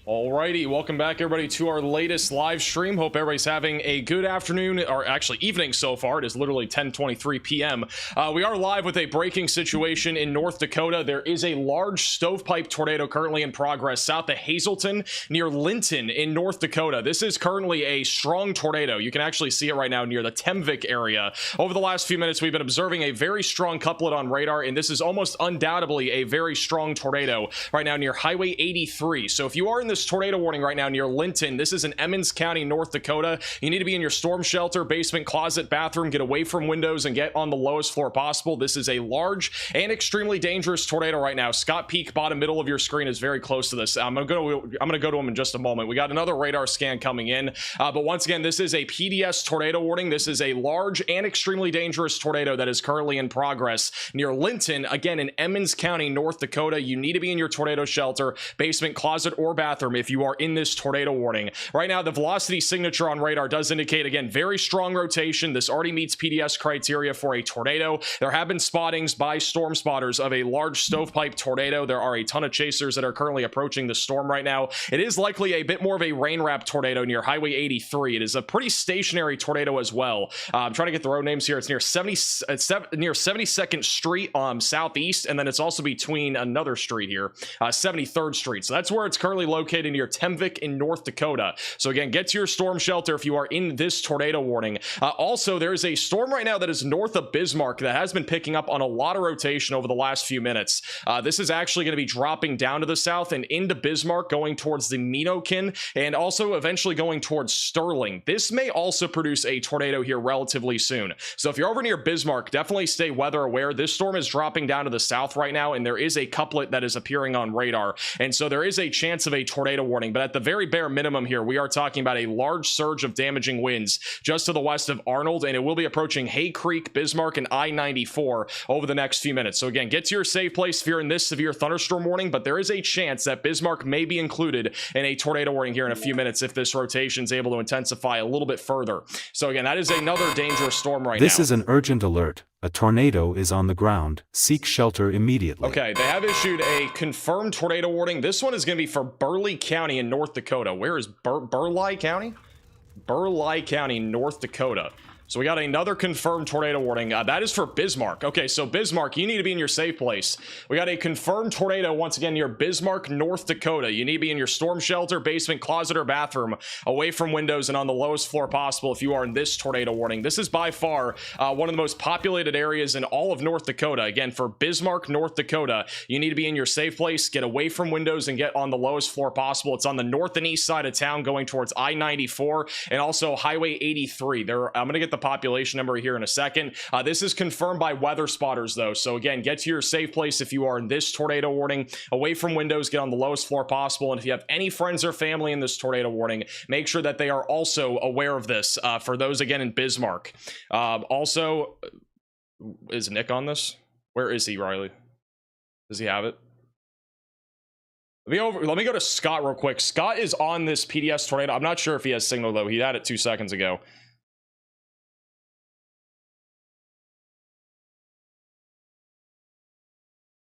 Alrighty, welcome back everybody to our latest live stream. Hope everybody's having a good afternoon, or actually evening so far. It is literally 10:23 p.m. We are live with a breaking situation in North Dakota. There is a large stovepipe tornado currently in progress south of Hazleton near Linton in North Dakota. This is currently a strong tornado. You can actually see it right now near the Temvik area. Over the last few minutes, we've been observing a very strong couplet on radar, and this is almost undoubtedly a very strong tornado right now near Highway 83. So if you are in this tornado warning right now near Linton, this is in Emmons County, North Dakota. You need to be in your storm shelter, basement, closet, bathroom, get away from windows and get on the lowest floor possible. This is a large and extremely dangerous tornado right now. Scott Peak, bottom middle of your screen, is very close to this. I'm gonna go to him in just a moment. We got another radar scan coming in, but once again, this is a PDS tornado warning. This is a large and extremely dangerous tornado that is currently in progress near Linton, again in Emmons County, North Dakota. You need to be in your tornado shelter, basement, closet, or bathroom if you are in this tornado warning. Right now, the velocity signature on radar does indicate, again, very strong rotation. This already meets PDS criteria for a tornado. There have been spottings by storm spotters of a large stovepipe tornado. There are a ton of chasers that are currently approaching the storm right now. It is likely a bit more of a rain wrap tornado near Highway 83. It is a pretty stationary tornado as well. I'm trying to get the road names here. It's near 72nd Street southeast, and then it's also between another street here, 73rd Street. So that's where it's currently located near Temvik in North Dakota. So again, get to your storm shelter if you are in this tornado warning. Also, there is a storm right now that is north of Bismarck that has been picking up on a lot of rotation over the last few minutes. This is actually going to be dropping down to the south and into Bismarck, going towards the Menokin, and also eventually going towards Sterling. This may also produce a tornado here relatively soon. So if you're over near Bismarck, definitely stay weather aware. This storm is dropping down to the south right now, and there is a couplet that is appearing on radar. And so there is a chance of a tornado warning, but at the very bare minimum here, we are talking about a large surge of damaging winds just to the west of Arnold, and it will be approaching Hay Creek, Bismarck, and I-94 over the next few minutes. So again, get to your safe place if you're in this severe thunderstorm warning, but there is a chance that Bismarck may be included in a tornado warning here in a few minutes if this rotation is able to intensify a little bit further. So again, that is another dangerous storm right now. This is an urgent alert. A tornado is on the ground. Seek shelter immediately. Okay, they have issued a confirmed tornado warning. This one is going to be for Burleigh County in North Dakota. Where is Burleigh County? Burleigh County, North Dakota. So we got another confirmed tornado warning. That is for Bismarck. Okay, so Bismarck, you need to be in your safe place. We got a confirmed tornado once again near Bismarck, North Dakota. You need to be in your storm shelter, basement, closet, or bathroom, away from windows and on the lowest floor possible if you are in this tornado warning. This is by far one of the most populated areas in all of North Dakota. Again, for Bismarck, North Dakota, you need to be in your safe place, get away from windows, and get on the lowest floor possible. It's on the north and east side of town going towards I-94 and also Highway 83. I'm going to get the population number here in a second. This is confirmed by weather spotters though, so again, get to your safe place if you are in this tornado warning, away from windows, get on the lowest floor possible, and if you have any friends or family in this tornado warning, make sure that they are also aware of this. For those again in Bismarck, also, is Nick on this? Where is he, Riley? Does he have it? Let me go to Scott real quick. Scott is on this PDS tornado. I'm not sure if he has signal though. He had it 2 seconds ago.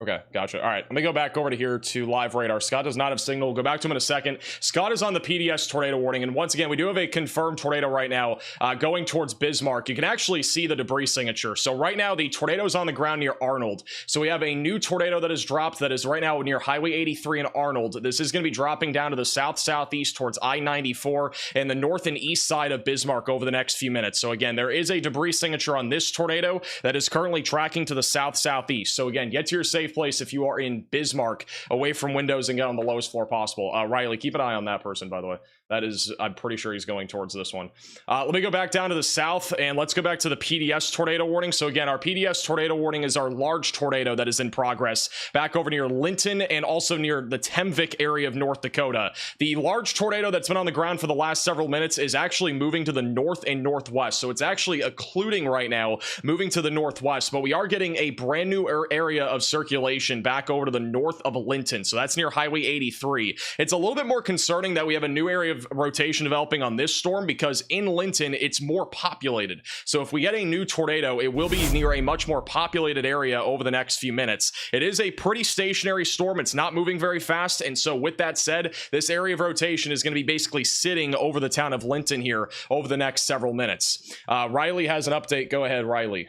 Okay, gotcha. All right, let me go back over to here to live radar. Scott does not have signal. We'll go back to him in a second. Scott is on the PDS tornado warning, and once again, we do have a confirmed tornado right now going towards Bismarck. You can actually see the debris signature. So right now, the tornado is on the ground near Arnold. So we have a new tornado that has dropped that is right now near Highway 83 in Arnold. This is going to be dropping down to the south-southeast towards I-94 and the north and east side of Bismarck over the next few minutes. So again, there is a debris signature on this tornado that is currently tracking to the south-southeast. So again, get to your safe place if you are in Bismarck, away from windows, and get on the lowest floor possible. Riley, keep an eye on that person, by the way. That is, I'm pretty sure he's going towards this one. Let me go back down to the south, and let's go back to the PDS tornado warning. So again, our PDS tornado warning is our large tornado that is in progress back over near Linton and also near the Temvik area of North Dakota. The large tornado that's been on the ground for the last several minutes is actually moving to the north and northwest. So it's actually occluding right now, moving to the northwest, but we are getting a brand new area of circulation population back over to the north of Linton. So that's near Highway 83. It's a little bit more concerning that we have a new area of rotation developing on this storm because in Linton, it's more populated. So if we get a new tornado, it will be near a much more populated area over the next few minutes. It is a pretty stationary storm. It's not moving very fast. And so with that said, this area of rotation is going to be basically sitting over the town of Linton here over the next several minutes. Riley has an update. Go ahead, Riley.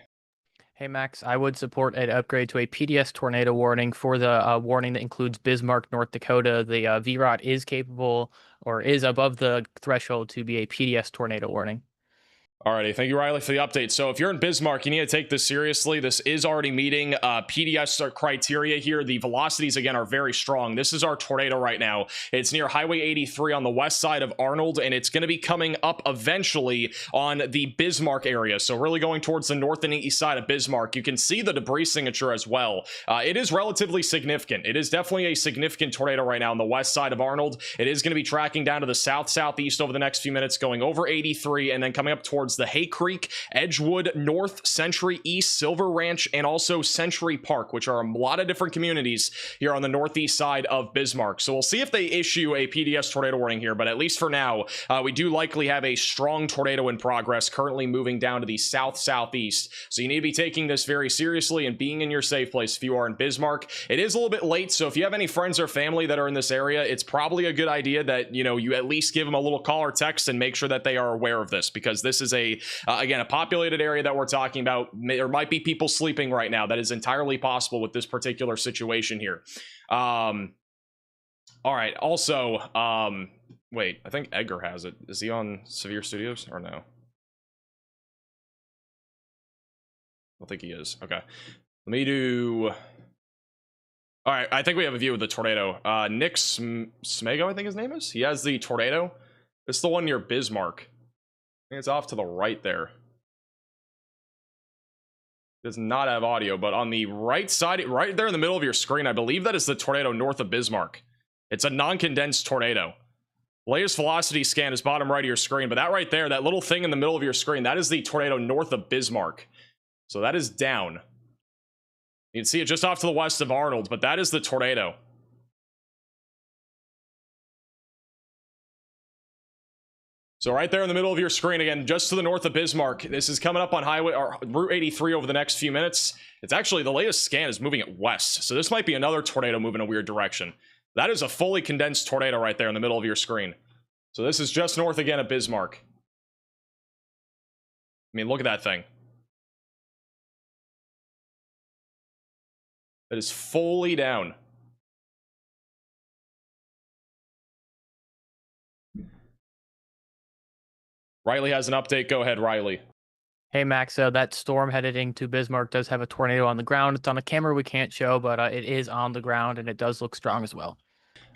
Hey Max, I would support an upgrade to a PDS tornado warning for the warning that includes Bismarck, North Dakota. The VROT is capable or is above the threshold to be a PDS tornado warning. Alrighty, thank you, Riley, for the update. So if you're in Bismarck, you need to take this seriously. This is already meeting PDS criteria here. The velocities, again, are very strong. This is our tornado right now. It's near Highway 83 on the west side of Arnold, and it's going to be coming up eventually on the Bismarck area. So really going towards the north and east side of Bismarck. You can see the debris signature as well. It is relatively significant. It is definitely a significant tornado right now on the west side of Arnold. It is going to be tracking down to the south-southeast over the next few minutes, going over 83, and then coming up towards the Hay Creek, Edgewood, North, Century East, Silver Ranch, and also Century Park, which are a lot of different communities here on the northeast side of Bismarck. So we'll see if they issue a PDS tornado warning here, but at least for now, we do likely have a strong tornado in progress, currently moving down to the south-southeast. So you need to be taking this very seriously and being in your safe place if you are in Bismarck. It is a little bit late, so if you have any friends or family that are in this area, it's probably a good idea that, you at least give them a little call or text and make sure that they are aware of this, because this is again, a populated area that we're talking about. There might be people sleeping right now. That is entirely possible with this particular situation here. All right. Also, wait, I think Edgar has it. Is he on Severe Studios or no? I don't think he is. Okay. Let me do... All right, I think we have a view of the tornado. Nick Smego, I think his name is. He has the tornado. It's the one near Bismarck. I think it's off to the right there. Does not have audio, but on the right side, right there in the middle of your screen, I believe that is the tornado north of Bismarck. It's a non-condensed tornado. Latest velocity scan is bottom right of your screen, but that right there, that little thing in the middle of your screen, that is the tornado north of Bismarck. So that is down. You can see it just off to the west of Arnold, but that is the tornado. So right there in the middle of your screen, again, just to the north of Bismarck. This is coming up on Highway or Route 83 over the next few minutes. It's actually, the latest scan is moving it west. So this might be another tornado moving in a weird direction. That is a fully condensed tornado right there in the middle of your screen. So this is just north again of Bismarck. I mean, look at that thing. That is fully down. Riley has an update. Go ahead, Riley. Hey Max, that storm heading to Bismarck does have a tornado on the ground. It's on a camera we can't show, but it is on the ground and it does look strong as well.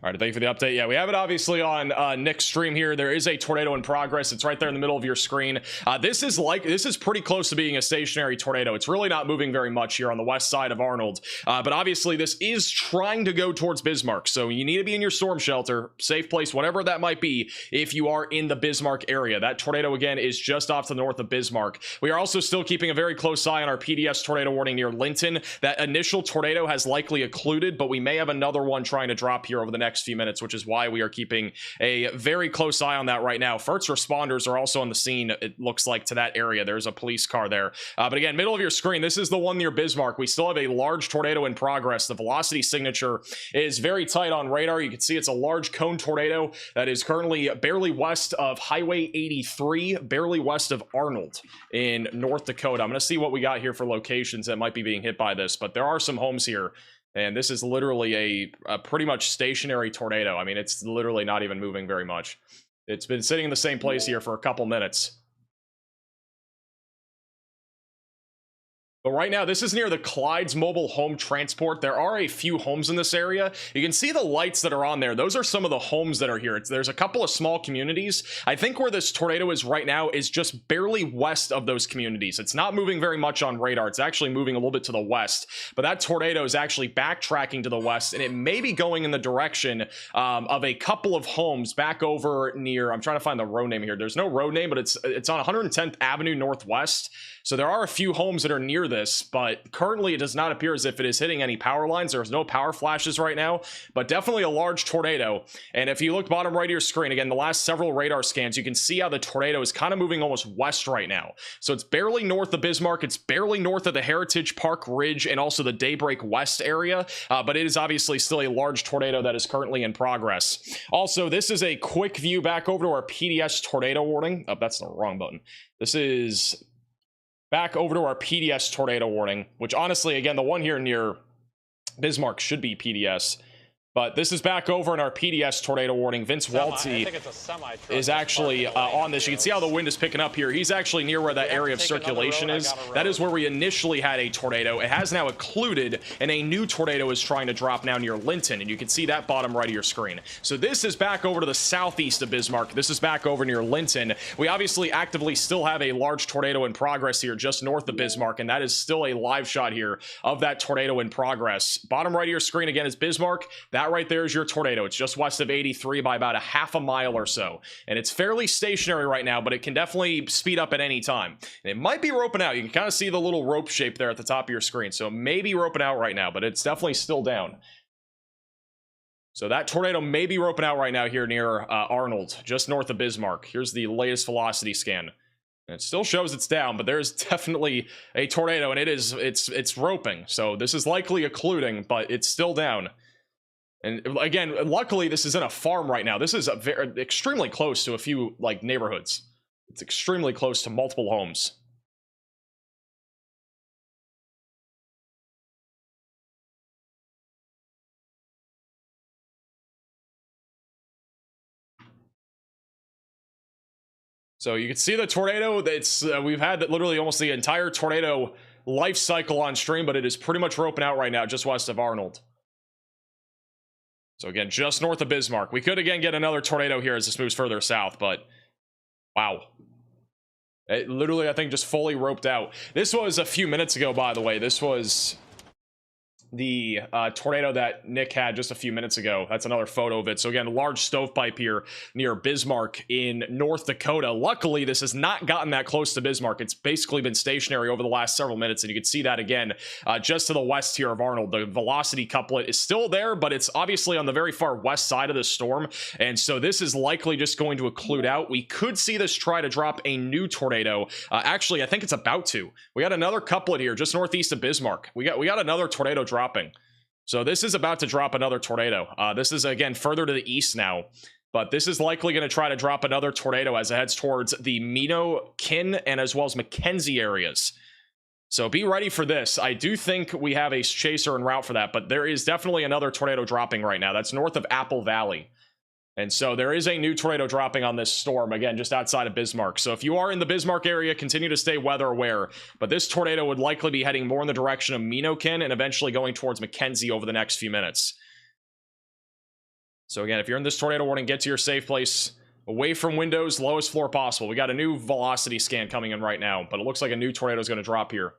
All right, thank you for the update. Yeah, we have it obviously on Nick's stream here. There is a tornado in progress. It's right there in the middle of your screen. This is pretty close to being a stationary tornado. It's really not moving very much here on the west side of Arnold. But obviously this is trying to go towards Bismarck. So you need to be in your storm shelter, safe place, whatever that might be, if you are in the Bismarck area. That tornado again is just off to the north of Bismarck. We are also still keeping a very close eye on our PDS tornado warning near Linton. That initial tornado has likely occluded, but we may have another one trying to drop here over the next few minutes, which is why we are keeping a very close eye on that right now. First responders are also on the scene, it looks like, to that area. There's a police car there. But again, middle of your screen, this is the one near Bismarck. We still have a large tornado in progress. The velocity signature is very tight on radar. You can see it's a large cone tornado that is currently barely west of Highway 83, barely west of Arnold in North Dakota. I'm going to see what we got here for locations that might be being hit by this, but there are some homes here. And this is literally a pretty much stationary tornado. I mean, it's literally not even moving very much. It's been sitting in the same place here for a couple minutes. But right now, this is near the Clyde's Mobile Home Transport. There are a few homes in this area. You can see the lights that are on there. Those are some of the homes that are here. There's a couple of small communities. I think where this tornado is right now is just barely west of those communities. It's not moving very much on radar. It's actually moving a little bit to the west. But that tornado is actually backtracking to the west, and it may be going in the direction of a couple of homes back over near, I'm trying to find the road name here. There's no road name, but it's on 110th Avenue Northwest. So there are a few homes that are near this, but currently it does not appear as if it is hitting any power lines. There's no power flashes right now, but definitely a large tornado. And if you look bottom right of your screen, again, the last several radar scans, you can see how the tornado is kind of moving almost west right now. So it's barely north of Bismarck, it's barely north of the Heritage Park Ridge and also the Daybreak West area, but it is obviously still a large tornado that is currently in progress. Also, this is a quick view back over to our PDS tornado warning. Oh, that's the wrong button. This is back over to our PDS tornado warning, which honestly, again, the one here near Bismarck should be PDS. But this is back over in our PDS tornado warning. Vince Waltzy is actually on this. You can see how the wind is picking up here. He's actually near where that area of circulation is. That is where we initially had a tornado. It has now occluded, and a new tornado is trying to drop now near Linton, and you can see that bottom right of your screen. So this is back over to the southeast of Bismarck. This is back over near Linton. We obviously actively still have a large tornado in progress here just north of Bismarck, and that is still a live shot here of that tornado in progress. Bottom right of your screen again is Bismarck. That right there is your tornado. It's just west of 83 by about a half a mile or so. And it's fairly stationary right now, but it can definitely speed up at any time. And it might be roping out. You can kind of see the little rope shape there at the top of your screen. So it may be roping out right now, but it's definitely still down. So that tornado may be roping out right now here near Arnold, just north of Bismarck. Here's the latest velocity scan. And it still shows it's down, but there's definitely a tornado, and it's roping. So this is likely occluding, but it's still down. And again, luckily this is in a farm right now. This is extremely close to a few like neighborhoods. It's extremely close to multiple homes. So you can see the tornado. It's we've had literally almost the entire tornado life cycle on stream, but it is pretty much roping out right now just west of Arnold. So again, just north of Bismarck. We could again get another tornado here as this moves further south, but wow. It literally, I think, just fully roped out. This was a few minutes ago, by the way. This was the tornado that Nick had just a few minutes ago. That's another photo of it. So again, a large stovepipe here near Bismarck in North Dakota. Luckily, this has not gotten that close to Bismarck. It's basically been stationary over the last several minutes, and you can see that again just to the west here of Arnold. The velocity couplet is still there, but it's obviously on the very far west side of the storm, and so this is likely just going to occlude out. We could see this try to drop a new tornado. Actually, I think it's about to. We got another couplet here just northeast of Bismarck. We got another tornado dropping. So this is about to drop another tornado. This is again further to the east now, but this is likely going to try to drop another tornado as it heads towards the Mino, Kin, and as well as McKenzie areas. So be ready for this. I do think we have a chaser en route for that, but there is definitely another tornado dropping right now. That's north of Apple Valley. And so there is a new tornado dropping on this storm, again, just outside of Bismarck. So if you are in the Bismarck area, continue to stay weather aware. But this tornado would likely be heading more in the direction of Minokin and eventually going towards McKenzie over the next few minutes. So again, if you're in this tornado warning, get to your safe place, away from windows, lowest floor possible. We got a new velocity scan coming in right now, but it looks like a new tornado is going to drop here.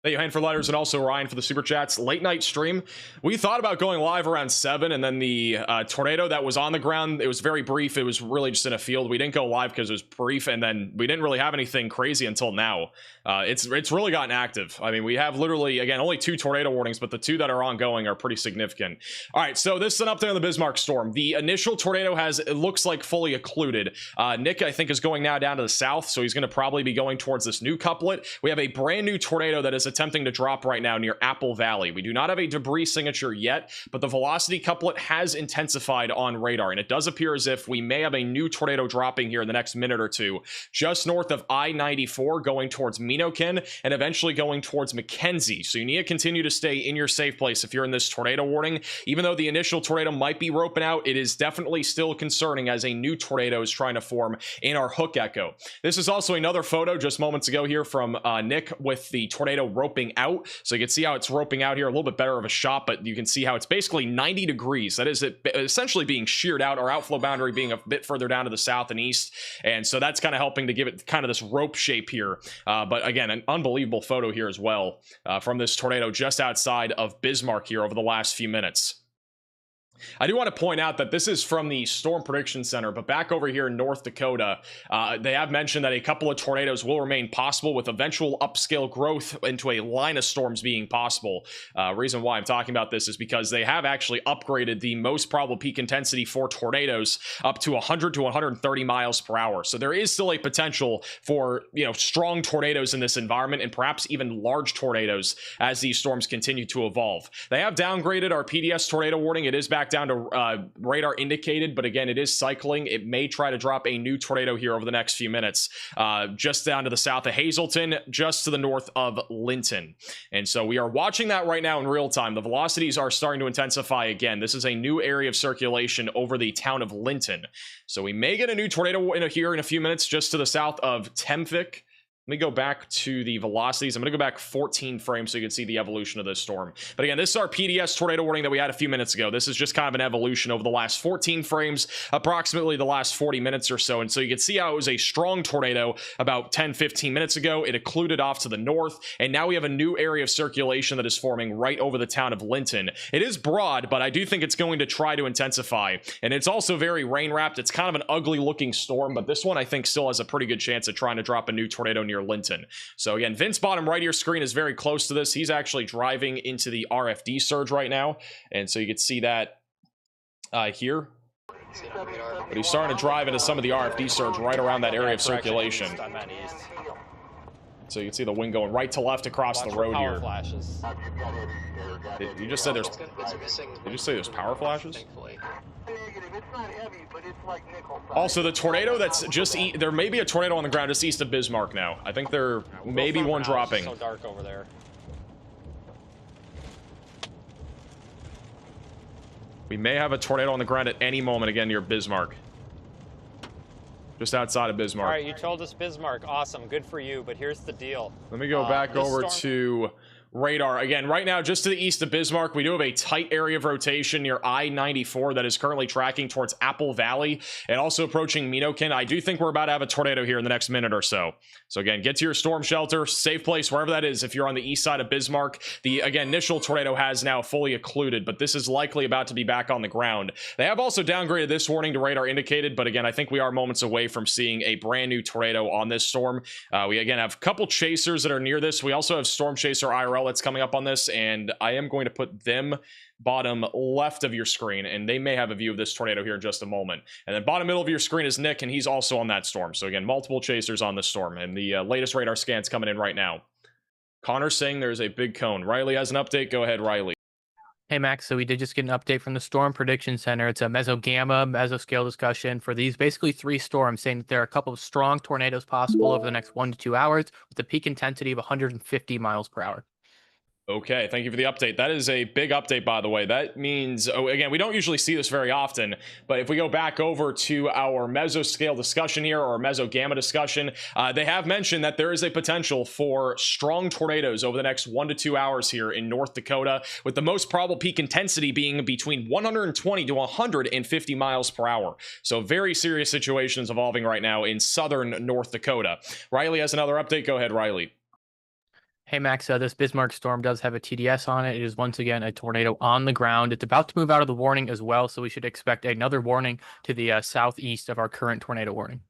Thank you, Hand for letters, and also Ryan for the super chats. Late night stream. We thought about going live around 7, and then the tornado that was on the ground, it was very brief. It was really just in a field. We didn't go live because it was brief, and then we didn't really have anything crazy until now. It's really gotten active. I mean, we have literally, again, only 2 tornado warnings, but the 2 that are ongoing are pretty significant. All right, so this is an update on the Bismarck storm. The initial tornado it looks like fully occluded. Nick, I think, is going now down to the south, so he's going to probably be going towards this new couplet. We have a brand new tornado that is attempting to drop right now near Apple Valley. We do not have a debris signature yet, but the velocity couplet has intensified on radar, and it does appear as if we may have a new tornado dropping here in the next minute or two, just north of I-94 going towards Minokin and eventually going towards McKenzie. So you need to continue to stay in your safe place if you're in this tornado warning. Even though the initial tornado might be roping out, it is definitely still concerning as a new tornado is trying to form in our hook echo. This is also another photo just moments ago here from Nick with the tornado roping out. So you can see how it's roping out here, a little bit better of a shot, but you can see how it's basically 90 degrees. That is it essentially being sheared out, our outflow boundary being a bit further down to the south and east. And so that's kind of helping to give it kind of this rope shape here. But again, an unbelievable photo here as well from this tornado just outside of Bismarck here over the last few minutes. I do want to point out that this is from the Storm Prediction Center, but back over here in North Dakota, they have mentioned that a couple of tornadoes will remain possible with eventual upscale growth into a line of storms being possible. Reason why I'm talking about this is because they have actually upgraded the most probable peak intensity for tornadoes up to 100 to 130 miles per hour. So there is still a potential for, strong tornadoes in this environment and perhaps even large tornadoes as these storms continue to evolve. They have downgraded our PDS tornado warning. It is back down to radar indicated, but again, it is cycling. It may try to drop a new tornado here over the next few minutes, just down to the south of Hazleton, just to the north of Linton. And so we are watching that right now in real time. The velocities are starting to intensify again. This is a new area of circulation over the town of Linton. So we may get a new tornado here in a few minutes, just to the south of Temvik. Let me go back to the velocities. I'm going to go back 14 frames so you can see the evolution of this storm. But again, this is our PDS tornado warning that we had a few minutes ago. This is just kind of an evolution over the last 14 frames, approximately the last 40 minutes or so. And so you can see how it was a strong tornado about 10-15 minutes ago. It occluded off to the north, and now we have a new area of circulation that is forming right over the town of Linton. It is broad, but I do think it's going to try to intensify. And it's also very rain-wrapped. It's kind of an ugly-looking storm, but this one I think still has a pretty good chance of trying to drop a new tornado near Linton. So again, Vince bottom right of your screen is very close to this. He's actually driving into the RFD surge right now, and so you can see that here. But he's starting to drive into some of the RFD surge right around that area of circulation. So you can see the wind going right to left across the road here. Flashes. You just said there's. Did you say there's power flashes? Also, the tornado that's just there may be a tornado on the ground just east of Bismarck now. I think there may be one dropping. It's so dark over there. We may have a tornado on the ground at any moment again near Bismarck. Just outside of Bismarck. All right, you told us Bismarck. Awesome, good for you. But here's the deal. Let me go back over to radar. Again, right now, just to the east of Bismarck, we do have a tight area of rotation near I-94 that is currently tracking towards Apple Valley and also approaching Minokin. I do think we're about to have a tornado here in the next minute or so. So again, get to your storm shelter, safe place, wherever that is. If you're on the east side of Bismarck, the, again, initial tornado has now fully occluded, but this is likely about to be back on the ground. They have also downgraded this warning to radar indicated, but again, I think we are moments away from seeing a brand new tornado on this storm. We, again, have a couple chasers that are near this. We also have Storm Chaser IRL that's coming up on this, and I am going to put them bottom left of your screen, and they may have a view of this tornado here in just a moment. And then bottom middle of your screen is Nick, and he's also on that storm. So again, multiple chasers on this storm, and the latest radar scans coming in right now. Connor's saying there's a big cone. Riley has an update. Go ahead, Riley. Hey, Max. So we did just get an update from the Storm Prediction Center. It's a meso-gamma, mesoscale discussion for these basically three storms, saying that there are a couple of strong tornadoes possible over the next 1 to 2 hours with a peak intensity of 150 miles per hour. Okay, thank you for the update. That is a big update, by the way. That means, again, we don't usually see this very often, but if we go back over to our mesoscale discussion here, or meso-gamma discussion, they have mentioned that there is a potential for strong tornadoes over the next 1 to 2 hours here in North Dakota, with the most probable peak intensity being between 120 to 150 miles per hour. So very serious situations evolving right now in southern North Dakota. Riley has another update. Go ahead, Riley. Hey, Max, this Bismarck storm does have a TDS on it. It is once again a tornado on the ground. It's about to move out of the warning as well, so we should expect another warning to the southeast of our current tornado warning.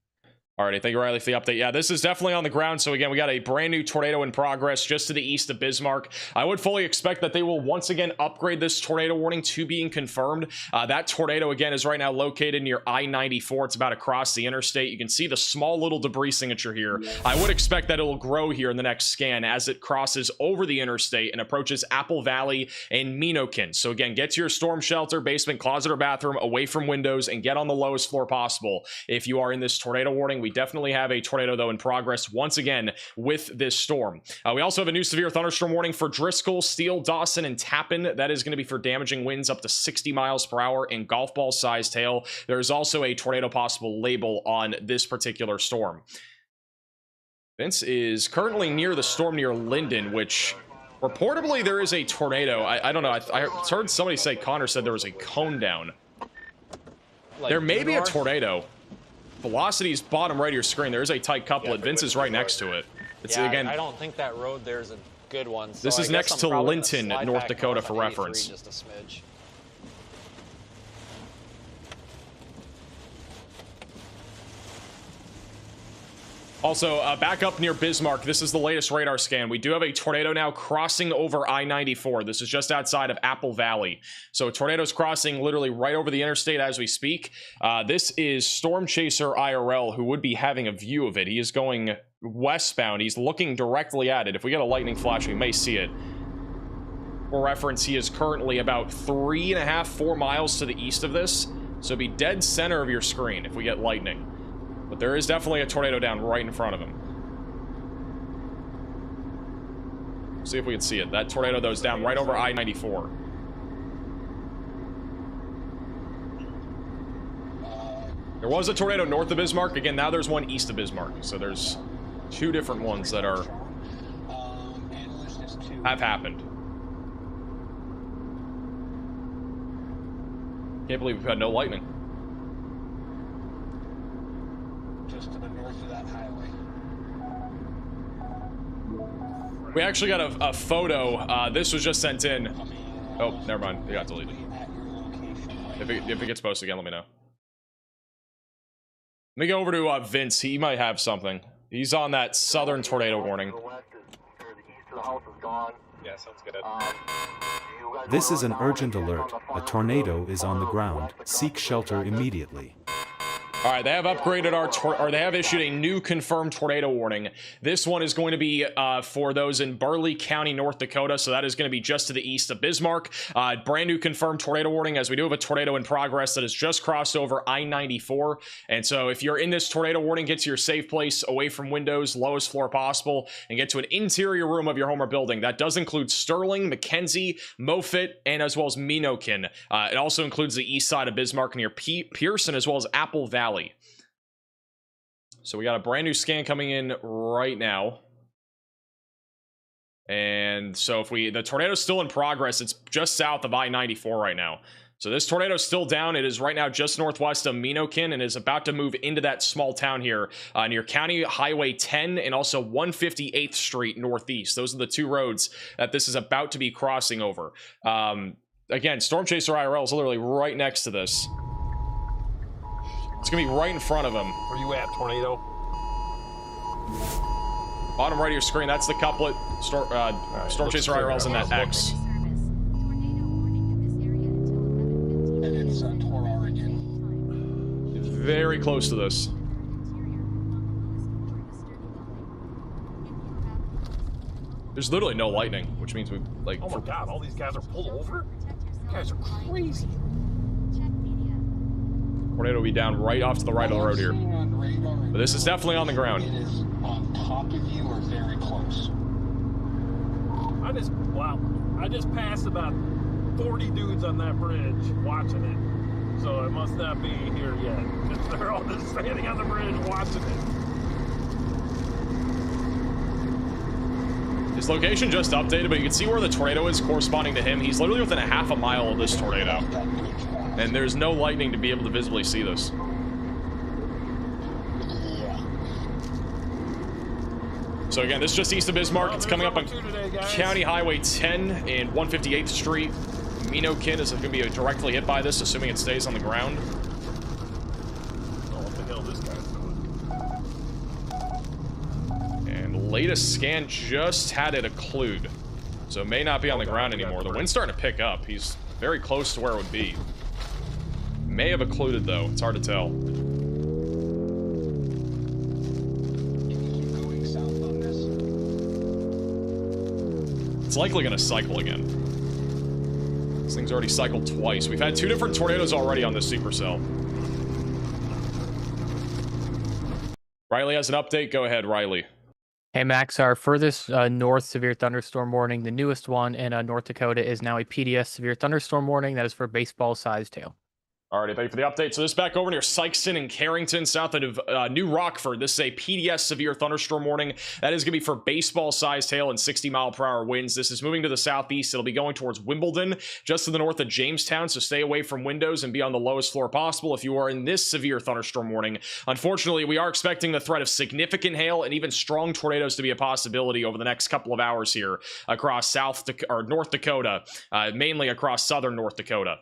Alrighty, thank you, Riley, for the update. Yeah, this is definitely on the ground. So again, we got a brand new tornado in progress just to the east of Bismarck. I would fully expect that they will once again upgrade this tornado warning to being confirmed. That tornado, again, is right now located near I-94. It's about across the interstate. You can see the small little debris signature here. I would expect that it will grow here in the next scan as it crosses over the interstate and approaches Apple Valley and Minokin. So again, get to your storm shelter, basement, closet, or bathroom, away from windows, and get on the lowest floor possible if you are in this tornado warning. We definitely have a tornado, though, in progress once again with this storm. We also have a new severe thunderstorm warning for Driscoll, Steele, Dawson, and Tappan. That is going to be for damaging winds up to 60 miles per hour and golf ball sized hail. There is also a tornado possible label on this particular storm. Vince is currently near the storm near Linden, which reportedly there is a tornado. I don't know. I heard somebody say, Connor said there was a cone down. Like there may be a tornado. Velocity's bottom right of your screen. There is a tight couplet. Vince is right next to it. It's again. I don't think that road there's a good one. So this is next to Linton, North Dakota, for reference. Just a smidge. Also, back up near Bismarck, this is the latest radar scan. We do have a tornado now crossing over I-94. This is just outside of Apple Valley. So a tornado's crossing literally right over the interstate as we speak. This is Storm Chaser IRL, who would be having a view of it. He is going westbound. He's looking directly at it. If we get a lightning flash, we may see it. For reference, he is currently about 3.5, 4 miles to the east of this. So be dead center of your screen if we get lightning. But there is definitely a tornado down right in front of him. See if we can see it. That tornado, though, is down right over I-94. There was a tornado north of Bismarck. Again, now there's one east of Bismarck. So there's 2 different ones that have happened. Can't believe we've had no lightning. Just to the north of that highway. We actually got a photo. This was just sent in. Oh, never mind. It got deleted. If it gets posted again, let me know. Let me go over to Vince. He might have something. He's on that southern tornado warning. Yeah, sounds good. This is an urgent alert. A tornado is on the ground. Seek shelter immediately. All right, they have upgraded they have issued a new confirmed tornado warning. This one is going to be for those in Burleigh County, North Dakota. So that is going to be just to the east of Bismarck. Brand new confirmed tornado warning, as we do have a tornado in progress that has just crossed over I-94. And so if you're in this tornado warning, get to your safe place, away from windows, lowest floor possible, and get to an interior room of your home or building. That does include Sterling, McKenzie, Moffett, and as well as Minokin. It also includes the east side of Bismarck near Pearson, as well as Apple Valley. So we got a brand new scan coming in right now. And so if the tornado's still in progress, it's just south of I-94 right now. So this tornado is still down. It is right now just northwest of Minokin and is about to move into that small town here near County Highway 10 and also 158th Street Northeast. Those are the 2 roads that this is about to be crossing over. Again, Storm Chaser IRL is literally right next to this. It's gonna be right in front of him. Where you at, tornado? Bottom right of your screen, that's the couplet. Storm Chaser IRL's in that X. And it's Tor, Oregon. It's very close to this. There's literally no lightning, which means we like. Oh my god, all these guys are pulled over? You guys are crazy. Tornado will be down right off to the right of the road here. But this is definitely on the ground. It is on top of you or very close. I just passed about 40 dudes on that bridge watching it. So it must not be here yet. Because they're all just standing on the bridge watching it. His location just updated, but you can see where the tornado is corresponding to him. He's literally within a half a mile of this tornado. And there's no lightning to be able to visibly see this. So again, this is just east of Bismarck. It's coming up on County Highway 10 and 158th Street. Minokin is going to be directly hit by this, assuming it stays on the ground. Oh, what the hell this guy's doing? And latest scan just had it occlude. So it may not be on the ground anymore. The wind's starting to pick up. He's very close to where it would be. May have occluded though. It's hard to tell. It's likely going to cycle again. This thing's already cycled twice. We've had 2 different tornadoes already on this supercell. Riley has an update. Go ahead, Riley. Hey Max, our furthest north severe thunderstorm warning, the newest one in North Dakota, is now a PDS severe thunderstorm warning that is for baseball-sized hail. Alrighty, thank you for the update. So this back over near Sykeston and Carrington, south of New Rockford. This is a PDS severe thunderstorm warning. That is going to be for baseball-sized hail and 60-mile-per-hour winds. This is moving to the southeast. It'll be going towards Wimbledon, just to the north of Jamestown, so stay away from windows and be on the lowest floor possible if you are in this severe thunderstorm warning. Unfortunately, we are expecting the threat of significant hail and even strong tornadoes to be a possibility over the next couple of hours here across North Dakota, mainly across southern North Dakota.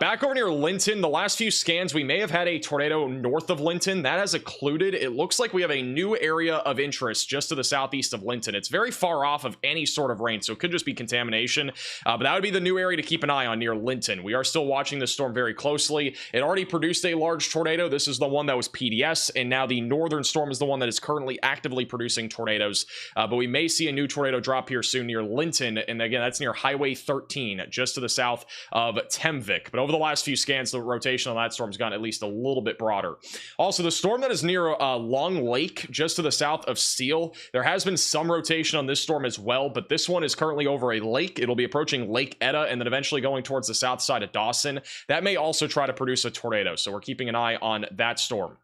Back over near Linton, the last few scans, we may have had a tornado north of Linton. That has occluded. It looks like we have a new area of interest just to the southeast of Linton. It's very far off of any sort of rain, so it could just be contamination. But that would be the new area to keep an eye on near Linton. We are still watching this storm very closely. It already produced a large tornado. This is the one that was PDS, and now the northern storm is the one that is currently actively producing tornadoes. But we may see a new tornado drop here soon near Linton, and again, that's near Highway 13, just to the south of Temvik. But over the last few scans, the rotation on that storm's gone at least a little bit broader. Also, the storm that is near Long Lake, just to the south of Steele, there has been some rotation on this storm as well, but this one is currently over a lake. It'll be approaching Lake Etta and then eventually going towards the south side of Dawson. That may also try to produce a tornado, so we're keeping an eye on that storm.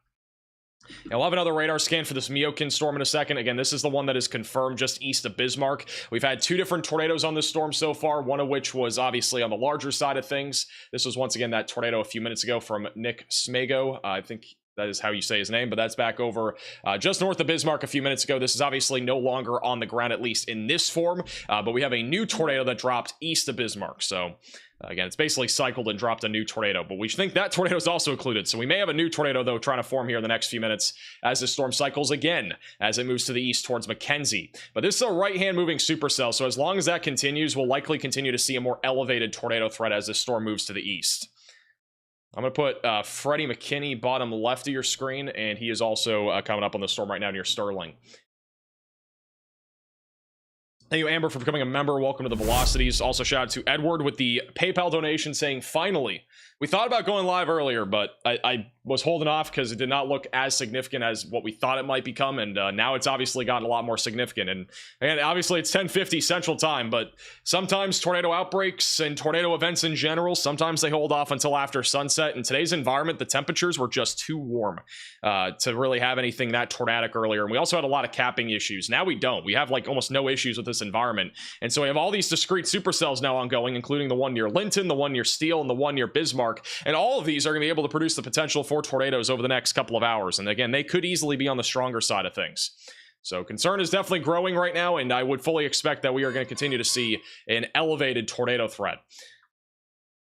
And we'll have another radar scan for this Miokin storm in a second. Again, this is the one that is confirmed just east of Bismarck. We've had 2 different tornadoes on this storm so far, one of which was obviously on the larger side of things. This was once again that tornado a few minutes ago from Nick Smego. I think that is how you say his name, but that's back over just north of Bismarck a few minutes ago. This is obviously no longer on the ground, at least in this form, but we have a new tornado that dropped east of Bismarck. So again, it's basically cycled and dropped a new tornado, but we think that tornado is also included. So we may have a new tornado, though, trying to form here in the next few minutes as the storm cycles again, as it moves to the east towards Mackenzie. But this is a right-hand moving supercell, so as long as that continues, we'll likely continue to see a more elevated tornado threat as this storm moves to the east. I'm going to put Freddie McKinney bottom left of your screen, and he is also coming up on the storm right now near Sterling. Thank you, Amber, for becoming a member. Welcome to the Velocities. Also, shout out to Edward with the PayPal donation saying, finally. We thought about going live earlier, but I was holding off because it did not look as significant as what we thought it might become, and now it's obviously gotten a lot more significant. And obviously it's 10:50 Central Time, but sometimes tornado outbreaks and tornado events in general, sometimes they hold off until after sunset. In today's environment, the temperatures were just too warm to really have anything that tornadic earlier. And we also had a lot of capping issues. Now we don't. We have like almost no issues with this environment. And so we have all these discrete supercells now ongoing, including the one near Linton, the one near Steele, and the one near Bismarck. And all of these are going to be able to produce the potential for tornadoes over the next couple of hours. And again, they could easily be on the stronger side of things. So concern is definitely growing right now, and I would fully expect that we are going to continue to see an elevated tornado threat.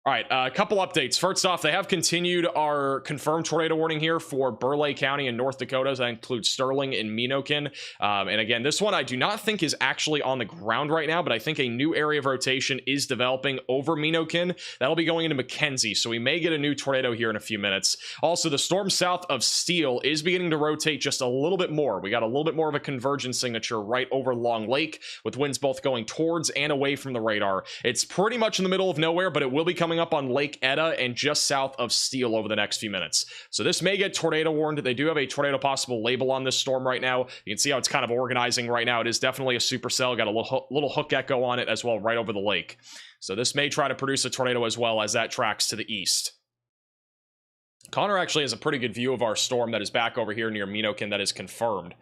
All right, a couple updates. First off, they have continued our confirmed tornado warning here for Burleigh County in North Dakota. That includes Sterling and Minokin. And again, this one I do not think is actually on the ground right now, but I think a new area of rotation is developing over Minokin. That'll be going into Mackenzie, so we may get a new tornado here in a few minutes. Also, the storm south of Steele is beginning to rotate just a little bit more. We got a little bit more of a convergence signature right over Long Lake, with winds both going towards and away from the radar. It's pretty much in the middle of nowhere, but it will be coming up on Lake Etta and just south of Steele over the next few minutes. So this may get tornado warned. They do have a tornado possible label on this storm right now. You can see how it's kind of organizing right now. It is definitely a supercell. Got a little hook echo on it as well right over the lake. So this may try to produce a tornado as well as that tracks to the east. Connor actually has a pretty good view of our storm that is back over here near Minokin that is confirmed.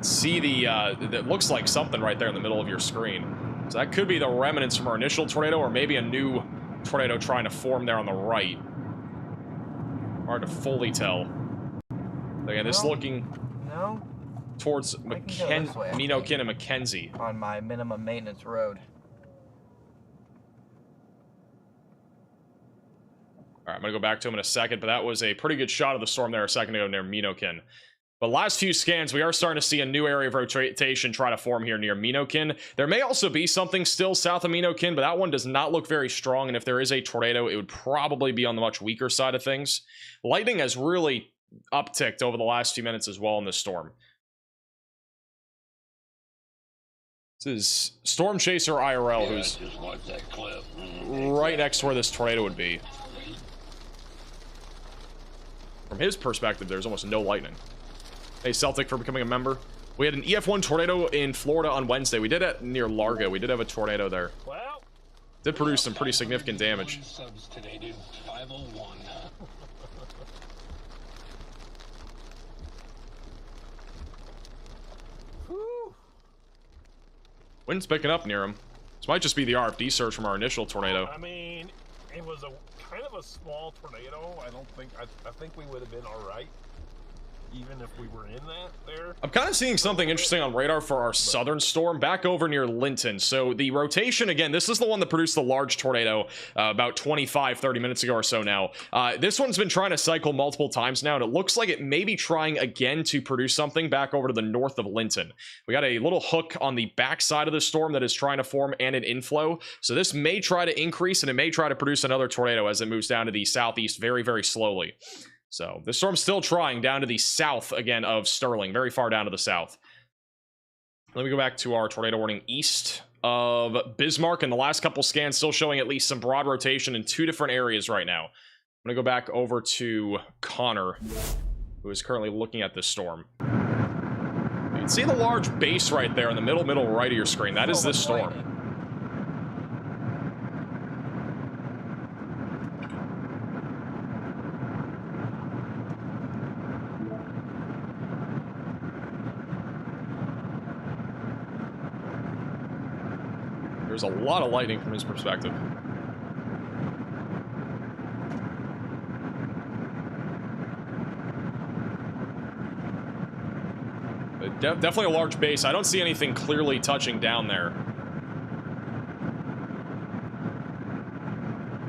See that looks like something right there in the middle of your screen. So that could be the remnants from our initial tornado, or maybe a new tornado trying to form there on the right. Hard to fully tell. Again, this is looking towards Minokin and Mackenzie. On my minimum maintenance road. All right, I'm going to go back to him in a second, but that was a pretty good shot of the storm there a second ago near Minokin. But last few scans, we are starting to see a new area of rotation try to form here near Minokin. There may also be something still south of Minokin, but that one does not look very strong, and if there is a tornado, it would probably be on the much weaker side of things. Lightning has really upticked over the last few minutes as well in this storm. This is Storm Chaser IRL, who's right next to where this tornado would be. From his perspective, there's almost no lightning. Hey, Celtic, for becoming a member. We had an EF1 tornado in Florida on Wednesday. We did it near Largo. We did have a tornado there. Well, Did produce some pretty significant damage. Subs today, dude. 501. Wind's picking up near him. This might just be the RFD surge from our initial tornado. I mean, it was a kind of a small tornado. I think we would have been all right. even if we were in that there. I'm kind of seeing something interesting on radar for our southern storm back over near Linton. So the rotation, again, this is the one that produced the large tornado about 25-30 minutes ago or so now. This one's been trying to cycle multiple times now, and it looks like it may be trying again to produce something back over to the north of Linton. We got a little hook on the back side of the storm that is trying to form and an inflow. So this may try to increase, and it may try to produce another tornado as it moves down to the southeast very, very slowly. So the storm's still trying down to the south again of Sterling, very far down to the south. Let me go back to our tornado warning east of Bismarck, and the last couple scans still showing at least some broad rotation in 2 different areas right now. I'm gonna go back over to Connor, who is currently looking at this storm. You can see the large base right there in the middle right of your screen. That is this storm. There's a lot of lightning from his perspective. Definitely a large base. I don't see anything clearly touching down there.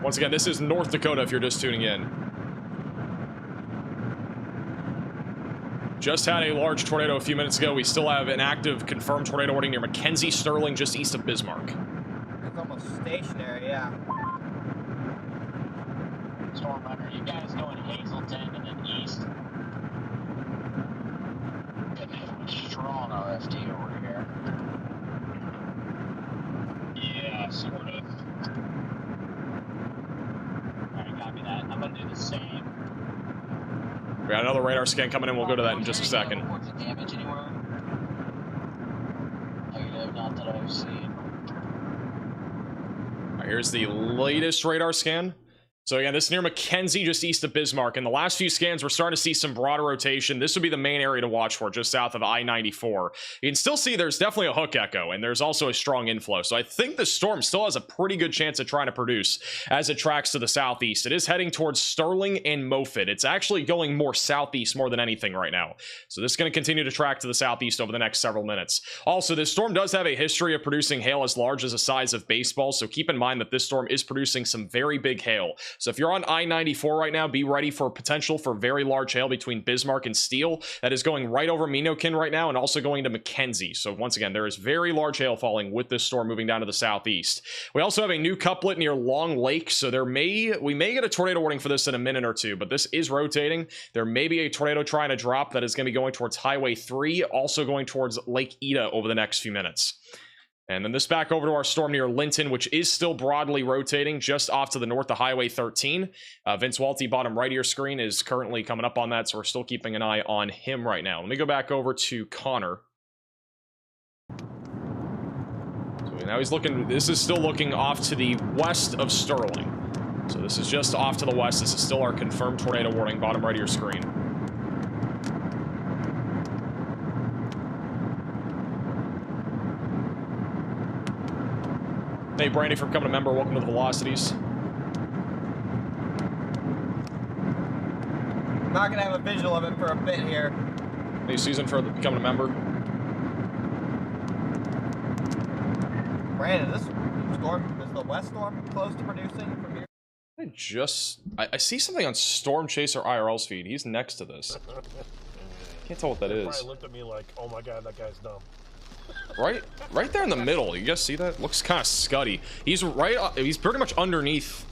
Once again, this is North Dakota if you're just tuning in. Just had a large tornado a few minutes ago. We still have an active confirmed tornado warning near McKenzie, Sterling, just east of Bismarck. It's almost stationary, yeah. Storm Runner, you guys going Hazelton and then east. Strong RFD over here. Yeah, sort of. Alright, copy that. I'm gonna do the same. We got another radar scan coming in. We'll go to that in just a second. Reports of damage anywhere? Negative, not that I've seen. All right, here's the latest radar scan. So again, this is near McKenzie, just east of Bismarck. In the last few scans, we're starting to see some broader rotation. This would be the main area to watch for, just south of I-94. You can still see there's definitely a hook echo, and there's also a strong inflow. So I think the storm still has a pretty good chance of trying to produce as it tracks to the southeast. It is heading towards Sterling and Moffett. It's actually going more southeast more than anything right now. So this is going to continue to track to the southeast over the next several minutes. Also, this storm does have a history of producing hail as large as the size of baseballs, so keep in mind that this storm is producing some very big hail. So if you're on I-94 right now, be ready for potential for very large hail between Bismarck and Steele. That is going right over Menokin right now and also going to McKenzie. So once again, there is very large hail falling with this storm moving down to the southeast. We also have a new couplet near Long Lake, so we may get a tornado warning for this in a minute or two, but this is rotating. There may be a tornado trying to drop that is going to be going towards Highway 3, also going towards Lake Ida over the next few minutes. And then this back over to our storm near Linton, which is still broadly rotating just off to the north of Highway 13. Vince Walty, bottom right of your screen, is currently coming up on that, so we're still keeping an eye on him right now. Let me go back over to Connor. So now he's looking, this is still looking off to the west of Sterling. So this is just off to the west. This is still our confirmed tornado warning, bottom right of your screen. Hey, Brandy, for becoming a member. Welcome to the Velocities. I'm not gonna have a visual of it for a bit here. Hey, Susan, for becoming a member. Brandon, is the west storm close to producing from here? I see something on Storm Chaser IRL's feed. He's next to this. Can't tell what that is. Probably looked at me like, oh my god, that guy's dumb. Right there in the middle. You guys see that? Looks kind of scuddy. He's pretty much underneath,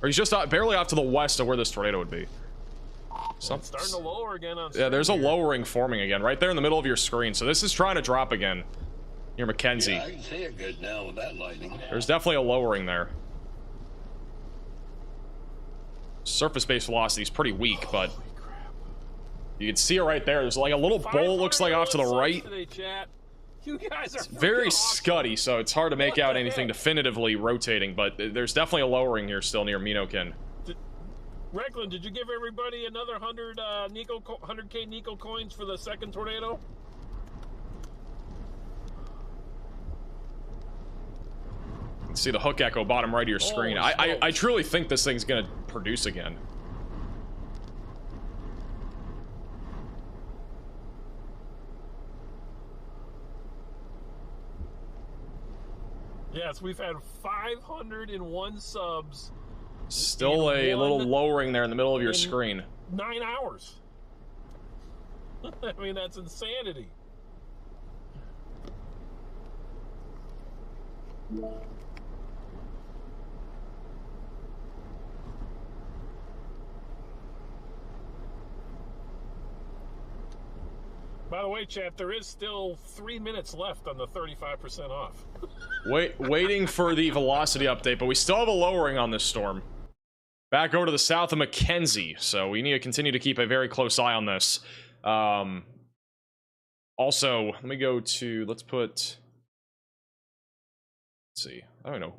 or he's just barely off to the west of where this tornado would be. It's starting to lower again on yeah, there's a lowering forming again right there in the middle of your screen. So this is trying to drop again near McKenzie. Yeah, I can see it good now with that lightning. There's definitely a lowering there. Surface-based velocity is pretty weak, but you can see it right there. There's like a little bowl, looks like off to the right. You guys are it's very awesome. scuddy, so it's hard to make out anything definitively rotating, but there's definitely a lowering here still near Menokin. Recklin, did you give everybody another 100K Nico coins for the second tornado? You can see the hook echo bottom right of your screen. I truly think this thing's gonna produce again. Yes, we've had 501 subs. Still a little lowering there in the middle of your in screen. 9 hours. I mean, that's insanity. By the way, chat, there is still 3 minutes left on the 35% off. Waiting for the velocity update, but we still have a lowering on this storm. Back over to the south of Mackenzie, so we need to continue to keep a very close eye on this. Also, let me go to, let's see. I don't know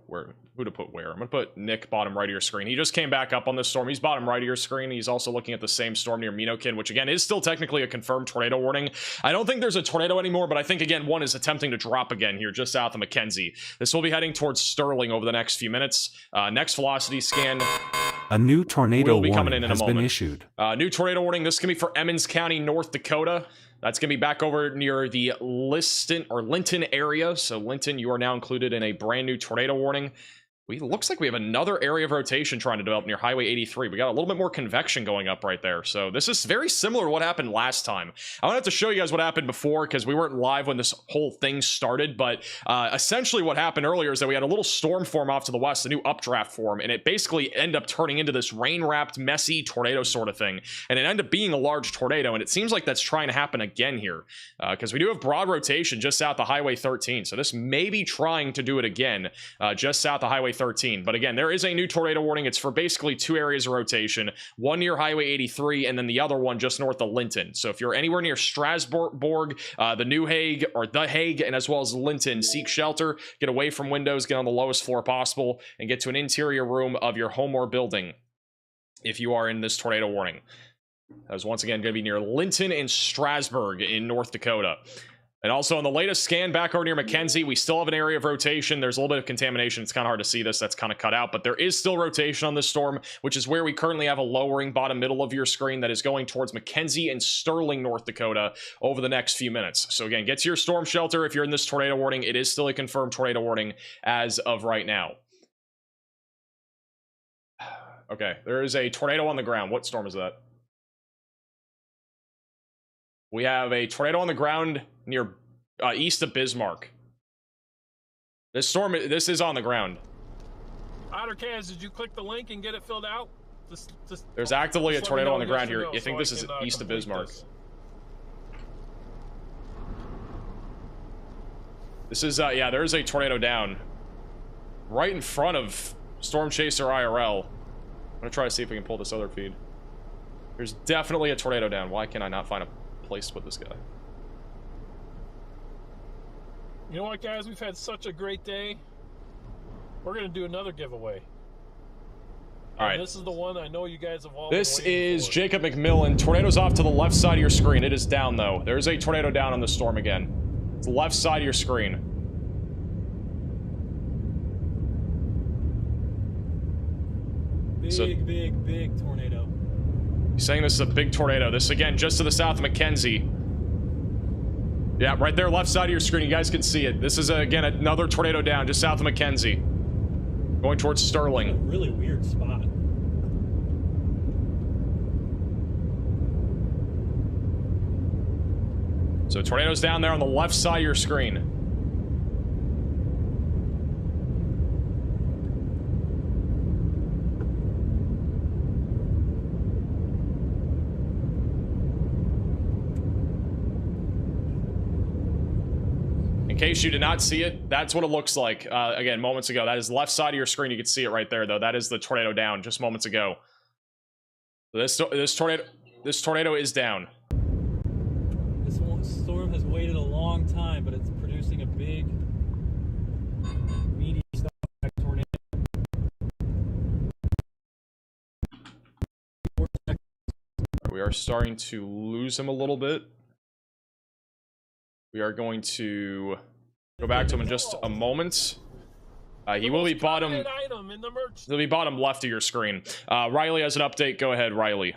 who to put where. I'm gonna put Nick bottom right of your screen. He just came back up on this storm. He's bottom right of your screen. He's also looking at the same storm near Minokin, which again is still technically a confirmed tornado warning. I don't think there's a tornado anymore, but I think again one is attempting to drop again here just south of Mackenzie. This will be heading towards Sterling over the next few minutes. Next velocity scan. A new tornado Will be coming warning in has a been moment. issued. New tornado warning. This can be for Emmons County, North Dakota. That's going to be back over near the Linton area. So Linton, you are now included in a brand new tornado warning. Looks like we have another area of rotation trying to develop near Highway 83. We got a little bit more convection going up right there. So this is very similar to what happened last time. I want to have to show you guys what happened before because we weren't live when this whole thing started. But essentially what happened earlier is that we had a little storm form off to the west, a new updraft form, and it basically ended up turning into this rain-wrapped, messy tornado sort of thing. And it ended up being a large tornado, and it seems like that's trying to happen again here because we do have broad rotation just south of Highway 13. So this may be trying to do it again just south of Highway 13. But again, there is a new tornado warning. It's for basically 2 areas of rotation, one near Highway 83 and then the other one just north of Linton. So if you're anywhere near Strasbourg, the New Hague or the Hague, and as well as Linton, seek shelter, get away from windows, get on the lowest floor possible, and get to an interior room of your home or building if you are in this tornado warning. That is once again going to be near Linton and Strasbourg in North Dakota. And also on the latest scan back over near Mackenzie, we still have an area of rotation. There's a little bit of contamination. It's kind of hard to see this. That's kind of cut out. But there is still rotation on this storm, which is where we currently have a lowering bottom middle of your screen that is going towards Mackenzie and Sterling, North Dakota over the next few minutes. So again, get to your storm shelter if you're in this tornado warning. It is still a confirmed tornado warning as of right now. Okay, there is a tornado on the ground. What storm is that? We have a tornado on the ground near east of Bismarck. This is on the ground. Ottercaz, did you click the link and get it filled out? There's actively a tornado on the ground here. No, You think this is east of Bismarck? This is yeah, there is a tornado down right in front of Storm Chaser IRL. I'm gonna try to see if we can pull this other feed. There's definitely a tornado down. Why can I not find a place to put this guy? You know what, guys? We've had such a great day. We're going to do another giveaway. All right. This is the one I know you guys have all This been waiting is for. Jacob McMillan. Tornado's off to the left side of your screen. It is down, though. There's a tornado down on the storm again. It's the left side of your screen. Big tornado. He's saying this is a big tornado. This, again, just to the south of Mackenzie. Yeah, right there, left side of your screen. You guys can see it. This is, again, another tornado down just south of Mackenzie. Going towards Sterling. It's a really weird spot. So tornado's down there on the left side of your screen. In case you did not see it, that's what it looks like. Again, moments ago. That is the left side of your screen. You can see it right there, though. That is the tornado down just moments ago. So this tornado is down. This storm has waited a long time, but it's producing a big, meaty tornado. We are starting to lose him a little bit. We are going to go back to him in just a moment. He will be bottom. He'll be bottom left of your screen. Riley has an update. Go ahead, Riley.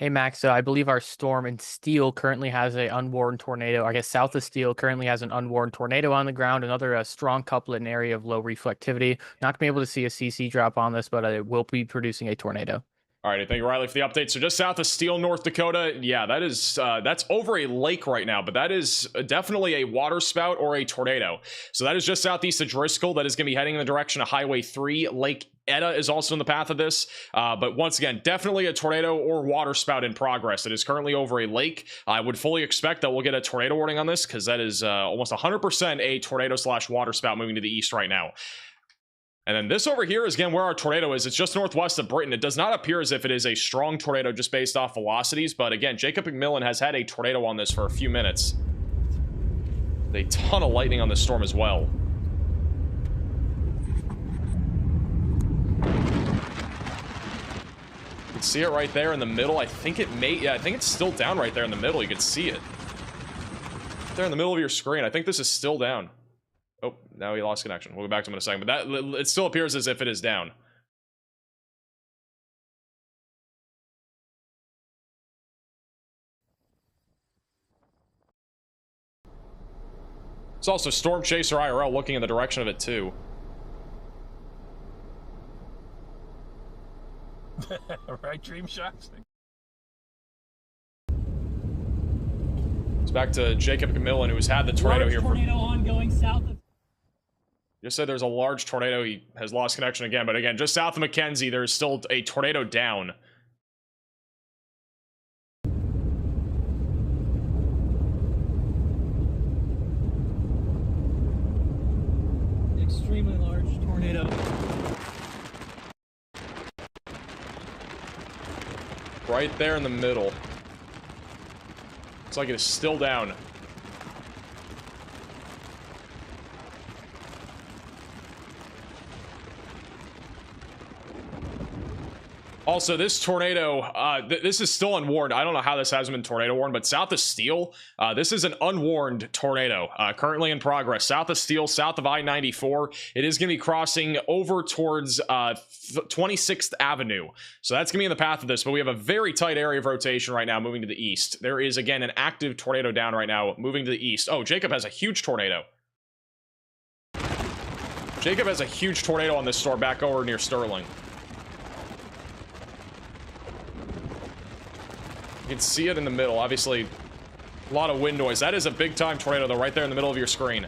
Hey Max, I believe our storm in Steel currently has a unwarned tornado. I guess south of Steel currently has an unwarned tornado on the ground. Another strong couplet in area of low reflectivity. Not gonna be able to see a CC drop on this, but it will be producing a tornado. All right, thank you, Riley, for the update. So just south of Steele, North Dakota, yeah, that is that's over a lake right now, but that is definitely a water spout or a tornado. So that is just southeast of Driscoll. That is going to be heading in the direction of Highway 3. Lake Etta is also in the path of this, but once again, definitely a tornado or water spout in progress. It is currently over a lake. I would fully expect that we'll get a tornado warning on this because that is almost 100% a tornado / water spout moving to the east right now. And then this over here is, again, where our tornado is. It's just northwest of Britain. It does not appear as if it is a strong tornado just based off velocities. But again, Jacob McMillan has had a tornado on this for a few minutes. A ton of lightning on this storm as well. You can see it right there in the middle. I think it may... Yeah, I think it's still down right there in the middle. You can see it. Right there in the middle of your screen. I think this is still down. Oh, now he lost connection. We'll go back to him in a second, but that it still appears as if it is down. It's also Storm Chaser IRL looking in the direction of it too. Right, Dream Shocks? It's back to Jacob McMillan, who's had the tornado here. Tornado ongoing south of. Just said there's a large tornado. He has lost connection again, but again, just south of Mackenzie, there's still a tornado down. Extremely large tornado. Right there in the middle. Looks like it is still down. Also, this tornado, this is still unwarned. I don't know how this hasn't been tornado warned, but south of Steel, this is an unwarned tornado currently in progress. South of Steel, south of I-94. It is going to be crossing over towards 26th Avenue. So that's going to be in the path of this, but we have a very tight area of rotation right now moving to the east. There is, again, an active tornado down right now moving to the east. Oh, Jacob has a huge tornado. Jacob has a huge tornado on this storm back over near Sterling. You can see it in the middle. Obviously, a lot of wind noise. That is a big time tornado, though, right there in the middle of your screen.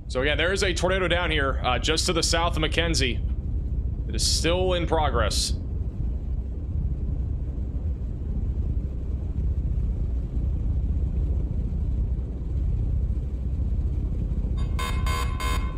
So again, there is a tornado down here, just to the south of Mackenzie. It is still in progress.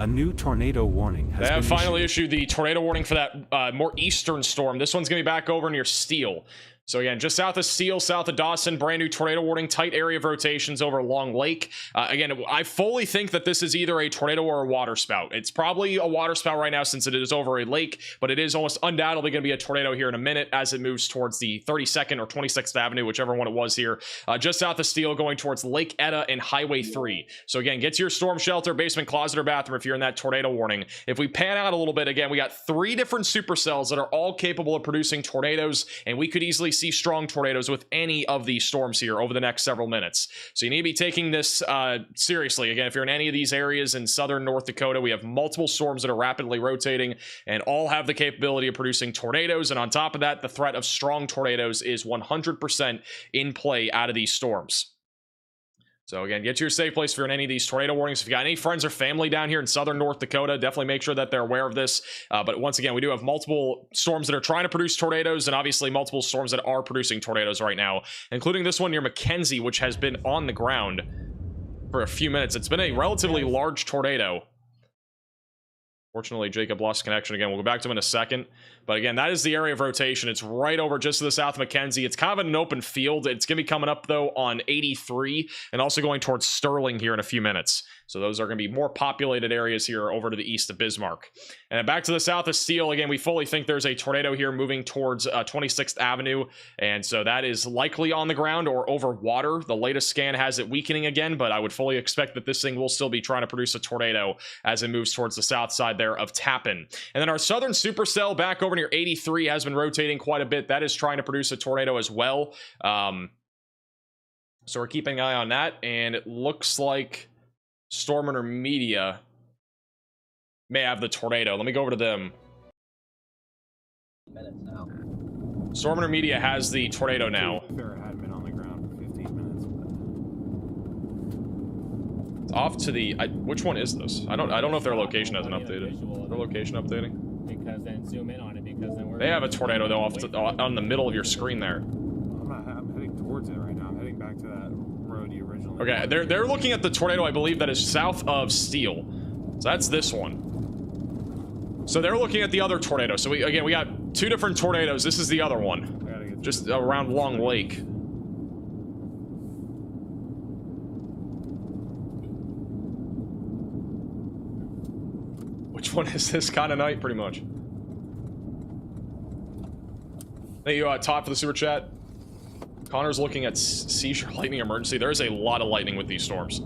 A new tornado warning has They have been finally issued. issued the tornado warning for that more eastern storm. This one's going to be back over near Steel. So again, just south of Steel, south of Dawson, brand new tornado warning, tight area of rotations over Long Lake. Again, I fully think that this is either a tornado or a water spout. It's probably a water spout right now since it is over a lake, but it is almost undoubtedly going to be a tornado here in a minute as it moves towards the 32nd or 26th Avenue, whichever one it was here, just south of Steel, going towards Lake Etta and Highway 3. So again, get to your storm shelter, basement, closet, or bathroom if you're in that tornado warning. If we pan out a little bit, again, we got 3 different supercells that are all capable of producing tornadoes, and we could easily see strong tornadoes with any of these storms here over the next several minutes. So you need to be taking this seriously. Again, if you're in any of these areas in southern North Dakota, we have multiple storms that are rapidly rotating and all have the capability of producing tornadoes. And on top of that, the threat of strong tornadoes is 100% in play out of these storms. So again, get to your safe place if you're in any of these tornado warnings. If you got any friends or family down here in southern North Dakota, definitely make sure that they're aware of this. But once again, we do have multiple storms that are trying to produce tornadoes, and obviously multiple storms that are producing tornadoes right now, including this one near Mackenzie, which has been on the ground for a few minutes. It's been a relatively large tornado. Fortunately, Jacob lost connection again. We'll go back to him in a second. But again, that is the area of rotation. It's right over just to the south of Mackenzie. It's kind of an open field. It's going to be coming up, though, on 83 and also going towards Sterling here in a few minutes. So those are going to be more populated areas here over to the east of Bismarck. And then back to the south of Steele. Again, we fully think there's a tornado here moving towards 26th Avenue. And so that is likely on the ground or over water. The latest scan has it weakening again, but I would fully expect that this thing will still be trying to produce a tornado as it moves towards the south side there of Tappan. And then our southern supercell back over near 83 has been rotating quite a bit. That is trying to produce a tornado as well. So we're keeping an eye on that. And it looks like Storm Intermedia may have the tornado. Let me go over to them. Minutes now. Storm Intermedia has the tornado now. Fair had been on the ground for 15 minutes. It's off to the. Which one is this? I don't know if their location hasn't updated. Their location updating. Because then zoom in on it. Because then we're. They have a tornado though on the middle of your screen there. I'm heading towards it right now. I'm heading back to that road you originally. Okay, they're looking at the tornado, I believe, that is south of Steele. So that's this one. So they're looking at the other tornado. So we got two different tornadoes. This is the other one, just around Long Lake. Which one is this kind of night? Pretty much. Thank you, Todd, for the super chat. Connor's looking at seizure lightning emergency. There is a lot of lightning with these storms.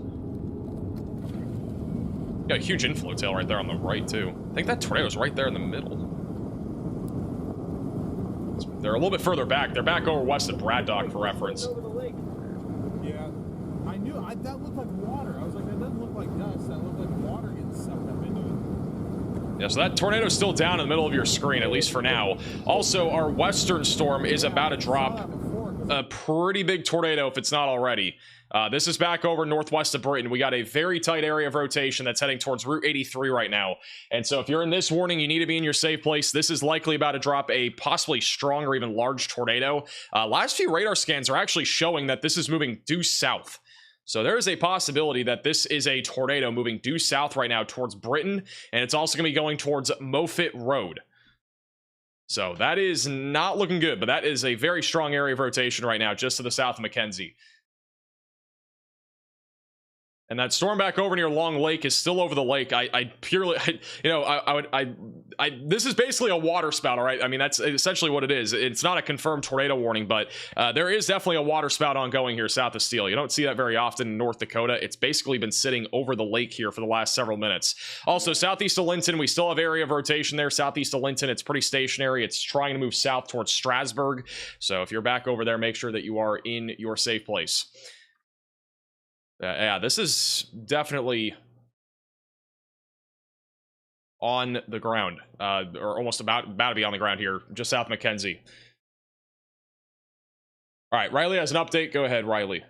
Got a huge inflow tail right there on the right, too. I think that tornado's right there in the middle. They're a little bit further back. They're back over west of Braddock for reference. Yeah, I knew that looked like water. I was like, that doesn't look like dust. That looked like water getting sucked up into it. Yeah, so that tornado's still down in the middle of your screen, at least for now. Also, our western storm is about to drop a pretty big tornado if it's not already. This is back over northwest of Britain. We got a very tight area of rotation that's heading towards Route 83 right now. And so if you're in this warning, you need to be in your safe place. This is likely about to drop a possibly strong or even large tornado. Last few radar scans are actually showing that this is moving due south. So there is a possibility that this is a tornado moving due south right now towards Britain. And it's also going to be going towards Moffett Road. So that is not looking good, but that is a very strong area of rotation right now, just to the south of Mackenzie. And that storm back over near Long Lake is still over the lake. This is basically a water spout, all right? I mean, that's essentially what it is. It's not a confirmed tornado warning, but there is definitely a water spout ongoing here south of Steele. You don't see that very often in North Dakota. It's basically been sitting over the lake here for the last several minutes. Also, southeast of Linton, we still have area of rotation there. Southeast of Linton, it's pretty stationary. It's trying to move south towards Strasburg. So if you're back over there, make sure that you are in your safe place. Yeah, this is definitely on the ground, or almost about to be on the ground here, just south of Mackenzie. All right, Riley has an update. Go ahead, Riley.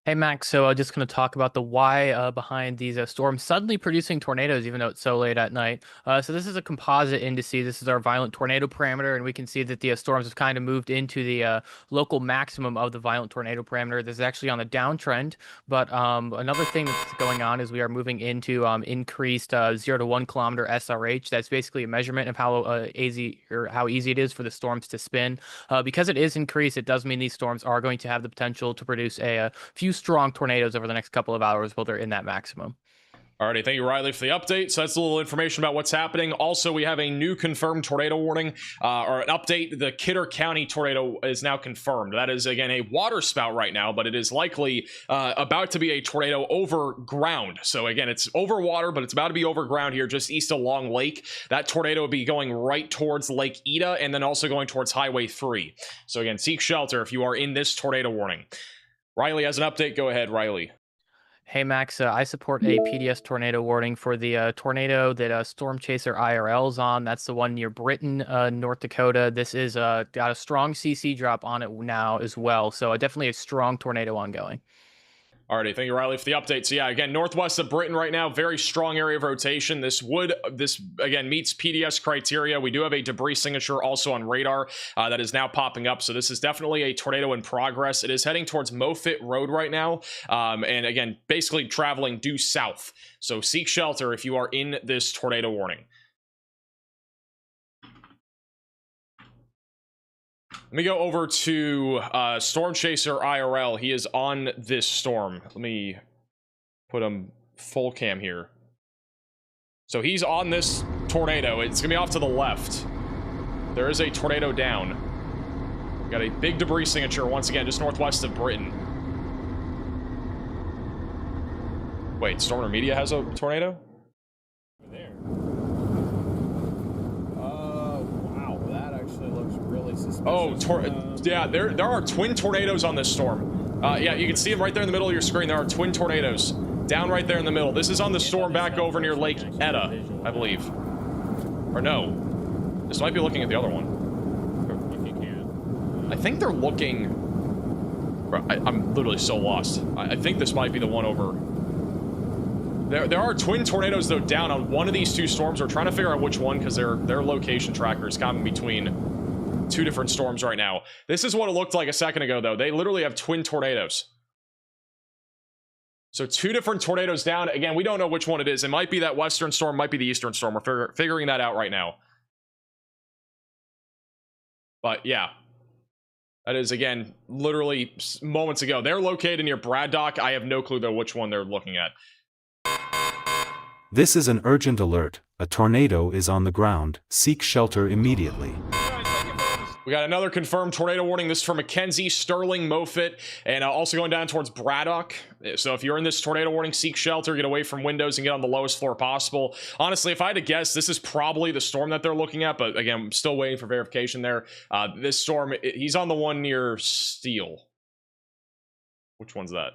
Hey, Max. So just going to talk about the why behind these storms suddenly producing tornadoes, even though it's so late at night. So this is a composite indice. This is our violent tornado parameter, and we can see that the storms have kind of moved into the local maximum of the violent tornado parameter. This is actually on the downtrend, but another thing that's going on is we are moving into increased 0 to 1 kilometer SRH. That's basically a measurement of how easy it is for the storms to spin. Because it is increased, it does mean these storms are going to have the potential to produce a few strong tornadoes over the next couple of hours while they're in that maximum. Alrighty, thank you, Riley, for the update. So that's a little information about what's happening. Also, we have a new confirmed tornado warning, or an update. The Kidder County tornado is now confirmed. That is, again, a water spout right now, but it is likely about to be a tornado over ground. So again, it's over water, but it's about to be over ground here, just east of Long Lake. That tornado would be going right towards Lake Ida, and then also going towards Highway 3. So again, seek shelter if you are in this tornado warning. Riley has an update. Go ahead, Riley. Hey, Max, I support a PDS tornado warning for the tornado that Storm Chaser IRL is on. That's the one near Britain, North Dakota. This is got a strong CC drop on it now as well. So definitely a strong tornado ongoing. Alrighty, thank you, Riley, for the update. So yeah, again, northwest of Britain right now, very strong area of rotation. This again meets PDS criteria. We do have a debris signature also on radar that is now popping up. So this is definitely a tornado in progress. It is heading towards Moffett Road right now. And again, basically traveling due south. So seek shelter if you are in this tornado warning. Let me go over to Storm Chaser IRL. He is on this storm. Let me put him full cam here. So he's on this tornado. It's gonna be off to the left. There is a tornado down. Got a big debris signature once again, just northwest of Britain. Wait, Stormer Media has a tornado? There. Wow, that actually looks really suspicious. Oh, yeah, there are twin tornadoes on this storm. Yeah, you can see them right there in the middle of your screen. There are twin tornadoes down right there in the middle. This is on the storm back over near Lake Etta, I believe. Or no, this might be looking at the other one. If you can. I think they're looking... I'm literally so lost. I think this might be the one over... There are twin tornadoes, though, down on one of these two storms. We're trying to figure out which one, because their location tracker is kind of in between two different storms right now. This is what it looked like a second ago, though. They literally have twin tornadoes. So two different tornadoes down. Again, we don't know which one it is. It might be that western storm, might be the eastern storm. We're figuring that out right now. But, yeah. That is, again, literally moments ago. They're located near Braddock. I have no clue, though, which one they're looking at. This is an urgent alert. A tornado is on the ground. Seek shelter immediately. We got another confirmed tornado warning. This is for Mackenzie, Sterling, Moffitt, and also going down towards Braddock. So if you're in this tornado warning, seek shelter, get away from windows, and get on the lowest floor possible. Honestly, if I had to guess, this is probably the storm that they're looking at, but again, I'm still waiting for verification there. This storm, he's on the one near Steel. Which one's that?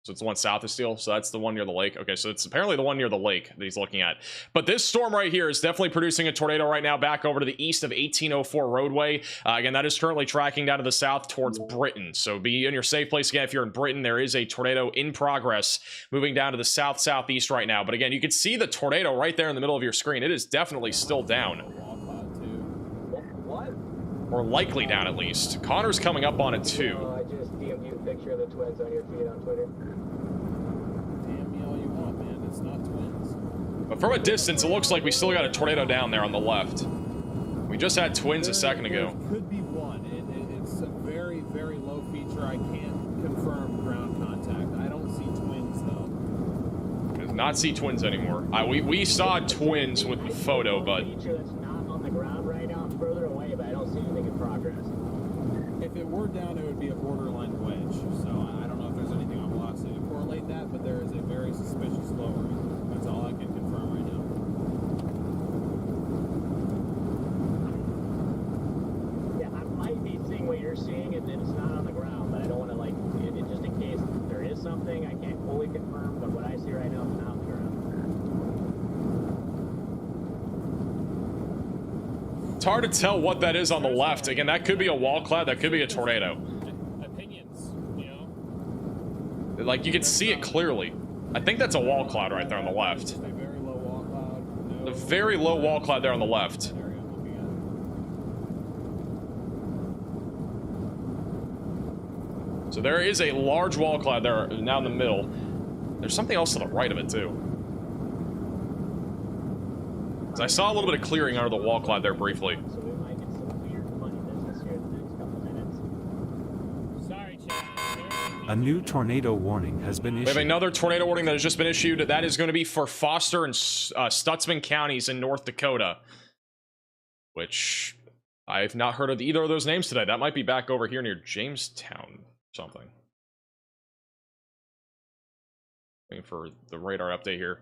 So it's the one south of Steel. So that's the one near the lake. Okay, so it's apparently the one near the lake that he's looking at. But this storm right here is definitely producing a tornado right now back over to the east of 1804 roadway. Again, that is currently tracking down to the south towards Britain. So be in your safe place. Again, if you're in Britain, there is a tornado in progress moving down to the south-southeast right now. But again, you can see the tornado right there in the middle of your screen. It is definitely still down. Or likely down, at least. Connor's coming up on it, too. I just DM'd you a picture of the twins on your feed on Twitter. DM me all you want, man. It's not twins. But from a distance, it looks like we still got a tornado down there on the left. We just had twins a second ago. Could be one. It's a very, very low feature. I can't confirm ground contact. I don't see twins, though. I do not see twins anymore. We saw twins with the photo, but... Feature that's not on the ground right now. It's further away, but I don't see anything in progress. If it were down, it would be a borderline wedge. So I don't know if there's anything on velocity to correlate that, but there is a very suspicious lowering. That's all I can confirm right now. Yeah, I might be seeing what you're seeing, and it's not on the ground, but I don't want to, like, just in case there is something, I can't fully confirm, but what I see right now is not on the ground. It's hard to tell what that is on the left. Again, that could be a wall cloud, that could be a tornado. Opinions, you know? Like, you can see it clearly. I think that's a wall cloud right there on the left. A very low wall cloud. A very low wall cloud there on the left. So there is a large wall cloud there now in the middle. There's something else to the right of it, too. 'Cause I saw a little bit of clearing under the wall cloud there briefly. So we might get some weird, funny business here in the next couple minutes. Sorry, Chad. A new tornado warning has been We have issued. another tornado warning that has just been issued. That is going to be for Foster and Stutzman counties in North Dakota. Which I've not heard of either of those names today. That might be back over here near Jamestown something. Waiting for the radar update here.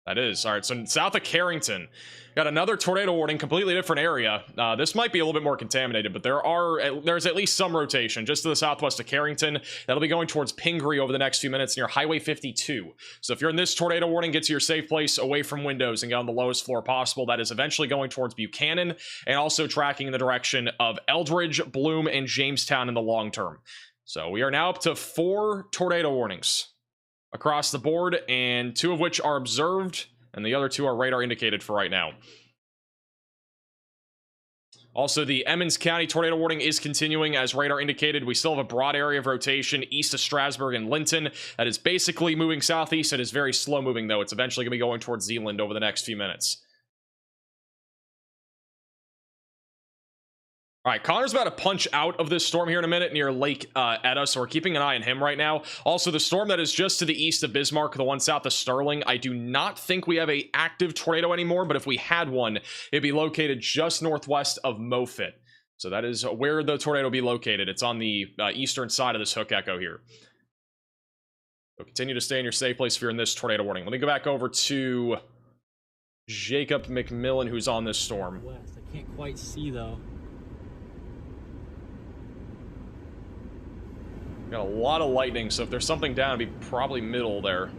That is. All right, so south of Carrington, got another tornado warning, completely different area. This might be a little bit more contaminated, but there's at least some rotation just to the southwest of Carrington. That'll be going towards Pingree over the next few minutes near Highway 52. So if you're in this tornado warning, get to your safe place away from windows and get on the lowest floor possible. That is eventually going towards Buchanan and also tracking in the direction of Eldridge, Bloom, and Jamestown in the long term. So we are now up to 4 tornado warnings across the board, and 2 of which are observed, and the other 2 are radar indicated for right now. Also, the Emmons County tornado warning is continuing as radar indicated. We still have a broad area of rotation east of Strasburg and Linton that is basically moving southeast. It is very slow moving, though. It's eventually going to be going towards Zealand over the next few minutes. All right, Connor's about to punch out of this storm here in a minute near Lake Etta, so we're keeping an eye on him right now. Also, the storm that is just to the east of Bismarck, the one south of Sterling, I do not think we have a active tornado anymore, but if we had one, it'd be located just northwest of Moffitt. So that is where the tornado will be located. It's on the eastern side of this hook echo here. So continue to stay in your safe place if you're in this tornado warning. Let me go back over to Jacob McMillan, who's on this storm. West. I can't quite see though. Got a lot of lightning, so if there's something down, it'd be probably middle there.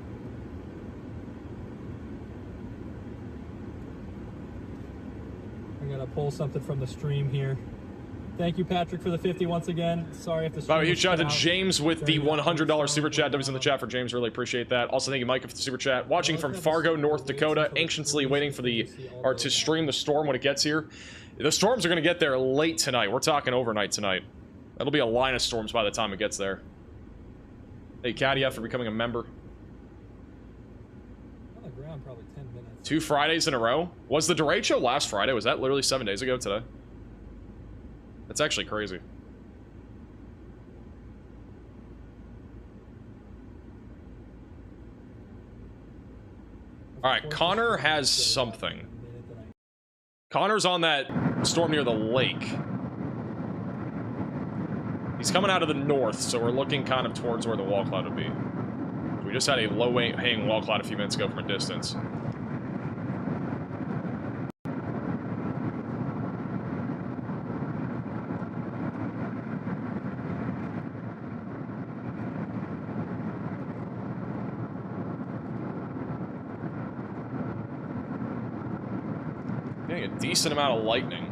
I gotta pull something from the stream here. Thank you, Patrick, for the 50 once again. Sorry if the stream Oh, huge shout out to out. James with the $100 super chat. W's in the chat for James. Really appreciate that. Also, thank you, Micah, for the super chat. Watching from Fargo, North Dakota, anxiously waiting for to stream the storm when it gets here. The storms are going to get there late tonight. We're talking overnight tonight. That'll be a line of storms by the time it gets there. Hey, Katia, for becoming a member. On the ground, probably 10 minutes. 2 Fridays in a row. Was the derecho last Friday? Was that literally 7 days ago today? That's actually crazy. All right, Connor has something. Connor's on that storm near the lake. He's coming out of the north, so we're looking kind of towards where the wall cloud would be. We just had a low-hanging wall cloud a few minutes ago from a distance. Getting a decent amount of lightning.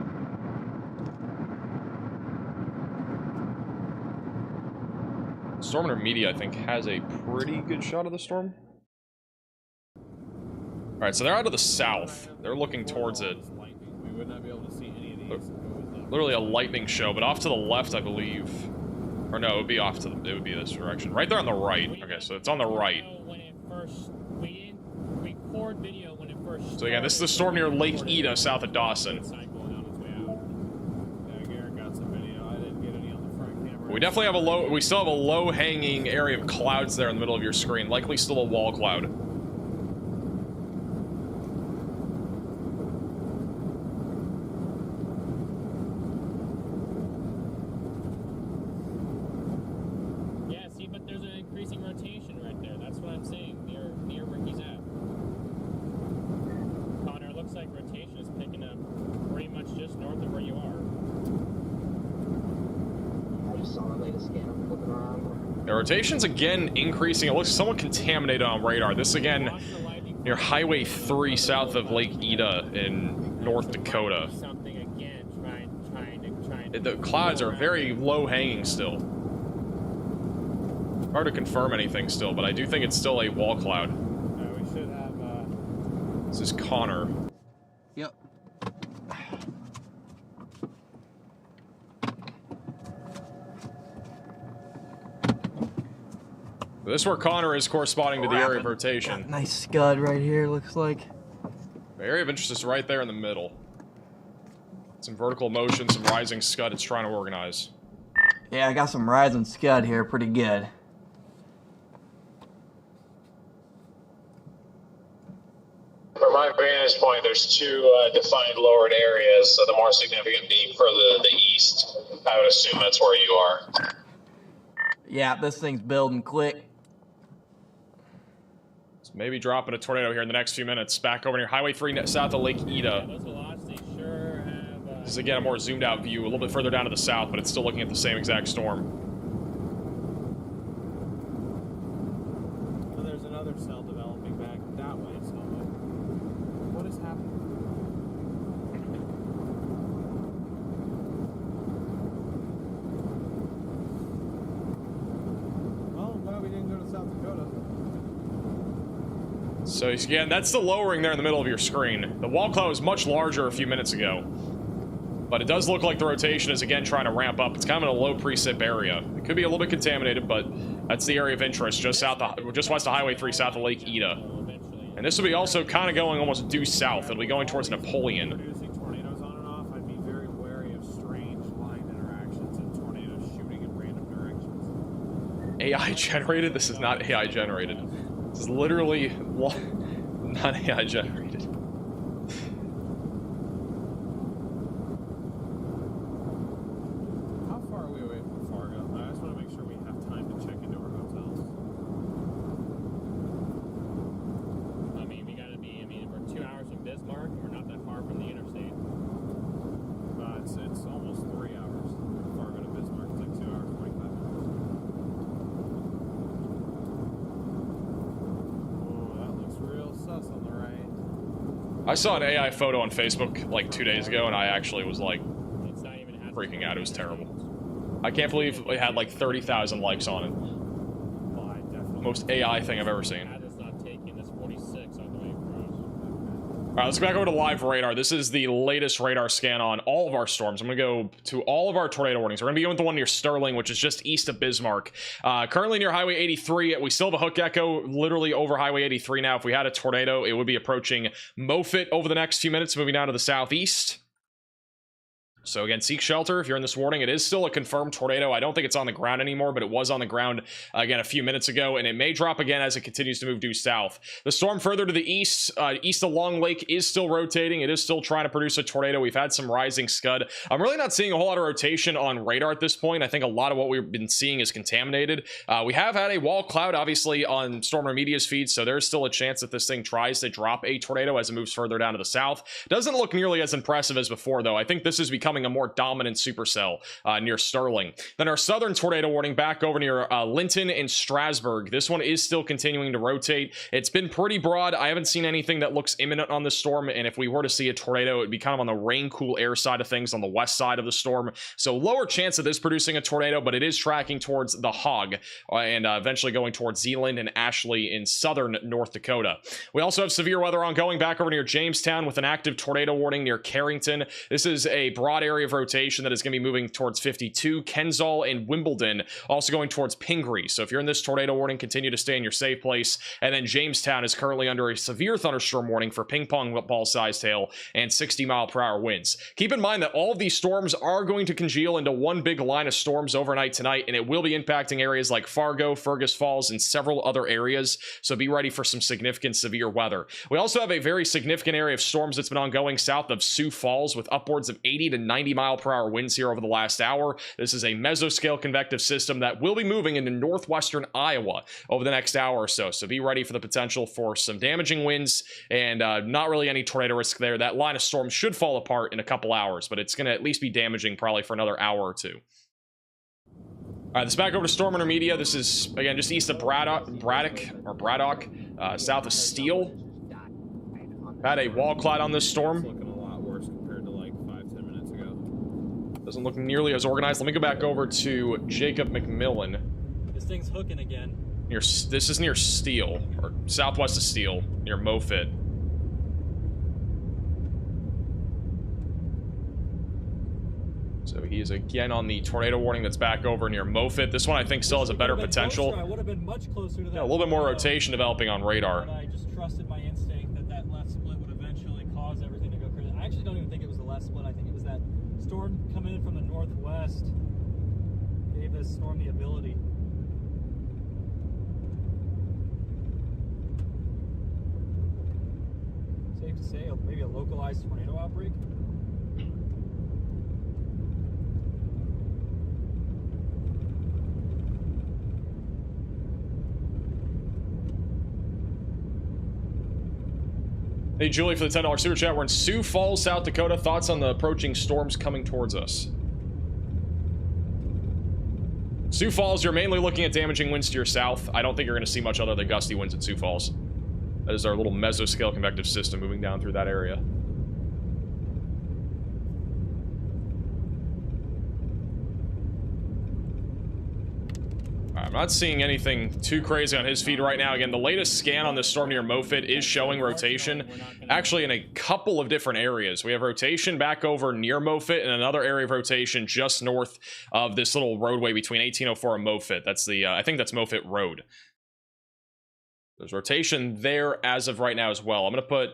Storm Media, I think, has a pretty good shot of the storm. Alright, so they're out of the south. They're looking towards it. We would not be able to see any of these. If it was Literally a lightning show, but off to the left, I believe. Or no, it would be off to the, it would be this direction. Right there on the right. Okay, so it's on the right. When it first, we didn't record video when it first. So again, this is the storm near Lake Eda, south of Dawson. Yeah, Garrett got some video. I didn't get any on the front camera. We definitely have a low, we still have a low-hanging area of clouds there in the middle of your screen. Likely still a wall cloud. Yeah, see, but there's an increasing rotation right there. That's what I'm saying. Near where he's at. Connor, it looks like rotation is picking up pretty much just north of where you are. I just saw the latest scan. I'm looking around. The rotation's again increasing. It looks somewhat contaminated on radar. This again near Highway 3 south of Lake Eda in North Dakota. Something again, trying to. The clouds are very low-hanging still. Hard to confirm anything still, but I do think it's still a wall cloud. We should have. This is Connor. Yep. This is where Connor is corresponding to the area of rotation. Nice scud right here, looks like. The area of interest is right there in the middle. Some vertical motion, some rising scud it's trying to organize. Yeah, I got some rising scud here, pretty good. From my vantage point, there's two defined lowered areas, so the more significant being further to the east. I would assume that's where you are. Yeah, this thing's building quick. So maybe dropping a tornado here in the next few minutes. Back over near Highway 3 south of Lake Eda. Those velocities sure have. This is again a more zoomed out view, a little bit further down to the south, but it's still looking at the same exact storm. And there's another cell developing back that way. So, what is happening? Well, I'm glad we didn't go to South Dakota. So again, that's the lowering there in the middle of your screen. The wall cloud was much larger a few minutes ago. But it does look like the rotation is again trying to ramp up. It's kind of in a low precip area. It could be a little bit contaminated, but that's the area of interest just west of Highway 3 south of Lake Eda. And this will be also kind of going almost due south. It'll be going towards Napoleon. Producing tornadoes on and off, I'd be very wary of strange AI generated? This is not AI generated. This is literally not AI generated. How far are we away from Fargo? I just want to make sure we have time to check into our hotels. I mean, we gotta be, we're 2 hours from Bismarck, and we're not that far from the interstate. It's almost 3 hours. Fargo to Bismarck, it's like 2 hours, 45 minutes. Oh, that looks real sus on the right. I saw an AI photo on Facebook like 2 days ago, and I actually was like It's not even freaking out. It was terrible. I can't believe it had like 30,000 likes on it. Well, I definitely... Most AI thing I've ever seen. That is not taking this 46 on the way across. All right, let's go back over to live radar. This is the latest radar scan on all of our storms. I'm going to go to all of our tornado warnings. We're going to be going with the one near Sterling, which is just east of Bismarck. Currently near Highway 83. We still have a hook echo literally over Highway 83 now. If we had a tornado, it would be approaching Moffett over the next few minutes, moving down to the southeast. So again, seek shelter if you're in this warning. It is still a confirmed tornado. I don't think it's on the ground anymore, but it was on the ground again a few minutes ago, and it may drop again as it continues to move due south. The storm further to the east, east of Long Lake, is still rotating. It is still trying to produce a tornado. We've had some rising scud. I'm really not seeing a whole lot of rotation on radar at this point. I think a lot of what we've been seeing is contaminated. We have had a wall cloud, obviously, on Stormer Media's feed, so there's still a chance that this thing tries to drop a tornado as it moves further down to the south. Doesn't look nearly as impressive as before, though. I think this is becoming a more dominant supercell near Sterling. Then our southern tornado warning back over near Linton and Strasburg. This one is still continuing to rotate. It's been pretty broad. I haven't seen anything that looks imminent on this storm, and if we were to see a tornado, it'd be kind of on the rain, cool air side of things on the west side of the storm. So lower chance of this producing a tornado, but it is tracking towards the Hog and eventually going towards Zealand and Ashley in southern North Dakota. We also have severe weather ongoing back over near Jamestown with an active tornado warning near Carrington. This is a broad area of rotation that is going to be moving towards 52, Kensal, and Wimbledon, also going towards Pingree. So if you're in this tornado warning, continue to stay in your safe place. And then Jamestown is currently under a severe thunderstorm warning for ping pong ball sized hail and 60-mile-per-hour winds. Keep in mind that all of these storms are going to congeal into one big line of storms overnight tonight, and it will be impacting areas like Fargo, Fergus Falls, and several other areas. So be ready for some significant severe weather. We also have a very significant area of storms that's been ongoing south of Sioux Falls with upwards of 80 to 90-mile-per-hour winds here over the last hour. This is a mesoscale convective system that will be moving into northwestern Iowa over the next hour or so. So be ready for the potential for some damaging winds and not really any tornado risk there. That line of storm should fall apart in a couple hours, but it's going to at least be damaging probably for another hour or two. All right, this back over to Storm Intermedia. This is, again, just east of Braddock, south of Steele. Had a wall cloud on this storm. Looking a lot worse compared to like 5-10 minutes ago. Doesn't look nearly as organized. Let me go back over to Jacob McMillan. This thing's hooking again. This is near Steele, or southwest of Steele, near Moffett. So he is again on the tornado warning that's back over near Moffett. This one I think still has a better potential. I would have been much closer to that. Yeah, a little bit more rotation developing on radar. I just trusted my instinct that that left split would eventually cause everything to go crazy. I actually don't even think it was the left split. I think it was that storm coming in from the northwest gave this storm the ability. Safe to say, maybe a localized tornado outbreak. Hey, Julie, for the $10 super chat. We're in Sioux Falls, South Dakota. Thoughts on the approaching storms coming towards us? Sioux Falls, you're mainly looking at damaging winds to your south. I don't think you're going to see much other than gusty winds at Sioux Falls. That is our little mesoscale convective system moving down through that area. I'm not seeing anything too crazy on his feed right now. Again, the latest scan on this storm near Moffett is showing rotation, actually in a couple of different areas. We have rotation back over near Moffett and another area of rotation just north of this little roadway between 1804 and Moffett. That's the, I think that's Moffett Road. There's rotation there as of right now as well. I'm going to put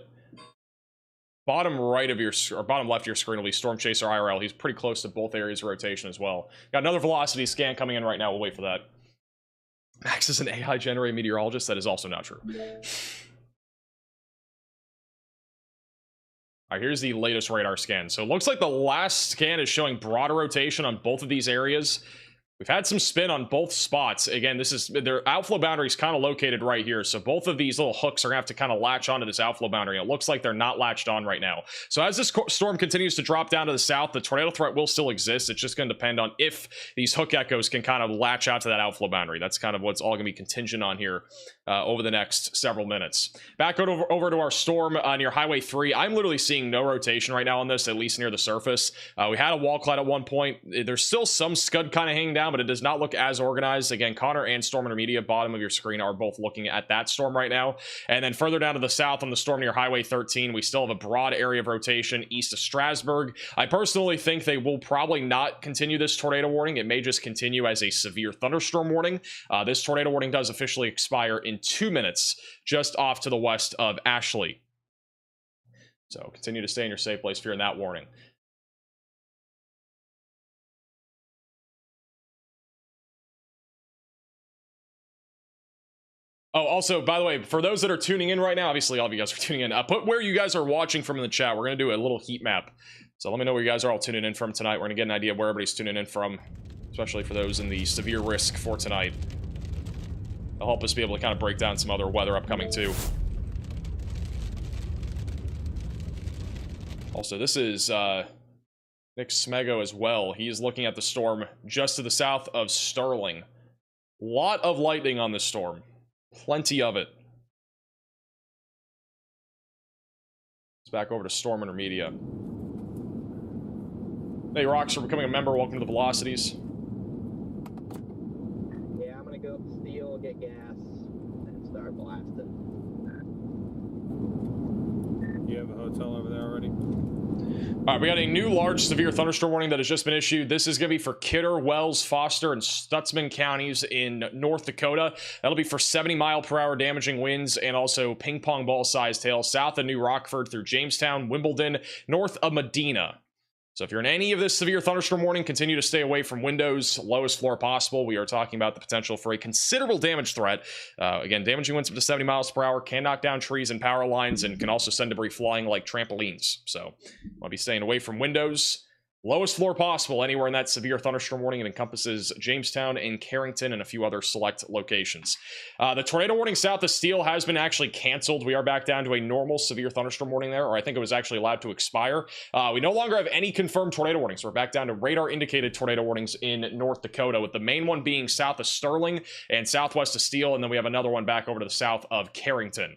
bottom right of your, or bottom left of your screen will be Storm Chaser IRL. He's pretty close to both areas of rotation as well. Got another velocity scan coming in right now. We'll wait for that. Max is an AI generated meteorologist. That is also not true. All right, here's the latest radar scan. So it looks like the last scan is showing broader rotation on both of these areas. We've had some spin on both spots. Again, this is their outflow boundary is kind of located right here. So both of these little hooks are gonna have to kind of latch onto this outflow boundary. It looks like they're not latched on right now. So as this storm continues to drop down to the south, the tornado threat will still exist. It's just gonna depend on if these hook echoes can kind of latch out to that outflow boundary. That's kind of what's all gonna be contingent on here over the next several minutes. Back over to our storm near Highway 3. I'm literally seeing no rotation right now on this, at least near the surface. We had a wall cloud at one point. There's still some scud kind of hanging down, but it does not look as organized. Again, Connor and Storm Intermediate, bottom of your screen, are both looking at that storm right now. And then further down to the south on the storm near Highway 13, we still have a broad area of rotation east of Strasburg. I personally think they will probably not continue this tornado warning. It may just continue as a severe thunderstorm warning. This tornado warning does officially expire in 2 minutes, just off to the west of Ashley. So continue to stay in your safe place if you're in that warning. Oh, also, by the way, for those that are tuning in right now, obviously all of you guys are tuning in, put where you guys are watching from in the chat. We're going to do a little heat map. So let me know where you guys are all tuning in from tonight. We're going to get an idea of where everybody's tuning in from, especially for those in the severe risk for tonight. It'll help us be able to kind of break down some other weather upcoming too. Also, this is Nick Smego as well. He is looking at the storm just to the south of Sterling. Lot of lightning on this storm. Plenty of it. Let's back over to Storm Intermedia. Hey, Rocks, for becoming a member. Welcome to the Velocities. Yeah, I'm gonna go up to Steel, get gas, and start blasting. You have a hotel over there already? All right, we got a new large severe thunderstorm warning that has just been issued. This is going to be for Kidder, Wells, Foster, and Stutzman counties in North Dakota. That'll be for 70-mile-per-hour damaging winds and also ping-pong ball-sized hail south of New Rockford through Jamestown, Wimbledon, north of Medina. So if you're in any of this severe thunderstorm warning, continue to stay away from windows, lowest floor possible. We are talking about the potential for a considerable damage threat. Again, damaging winds up to 70 miles per hour can knock down trees and power lines and can also send debris flying like trampolines. So I'll be staying away from windows. Lowest floor possible anywhere in that severe thunderstorm warning. It encompasses Jamestown and Carrington and a few other select locations. The tornado warning south of Steele has been actually canceled. We are back down to a normal severe thunderstorm warning there, or I think it was actually allowed to expire. We no longer have any confirmed tornado warnings. We're back down to radar indicated tornado warnings in North Dakota, with the main one being south of Sterling and southwest of Steele, and then we have another one back over to the south of Carrington.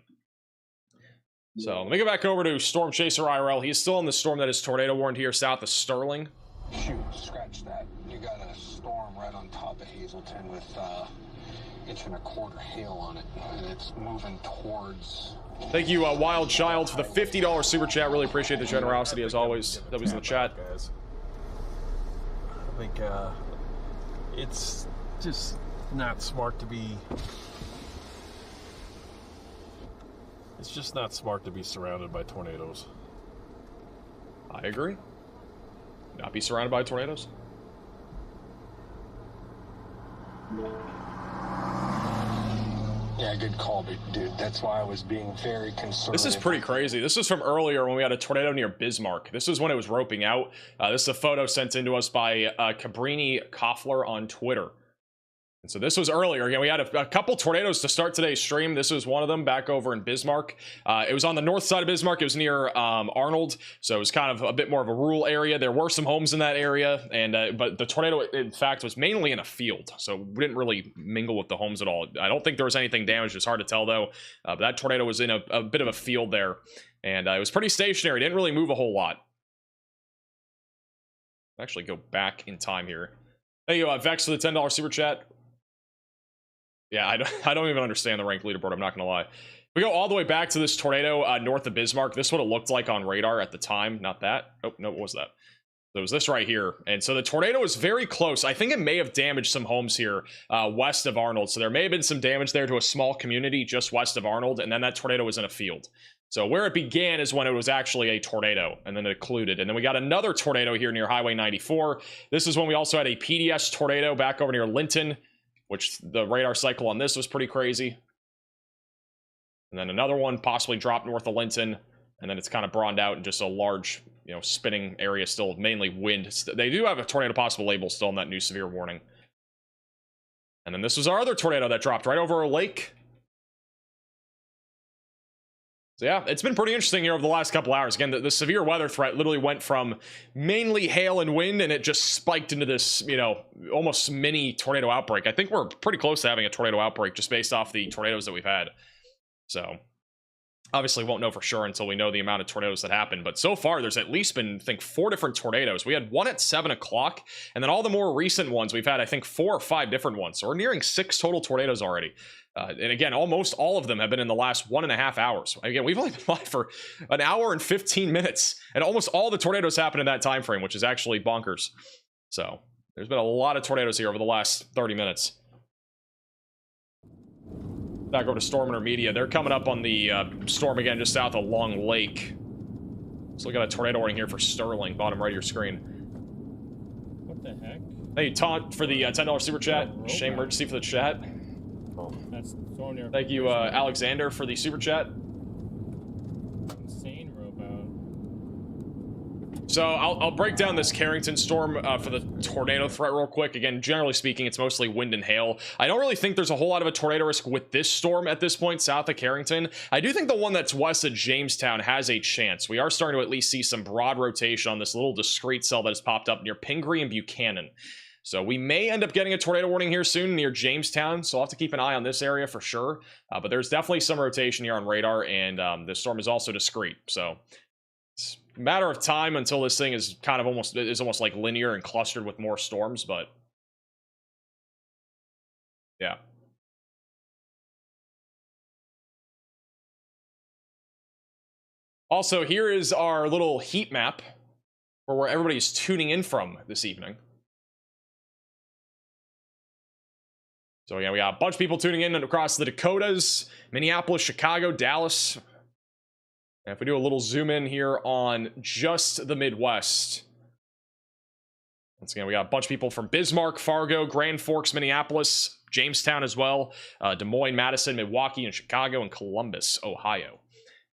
So let me go back over to Storm Chaser IRL. He's still in the storm that is tornado warned here south of Sterling. Shoot, scratch that. You got a storm right on top of Hazelton with 1.25 inch hail on it, and it's moving towards... Thank you, Wild Child, for the $50 super chat. Really appreciate the generosity as always. That was in the chat. Guys. I think it's just not smart to be... It's just not smart to be surrounded by tornadoes. I agree. Not be surrounded by tornadoes. Yeah, good call, dude. That's why I was being very concerned. This is pretty crazy. This is from earlier when we had a tornado near Bismarck. This is when it was roping out. This is a photo sent in to us by Cabrini Koffler on Twitter. And so this was earlier. Again, we had a couple tornadoes to start today's stream. This was one of them back over in Bismarck. It was on the north side of Bismarck. It was near Arnold, so it was kind of a bit more of a rural area. There were some homes in that area, and but the tornado, in fact, was mainly in a field, so we didn't really mingle with the homes at all. I don't think there was anything damaged. It's hard to tell, though. But that tornado was in a bit of a field there, and it was pretty stationary. It didn't really move a whole lot. I'll actually go back in time here. Thank you, Vex, for the $10 super chat. Yeah, I don't even understand the ranked leaderboard, I'm not gonna lie. We go all the way back to this tornado north of Bismarck. This is what it looked like on radar at the time. Not that. Oh, no, what was that? It was this right here. And so the tornado was very close. I think it may have damaged some homes here west of Arnold. So there may have been some damage there to a small community just west of Arnold. And then that tornado was in a field. So where it began is when it was actually a tornado, and then it occluded. And then we got another tornado here near Highway 94. This is when we also had a PDS tornado back over near Linton. which the radar cycle on this was pretty crazy. And then another one possibly dropped north of Linton, and then it's kind of broadened out in just a large, you know, spinning area still, mainly wind. They do have a tornado possible label still in that new severe warning. And then this was our other tornado that dropped right over a lake. So yeah, it's been pretty interesting here over the last couple hours. Again, the severe weather threat literally went from mainly hail and wind, and it just spiked into this, you know, almost mini tornado outbreak. I think we're pretty close to having a tornado outbreak just based off the tornadoes that we've had. So obviously won't know for sure until we know the amount of tornadoes that happen. But so far, there's at least been, I think, 4 different tornadoes. We had one at 7 o'clock, and then all the more recent ones, we've had, I think, 4 or 5 different ones. So we're nearing 6 total tornadoes already. And again, almost all of them have been in the last 1.5 hours. Again, we've only been live for an hour and 15 minutes, and almost all the tornadoes happened in that time frame, which is actually bonkers. So there's been a lot of tornadoes here over the last 30 minutes. Back over to Storm Intermedia. They're coming up on the storm again, just south of Long Lake. So we got a tornado warning here for Sterling, bottom right of your screen. What the heck? Hey, Taunt for the $10 super chat. Shame emergency for the chat. That's so near. Thank you, Alexander, for the super chat. Insane robot. So I'll break down this Carrington storm for the tornado threat real quick. Again, generally speaking, it's mostly wind and hail. I don't really think there's a whole lot of a tornado risk with this storm at this point south of Carrington. I do think the one that's west of Jamestown has a chance. We are starting to at least see some broad rotation on this little discrete cell that has popped up near Pingree and Buchanan. So we may end up getting a tornado warning here soon near Jamestown, so I'll have to keep an eye on this area for sure. But there's definitely some rotation here on radar, and this storm is also discrete. So it's a matter of time until this thing is kind of almost like linear and clustered with more storms, but yeah. Also, here is our little heat map for where everybody's tuning in from this evening. So yeah, we got a bunch of people tuning in across the Dakotas, Minneapolis, Chicago, Dallas. And if we do a little zoom in here on just the Midwest. Once again, we got a bunch of people from Bismarck, Fargo, Grand Forks, Minneapolis, Jamestown as well, Des Moines, Madison, Milwaukee, and Chicago, and Columbus, Ohio.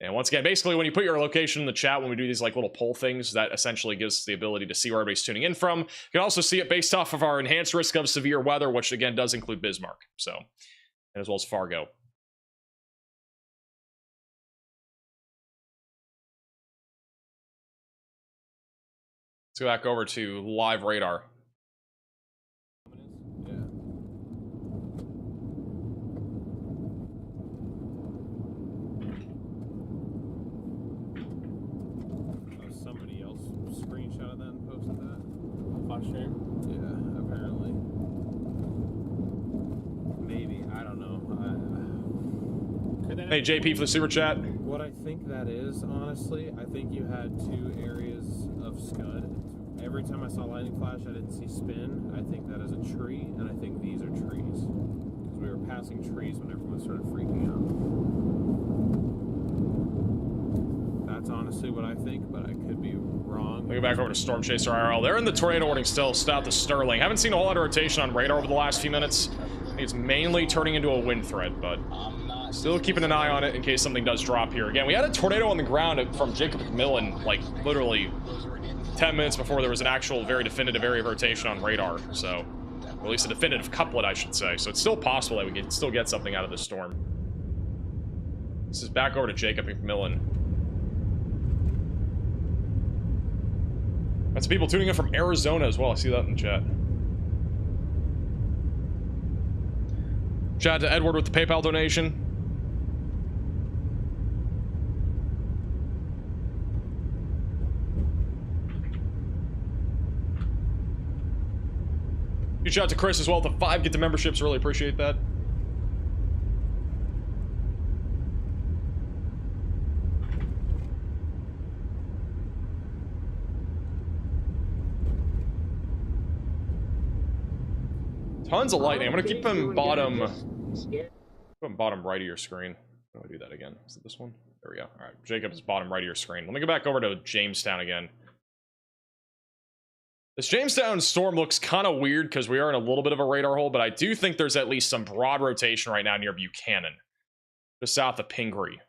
And once again, basically when you put your location in the chat, when we do these like little poll things, that essentially gives us the ability to see where everybody's tuning in from. You can also see it based off of our enhanced risk of severe weather, which again does include Bismarck, so, and as well as Fargo. Let's go back over to live radar. Stream? Yeah, apparently. Maybe, I don't know. Hey, JP for the super chat. What I think that is, honestly, I think you had 2 areas of scud. Every time I saw lightning flash, I didn't see spin. I think that is a tree, and I think these are trees. Because we were passing trees when everyone started freaking out. That's honestly what I think, but I could be wrong. We go back over to Storm Chaser IRL. They're in the tornado warning still, south of Sterling. Haven't seen a whole lot of rotation on radar over the last few minutes. I think it's mainly turning into a wind threat, but still keeping an eye on it in case something does drop here. Again, we had a tornado on the ground from Jacob McMillan, like literally 10 minutes before there was an actual very definitive area of rotation on radar. So, or at least a definitive couplet, I should say. So it's still possible that we can still get something out of this storm. This is back over to Jacob McMillan. That's people tuning in from Arizona as well. I see that in the chat. Shout out to Edward with the PayPal donation. Huge shout out to Chris as well. The 5 get to memberships. Really appreciate that. Tons of lightning. I'm gonna keep them bottom right of your screen. How do I do that again? Is it this one? There we go. All right, Jacob's bottom right of your screen. Let me go back over to Jamestown again. This Jamestown storm looks kind of weird because we are in a little bit of a radar hole, but I do think there's at least some broad rotation right now near Buchanan, just south of Pingree,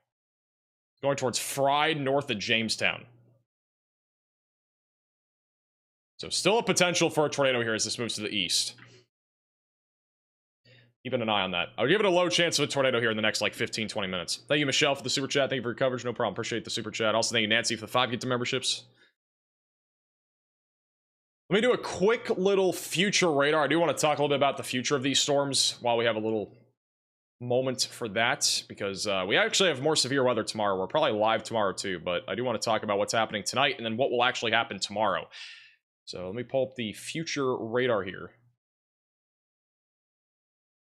going towards Fried, north of Jamestown. So still a potential for a tornado here as this moves to the east. Keeping an eye on that. I'll give it a low chance of a tornado here in the next like 15-20 minutes. Thank you, Michelle, for the super chat. Thank you for your coverage. No problem. Appreciate the super chat. Also, thank you, Nancy, for the 5 gifted memberships. Let me do a quick little future radar. I do want to talk a little bit about the future of these storms while we have a little moment for that, because we actually have more severe weather tomorrow. We're probably live tomorrow too, but I do want to talk about what's happening tonight and then what will actually happen tomorrow. So let me pull up the future radar here.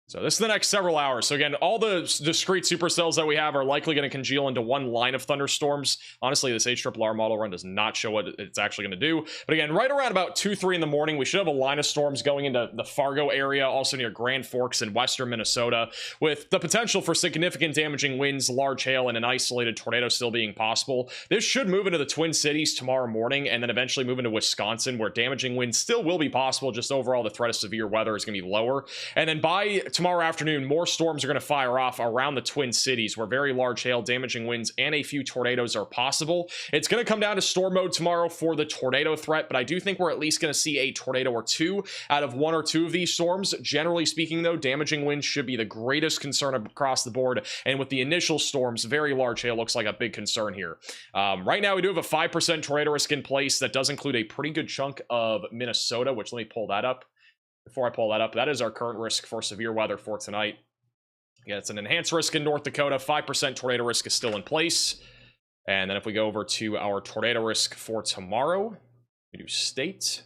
So this is the next several hours. So again, all the discrete supercells that we have are likely going to congeal into one line of thunderstorms. Honestly, this HRRR model run does not show what it's actually going to do. But again, right around about 2-3 in the morning, we should have a line of storms going into the Fargo area, also near Grand Forks in western Minnesota, with the potential for significant damaging winds, large hail, and an isolated tornado still being possible. This should move into the Twin Cities tomorrow morning, and then eventually move into Wisconsin, where damaging winds still will be possible. Just overall, the threat of severe weather is going to be lower. And then by tomorrow afternoon, more storms are going to fire off around the Twin Cities, where very large hail, damaging winds, and a few tornadoes are possible. It's going to come down to storm mode tomorrow for the tornado threat, but I do think we're at least going to see a tornado or two out of 1 or 2 of these storms. Generally speaking, though, damaging winds should be the greatest concern across the board, and with the initial storms, very large hail looks like a big concern here. Right now, we do have a 5% tornado risk in place. That does include a pretty good chunk of Minnesota, which let me pull that up. Before I pull that up, that is our current risk for severe weather for tonight. Yeah, it's an enhanced risk in North Dakota. 5% tornado risk is still in place. And then if we go over to our tornado risk for tomorrow, we do state.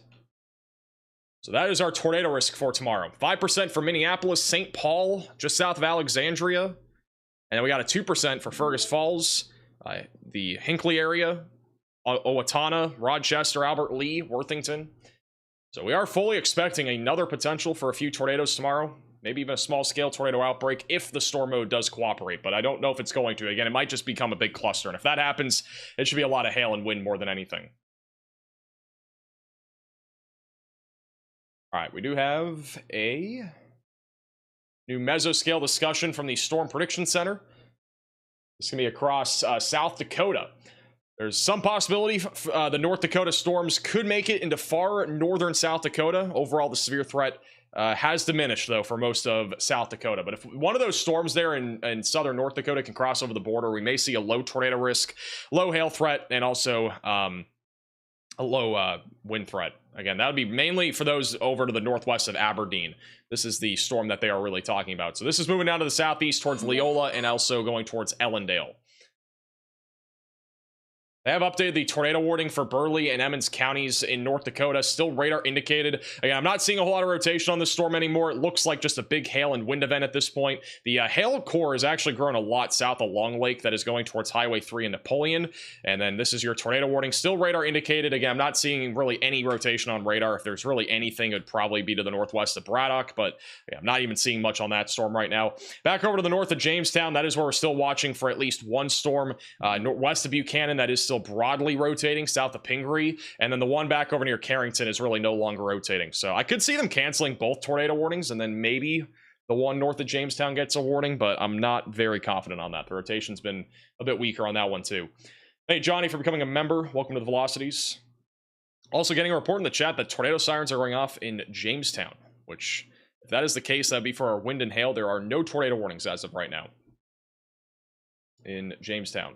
So that is our tornado risk for tomorrow. 5% for Minneapolis, St. Paul, just south of Alexandria. And then we got a 2% for Fergus Falls, the Hinckley area, Owatonna, Rochester, Albert Lee, Worthington. So we are fully expecting another potential for a few tornadoes tomorrow, maybe even a small-scale tornado outbreak if the storm mode does cooperate, but I don't know if it's going to. Again, it might just become a big cluster, and if that happens, it should be a lot of hail and wind more than anything. All right, we do have a new mesoscale discussion from the Storm Prediction Center. This is going to be across South Dakota. There's some possibility the North Dakota storms could make it into far northern South Dakota. Overall, the severe threat has diminished, though, for most of South Dakota. But if one of those storms there in southern North Dakota can cross over the border, we may see a low tornado risk, low hail threat, and also a low wind threat. Again, that would be mainly for those over to the northwest of Aberdeen. This is the storm that they are really talking about. So this is moving down to the southeast towards Leola and also going towards Ellendale. They have updated the tornado warning for Burleigh and Emmons counties in North Dakota. Still radar indicated. Again, I'm not seeing a whole lot of rotation on this storm anymore. It looks like just a big hail and wind event at this point. The hail core has actually grown a lot south of Long Lake. That is going towards Highway 3 and Napoleon. And then this is your tornado warning. Still radar indicated. Again, I'm not seeing really any rotation on radar. If there's really anything, it would probably be to the northwest of Braddock. But yeah, I'm not even seeing much on that storm right now. Back over to the north of Jamestown. That is where we're still watching for at least one storm. West of Buchanan, that is still broadly rotating south of Pingree, and then the one back over near Carrington is really no longer rotating. So I could see them canceling both tornado warnings, and then maybe the one north of Jamestown gets a warning, but I'm not very confident on that. The rotation's been a bit weaker on that one too. Hey Johnny, for becoming a member, welcome to the Velocities. Also getting a report in the chat that tornado sirens are going off in Jamestown, which if that is the case, that'd be for our wind and hail. There are no tornado warnings as of right now in Jamestown.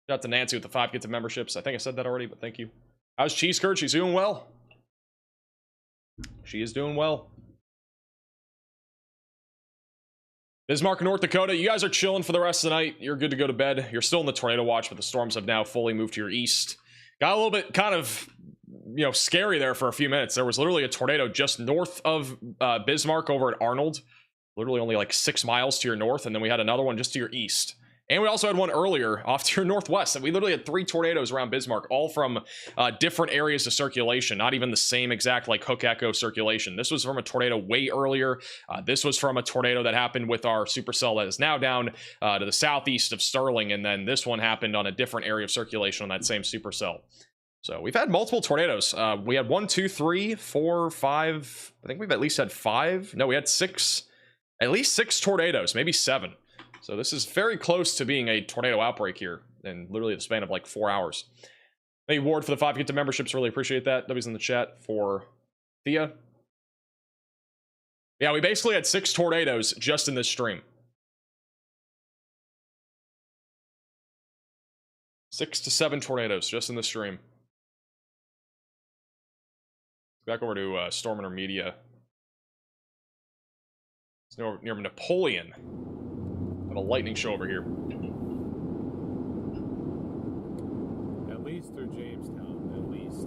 Shout out to Nancy with the 5 gifted memberships. I think I said that already, but thank you. How's Cheese Curd? She's doing well. She is doing well. Bismarck, North Dakota, you guys are chilling for the rest of the night. You're good to go to bed. You're still in the tornado watch, but the storms have now fully moved to your east. Got a little bit kind of, scary there for a few minutes. There was literally a tornado just north of Bismarck over at Arnold. Literally only like 6 miles to your north, and then we had another one just to your east. And we also had one earlier off to your northwest. And we literally had 3 tornadoes around Bismarck, all from different areas of circulation, not even the same exact like hook echo circulation. This was from a tornado way earlier. This was from a tornado that happened with our supercell that is now down to the southeast of Sterling. And then this one happened on a different area of circulation on that same supercell. So we've had multiple tornadoes. We had 1, 2, 3, 4, 5. I think we've at least had 5. No, we had 6. At least 6 tornadoes, maybe 7. So this is very close to being a tornado outbreak here in literally the span of like 4 hours. Thank you, Ward, for the 5 gifted memberships. Really appreciate that. W's in the chat for Thea. Yeah, we basically had 6 tornadoes just in this stream. 6 to 7 tornadoes just in this stream. Back over to Storm Intermedia. It's near Napoleon. Have a lightning show over here. At least through Jamestown, at least.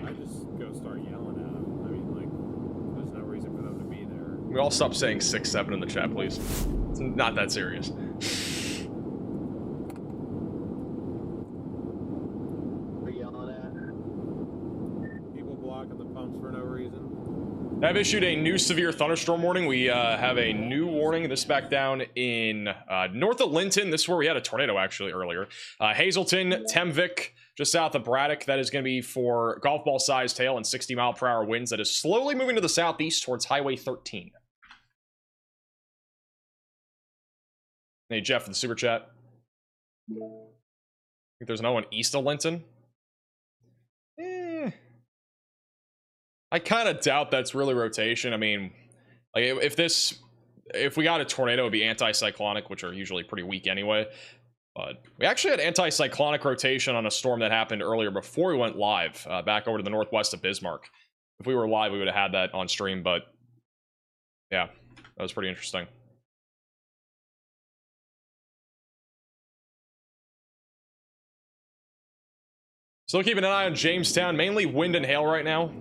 I just go start yelling at them. I mean, like, there's no reason for them to be there. We all stop saying 6, 7 in the chat, please. It's not that serious. I've issued a new severe thunderstorm warning. We have a new warning. This back down in north of Linton. This is where we had a tornado actually earlier. Hazelton, Temvik, just south of Braddock. That is going to be for golf ball sized hail and 60-mile-per-hour winds. That is slowly moving to the southeast towards Highway 13. Hey, Jeff, for the super chat. I think there's another one east of Linton. I kind of doubt that's really rotation. I mean, like if we got a tornado, it would be anticyclonic, which are usually pretty weak anyway. But we actually had anticyclonic rotation on a storm that happened earlier before we went live, back over to the northwest of Bismarck. If we were live, we would have had that on stream, but yeah, that was pretty interesting. Still keeping an eye on Jamestown, mainly wind and hail right now.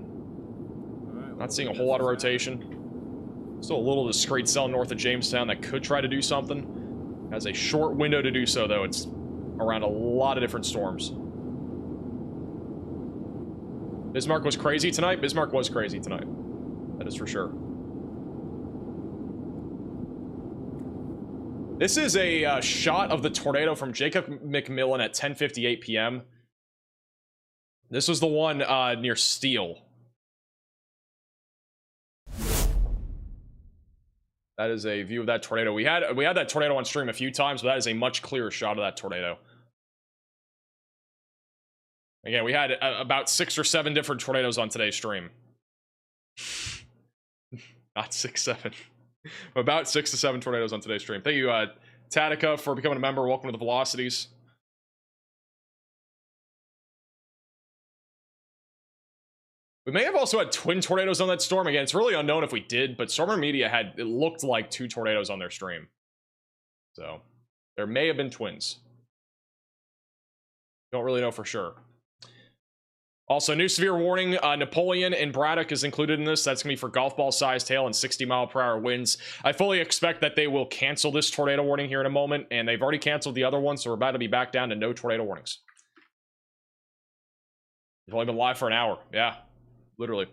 Not seeing a whole lot of rotation. Still a little discrete cell north of Jamestown that could try to do something. Has a short window to do so, though. It's around a lot of different storms. Bismarck was crazy tonight. Bismarck was crazy tonight. That is for sure. This is a shot of the tornado from Jacob McMillan at 10:58 p.m. This was the one near Steele. That is a view of that tornado. We had that tornado on stream a few times, but that is a much clearer shot of that tornado. Again, we had about 6 or 7 different tornadoes on today's stream. Not 6, 7. About 6 to 7 tornadoes on today's stream. Thank you, Tatica, for becoming a member. Welcome to the Velocities. We may have also had twin tornadoes on that storm. Again, it's really unknown if we did, but Stormer Media it looked like 2 tornadoes on their stream. So, there may have been twins. Don't really know for sure. Also, new severe warning, Napoleon and Braddock is included in this. That's going to be for golf ball sized hail and 60-mile-per-hour winds. I fully expect that they will cancel this tornado warning here in a moment, and they've already canceled the other one, so we're about to be back down to no tornado warnings. We've only been live for an hour. Yeah. Literally.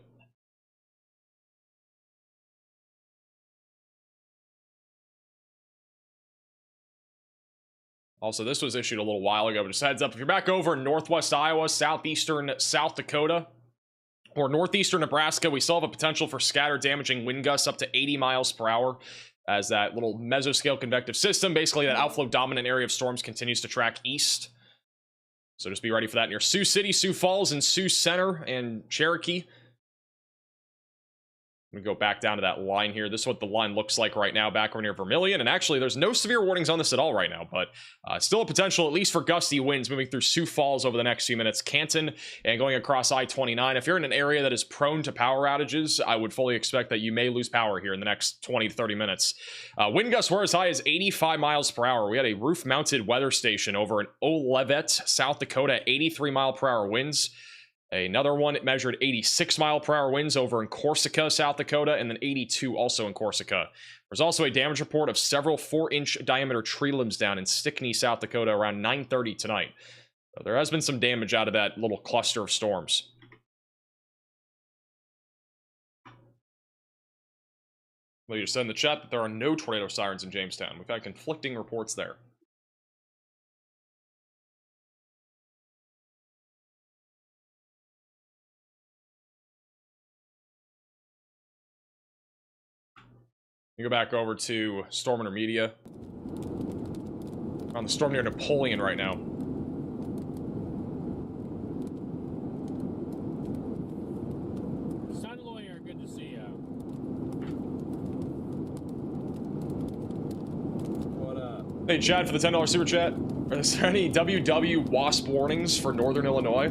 Also, this was issued a little while ago, but just heads up, if you're back over in northwest Iowa, southeastern South Dakota, or northeastern Nebraska, we still have a potential for scattered damaging wind gusts up to 80 miles per hour as that little mesoscale convective system, basically that outflow dominant area of storms, continues to track east. So just be ready for that near Sioux City, Sioux Falls, and Sioux Center and Cherokee. I'm going to go back down to that line here. This is what the line looks like right now back over near Vermilion. And actually, there's no severe warnings on this at all right now, but still a potential, at least for gusty winds, moving through Sioux Falls over the next few minutes. Canton and going across I-29. If you're in an area that is prone to power outages, I would fully expect that you may lose power here in the next 20 to 30 minutes. Wind gusts were as high as 85 miles per hour. We had a roof-mounted weather station over in Olevet, South Dakota, 83-mile-per-hour winds. Another one, it measured 86-mile-per-hour winds over in Corsica, South Dakota, and then 82 also in Corsica. There's also a damage report of several 4-inch diameter tree limbs down in Stickney, South Dakota around 9:30 tonight. So there has been some damage out of that little cluster of storms. Well, you said in the chat that there are no tornado sirens in Jamestown. We've had conflicting reports there. You go back over to Storm Intermedia. On the storm near Napoleon right now. Sun Lawyer, good to see you. What up? Hey, Chad, for the $10 super chat. Is there any WW wasp warnings for Northern Illinois?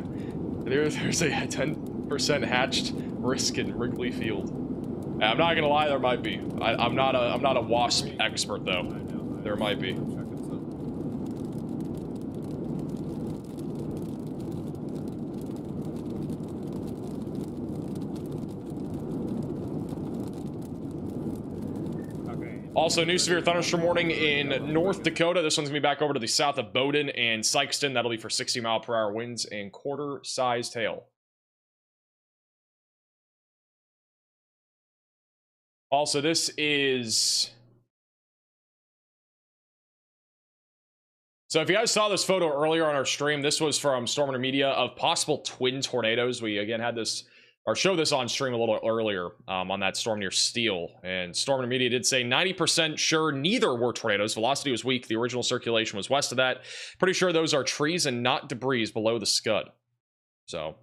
There's a 10% hatched risk in Wrigley Field. I'm not gonna lie, there might be. I'm not a wasp expert though. There might be. Also, new severe thunderstorm warning in North Dakota. This one's gonna be back over to the south of Bowdoin and Sykeston. That'll be for 60-mile-per-hour winds and quarter-sized hail. Also, this is... So if you guys saw this photo earlier on our stream, this was from Storm Intermedia of possible twin tornadoes. We, again, had this... or show this on stream a little earlier on that storm near Steele. And Storm Intermedia did say 90% sure neither were tornadoes. Velocity was weak. The original circulation was west of that. Pretty sure those are trees and not debris below the scud. So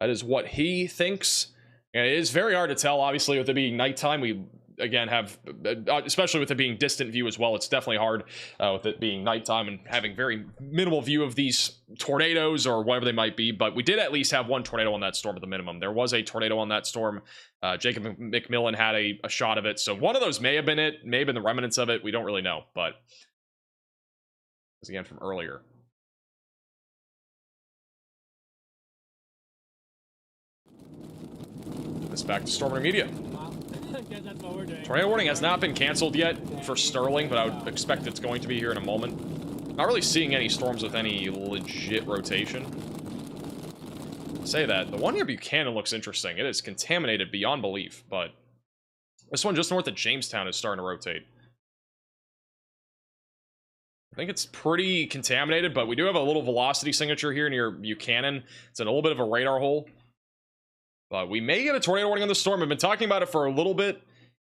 that is what he thinks. And it is very hard to tell, obviously, with it being nighttime. We, again, have, especially with it being distant view as well, it's definitely hard with it being nighttime and having very minimal view of these tornadoes or whatever they might be. But we did at least have one tornado on that storm at the minimum. There was a tornado on that storm. Jacob McMillan had a shot of it. So one of those may have been it, may have been the remnants of it. We don't really know, but this again from earlier. This back to Storm Intermedia. Tornado warning has not been canceled yet for Sterling, but I would expect it's going to be here in a moment. Not really seeing any storms with any legit rotation. Say that. The one near Buchanan looks interesting. It is contaminated beyond belief, but this one just north of Jamestown is starting to rotate. I think it's pretty contaminated, but we do have a little velocity signature here near Buchanan. It's in a little bit of a radar hole. But we may get a tornado warning on the storm. I've been talking about it for a little bit.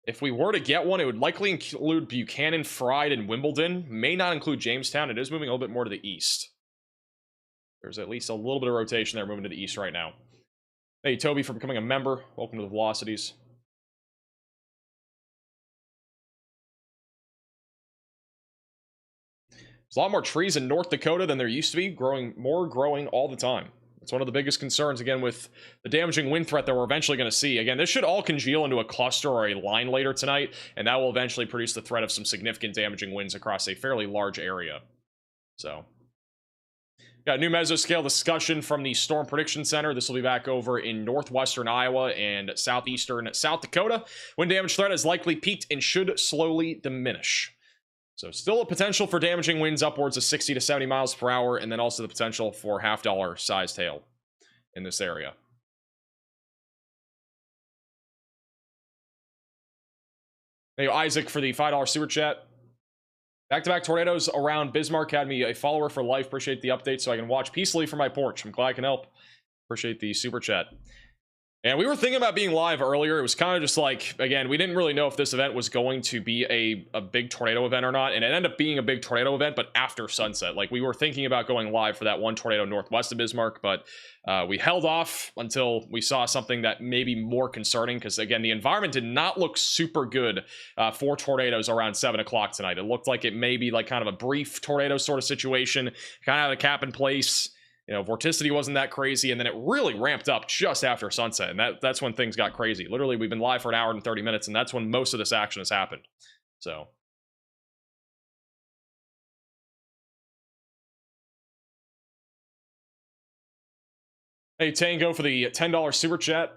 If we were to get one, it would likely include Buchanan, Fried, and Wimbledon. May not include Jamestown. It is moving a little bit more to the east. There's at least a little bit of rotation there moving to the east right now. Hey, Toby, for becoming a member. Welcome to the Velocities. There's a lot more trees in North Dakota than there used to be. Growing all the time. It's one of the biggest concerns, again, with the damaging wind threat that we're eventually going to see. Again, this should all congeal into a cluster or a line later tonight, and that will eventually produce the threat of some significant damaging winds across a fairly large area. So, got a new mesoscale discussion from the Storm Prediction Center. This will be back over in northwestern Iowa and southeastern South Dakota. Wind damage threat has likely peaked and should slowly diminish. So still a potential for damaging winds upwards of 60 to 70 miles per hour, and then also the potential for half-dollar sized hail in this area. Thank you, Isaac, for the $5 super chat. Back-to-back tornadoes around Bismarck had me a follower for life. Appreciate the update so I can watch peacefully from my porch. I'm glad I can help. Appreciate the super chat. And we were thinking about being live earlier. It was kind of just like, again, we didn't really know if this event was going to be a big tornado event or not. And it ended up being a big tornado event, but after sunset. Like, we were thinking about going live for that one tornado northwest of Bismarck, but we held off until we saw something that may be more concerning. Because, again, the environment did not look super good for tornadoes around 7 o'clock tonight. It looked like it may be like kind of a brief tornado sort of situation, kind of had a cap in place. You know, vorticity wasn't that crazy, and then it really ramped up just after sunset, and that's when things got crazy. Literally, we've been live for an hour and 30 minutes, and that's when most of this action has happened. So, Hey, Tango for the $10 super chat.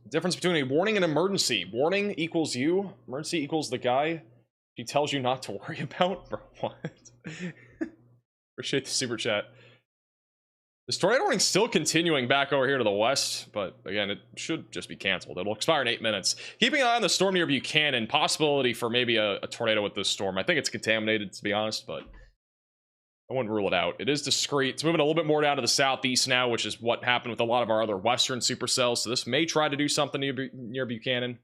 Difference between a warning and emergency. Warning equals you. Emergency equals the guy he tells you not to worry about. Bro, what? Appreciate the super chat. This tornado warning still continuing back over here to the west, but again, it should just be canceled. It'll expire in 8 minutes. Keeping an eye on the storm near Buchanan. Possibility for maybe a tornado with this storm. I think it's contaminated, to be honest, but I wouldn't rule it out. It is discreet. It's moving a little bit more down to the southeast now, which is what happened with a lot of our other western supercells. So this may try to do something near Buchanan.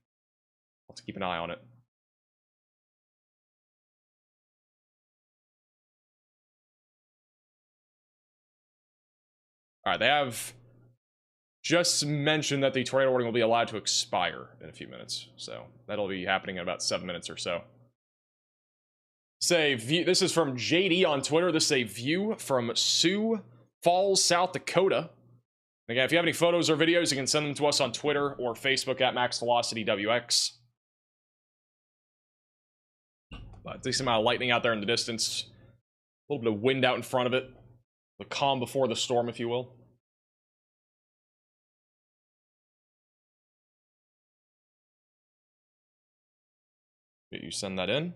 Let's keep an eye on it. All right, they have just mentioned that the tornado warning will be allowed to expire in a few minutes. So that'll be happening in about 7 minutes or so. This is from JD on Twitter. This is a view from Sioux Falls, South Dakota. Again, if you have any photos or videos, you can send them to us on Twitter or Facebook at MaxVelocityWX. But decent amount of lightning out there in the distance. A little bit of wind out in front of it. The calm before the storm, if you will. You send that in.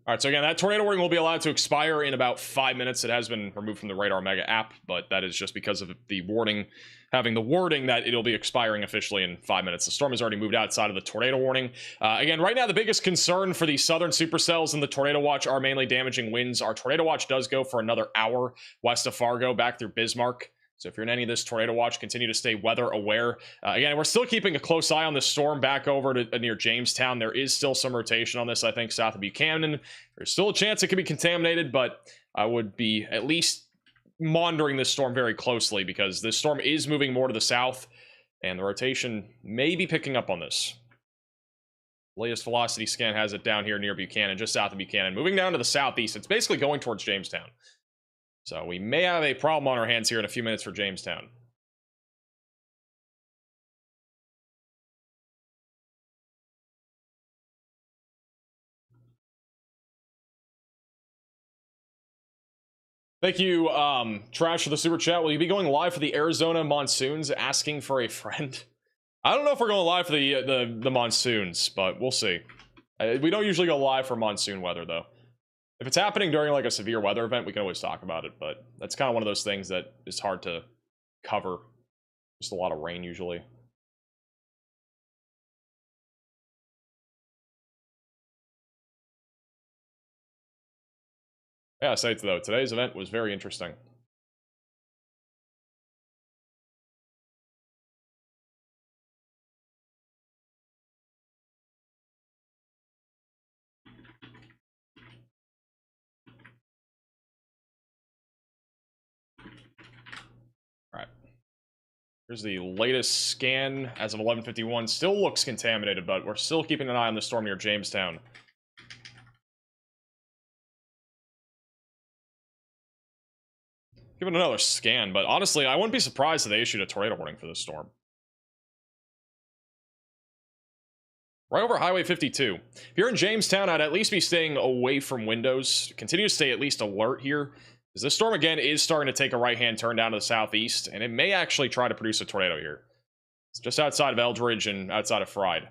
All right, so again, that tornado warning will be allowed to expire in about 5 minutes. It has been removed from the Radar Mega app, but that is just because of the warning, having the wording that it'll be expiring officially in 5 minutes. The storm has already moved outside of the tornado warning. Again, right now, the biggest concern for the southern supercells and the tornado watch are mainly damaging winds. Our tornado watch does go for another hour west of Fargo back through Bismarck. So if you're in any of this tornado watch, continue to stay weather aware. Again, we're still keeping a close eye on this storm back over to near Jamestown. There is still some rotation on this, I think, south of Buchanan. There's still a chance it could be contaminated, but I would be at least monitoring this storm very closely because this storm is moving more to the south, and the rotation may be picking up on this. Latest velocity scan has it down here near Buchanan, just south of Buchanan. Moving down to the southeast, it's basically going towards Jamestown. So we may have a problem on our hands here in a few minutes for Jamestown. Thank you, Trash, for the super chat. Will you be going live for the Arizona monsoons? Asking for a friend. I don't know if we're going live for the monsoons, but we'll see. We don't usually go live for monsoon weather, though. If it's happening during like a severe weather event, we can always talk about it, but that's kind of one of those things that is hard to cover. Just a lot of rain usually. Yeah, I'll say it though, today's event was very interesting. Alright. Here's the latest scan as of 11:51. Still looks contaminated, but we're still keeping an eye on the storm near Jamestown. Give it another scan, but honestly, I wouldn't be surprised if they issued a tornado warning for this storm. Right over Highway 52. If you're in Jamestown, I'd at least be staying away from windows. Continue to stay at least alert here, because this storm again is starting to take a right-hand turn down to the southeast, and it may actually try to produce a tornado here. It's just outside of Eldridge and outside of Fried.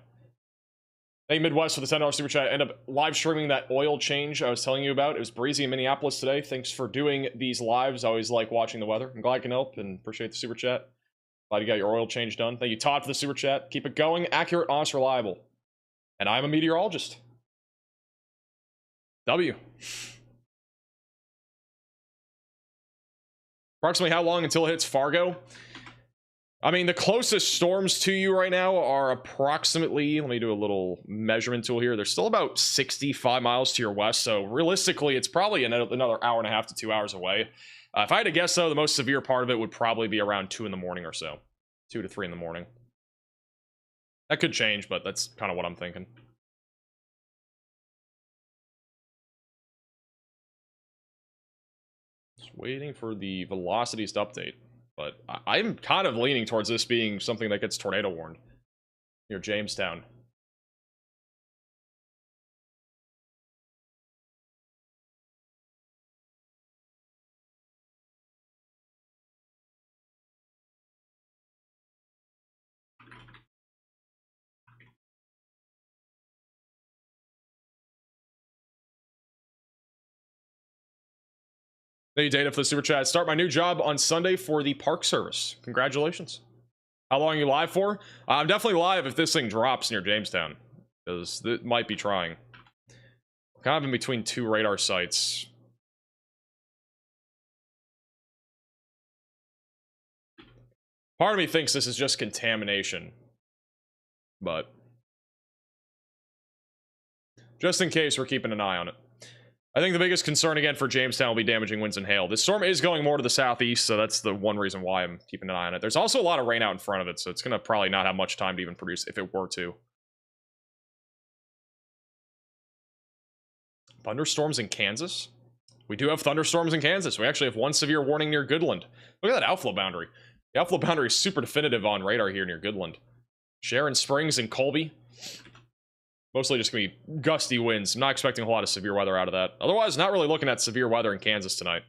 Hey, Midwest for the $10 super chat. I end up live streaming that oil change I was telling you about. It was breezy in Minneapolis today. Thanks for doing these lives. I always like watching the weather. I'm glad I can help and appreciate the super chat. Glad you got your oil change done. Thank you, Todd, for the super chat. Keep it going. Accurate, honest, reliable. And I'm a meteorologist. W. Approximately how long until it hits Fargo? I mean, the closest storms to you right now are approximately, let me do a little measurement tool here. They're still about 65 miles to your west. So realistically, it's probably another hour and a half to 2 hours away. If I had to guess, though, the most severe part of it would probably be around 2 in the morning or so. 2 to 3 in the morning. That could change, but that's kind of what I'm thinking. Just waiting for the velocities to update. But I'm kind of leaning towards this being something that gets tornado warned near Jamestown. Thank you, Data, for the super chat. Start my new job on Sunday for the Park Service. Congratulations. How long are you live for? I'm definitely live if this thing drops near Jamestown, because it might be trying. We're kind of in between two radar sites. Part of me thinks this is just contamination, but just in case, we're keeping an eye on it. I think the biggest concern again for Jamestown will be damaging winds and hail. This storm is going more to the southeast, so that's the one reason why I'm keeping an eye on it. There's also a lot of rain out in front of it, so it's going to probably not have much time to even produce if it were to. Thunderstorms in Kansas? We do have thunderstorms in Kansas. We actually have one severe warning near Goodland. Look at that outflow boundary. The outflow boundary is super definitive on radar here near Goodland. Sharon Springs and Colby. Mostly just going to be gusty winds. I'm not expecting a whole lot of severe weather out of that. Otherwise, not really looking at severe weather in Kansas tonight.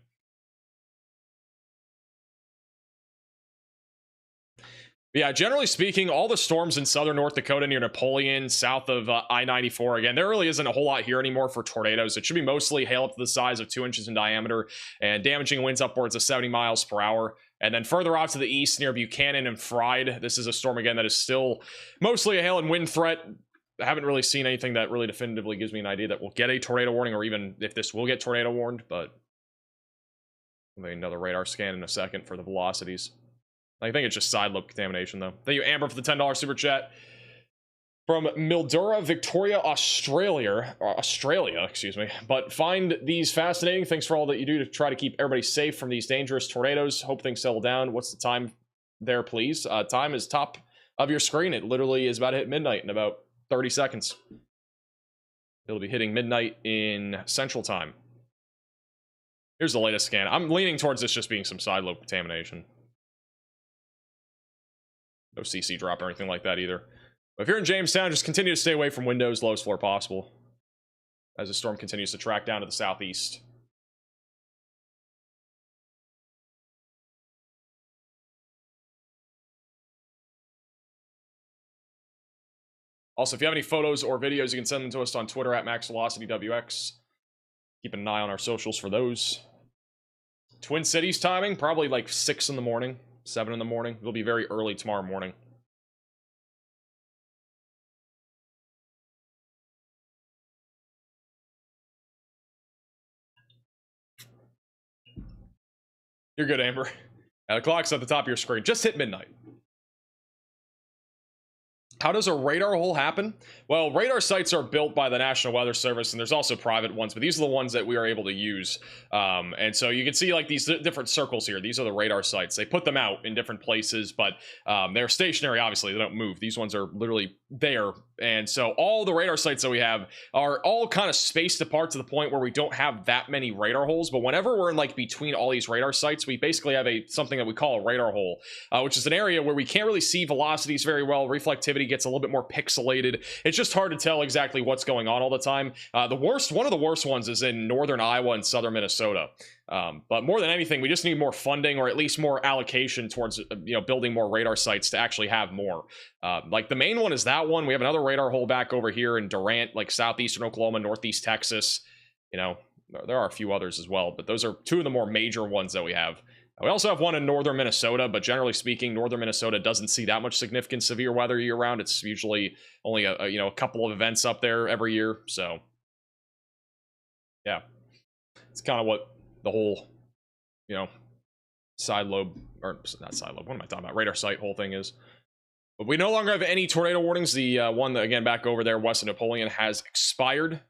But yeah, generally speaking, all the storms in southern North Dakota near Napoleon, south of I-94, again, there really isn't a whole lot here anymore for tornadoes. It should be mostly hail up to the size of 2 inches in diameter and damaging winds upwards of 70 miles per hour. And then further off to the east near Buchanan and Fried, this is a storm again that is still mostly a hail and wind threat. I haven't really seen anything that really definitively gives me an idea that we'll get a tornado warning, or even if this will get tornado warned, but maybe another radar scan in a second for the velocities. I think it's just side lobe contamination, though. Thank you, Amber, for the $10 super chat. From Mildura, Victoria, Australia, excuse me. But find these fascinating. Thanks for all that you do to try to keep everybody safe from these dangerous tornadoes. Hope things settle down. What's the time there, please? Time is top of your screen. It literally is about to hit midnight in about 30 seconds. It'll be hitting midnight in Central Time. Here's the latest scan. I'm leaning towards this just being some side lobe contamination. No CC drop or anything like that either. But if you're in Jamestown, just continue to stay away from windows, lowest floor possible, as the storm continues to track down to the southeast. Also, if you have any photos or videos, you can send them to us on Twitter at MaxVelocityWX. Keep an eye on our socials for those. Twin Cities timing, probably like 6 in the morning, 7 in the morning. It'll be very early tomorrow morning. You're good, Amber. The clock's at the top of your screen. Just hit midnight. How does a radar hole happen? Well, radar sites are built by the National Weather Service, and there's also private ones, but these are the ones that we are able to use. And so you can see like these different circles here. These are the radar sites. They put them out in different places, but they're stationary, obviously. They don't move. These ones are literally there. And so all the radar sites that we have are all kind of spaced apart to the point where we don't have that many radar holes. But whenever we're in like between all these radar sites, we basically have something that we call a radar hole, which is an area where we can't really see velocities very well. Reflectivity gets a little bit more pixelated. It's just hard to tell exactly what's going on all the time. One of the worst ones is in northern Iowa and southern Minnesota. But more than anything, we just need more funding, or at least more allocation towards building more radar sites to actually have more. Like the main one is that one. We have another radar hole back over here in Durant, like southeastern Oklahoma, northeast Texas. There are a few others as well, but those are two of the more major ones that we have. We also have one in northern Minnesota, but generally speaking, northern Minnesota doesn't see that much significant severe weather year round. It's usually only a couple of events up there every year. So yeah, it's kind of what the whole side lobe, or not side lobe, what am I talking about, radar site whole thing is. But we no longer have any tornado warnings. The one that, again, back over there west of Napoleon has expired.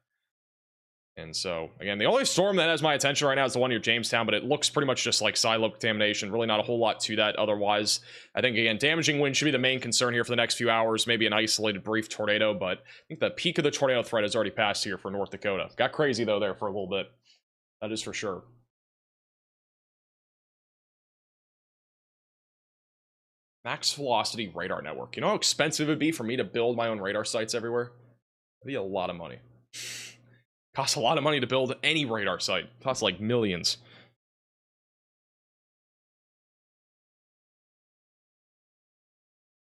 And so, again, the only storm that has my attention right now is the one near Jamestown, but it looks pretty much just like side lobe contamination. Really not a whole lot to that otherwise. I think, again, damaging wind should be the main concern here for the next few hours. Maybe an isolated brief tornado, but I think the peak of the tornado threat has already passed here for North Dakota. Got crazy, though, there for a little bit. That is for sure. Max Velocity Radar Network. You know how expensive it would be for me to build my own radar sites everywhere? That'd be a lot of money. Costs a lot of money to build any radar site. It costs like millions.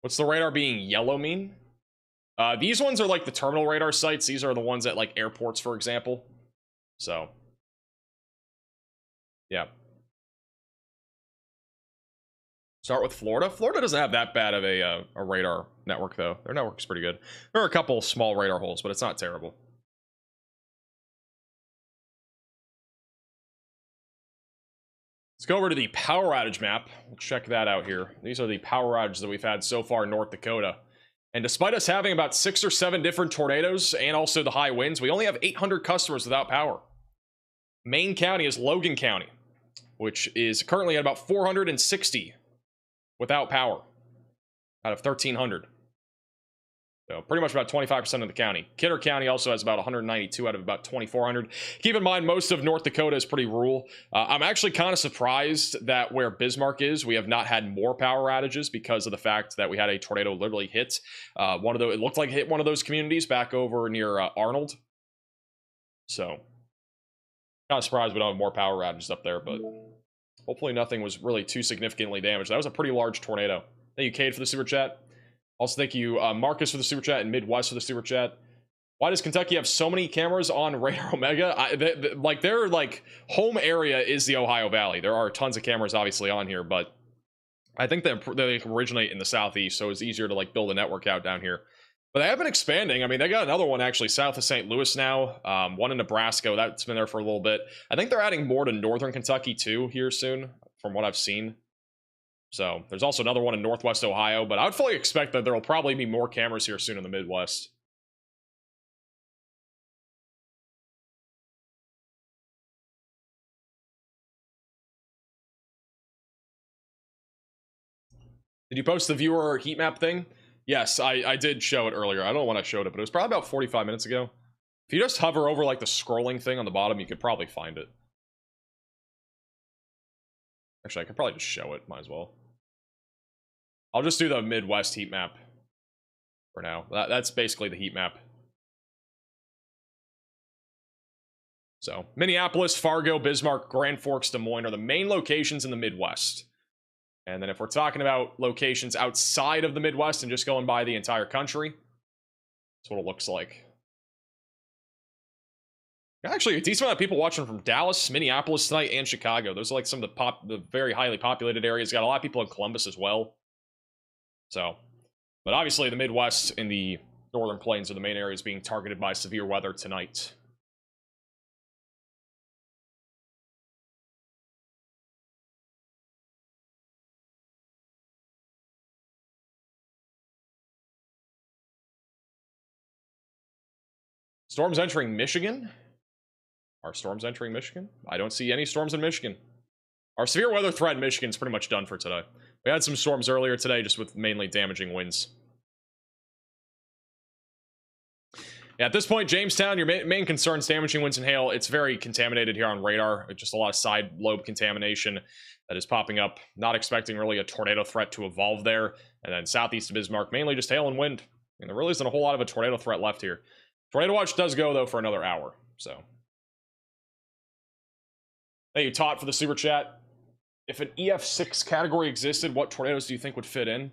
What's the radar being yellow mean? These ones are like the terminal radar sites. These are the ones at like airports, for example. So Yeah. Start with Florida. Florida doesn't have that bad of a radar network, though. Their network's pretty good. There are a couple small radar holes, but it's not terrible. Let's go over to the power outage map. We'll check that out here. These are the power outages that we've had so far in North Dakota. And despite us having about 6 or 7 different tornadoes and also the high winds, we only have 800 customers without power. Main county is Logan County, which is currently at about 460 without power out of 1,300. So pretty much about 25% of the county. Kidder County also has about 192 out of about 2,400. Keep in mind, most of North Dakota is pretty rural. I'm actually kind of surprised that where Bismarck is, we have not had more power outages because of the fact that we had a tornado literally hit it looked like it hit one of those communities back over near Arnold. So kind of surprised we don't have more power outages up there, but hopefully nothing was really too significantly damaged. That was a pretty large tornado. Thank you, Cade, for the super chat. Also, thank you, Marcus, for the super chat, and Midwest for the super chat. Why does Kentucky have so many cameras on Radar Omega? Their home area is the Ohio Valley. There are tons of cameras, obviously, on here, but I think that they originate in the southeast, so it's easier to build a network out down here. But they have been expanding. I mean, they got another one actually south of St. Louis now. One in Nebraska. That's been there for a little bit. I think they're adding more to northern Kentucky too here soon, from what I've seen. So there's also another one in Northwest Ohio, but I would fully expect that there will probably be more cameras here soon in the Midwest. Did you post the viewer heat map thing? Yes, I did show it earlier. I don't know when I showed it, but it was probably about 45 minutes ago. If you just hover over the scrolling thing on the bottom, you could probably find it. Actually, I could probably just show it. Might as well. I'll just do the Midwest heat map for now. That's basically the heat map. So, Minneapolis, Fargo, Bismarck, Grand Forks, Des Moines are the main locations in the Midwest. And then if we're talking about locations outside of the Midwest and just going by the entire country, that's what it looks like. Actually, a decent amount of people watching from Dallas, Minneapolis tonight, and Chicago. Those are some of the very highly populated areas. Got a lot of people in Columbus as well. So, but obviously the Midwest and the Northern Plains are the main areas being targeted by severe weather tonight. Storms entering Michigan? Are storms entering Michigan? I don't see any storms in Michigan. Our severe weather threat in Michigan is pretty much done for today. We had some storms earlier today, just with mainly damaging winds. Yeah, at this point, Jamestown, your main concern is damaging winds and hail. It's very contaminated here on radar. Just a lot of side lobe contamination that is popping up. Not expecting really a tornado threat to evolve there. And then southeast of Bismarck, mainly just hail and wind. And there really isn't a whole lot of a tornado threat left here. Tornado watch does go, though, for another hour. So, thank you, Todd, for the super chat. If an EF6 category existed, what tornadoes do you think would fit in?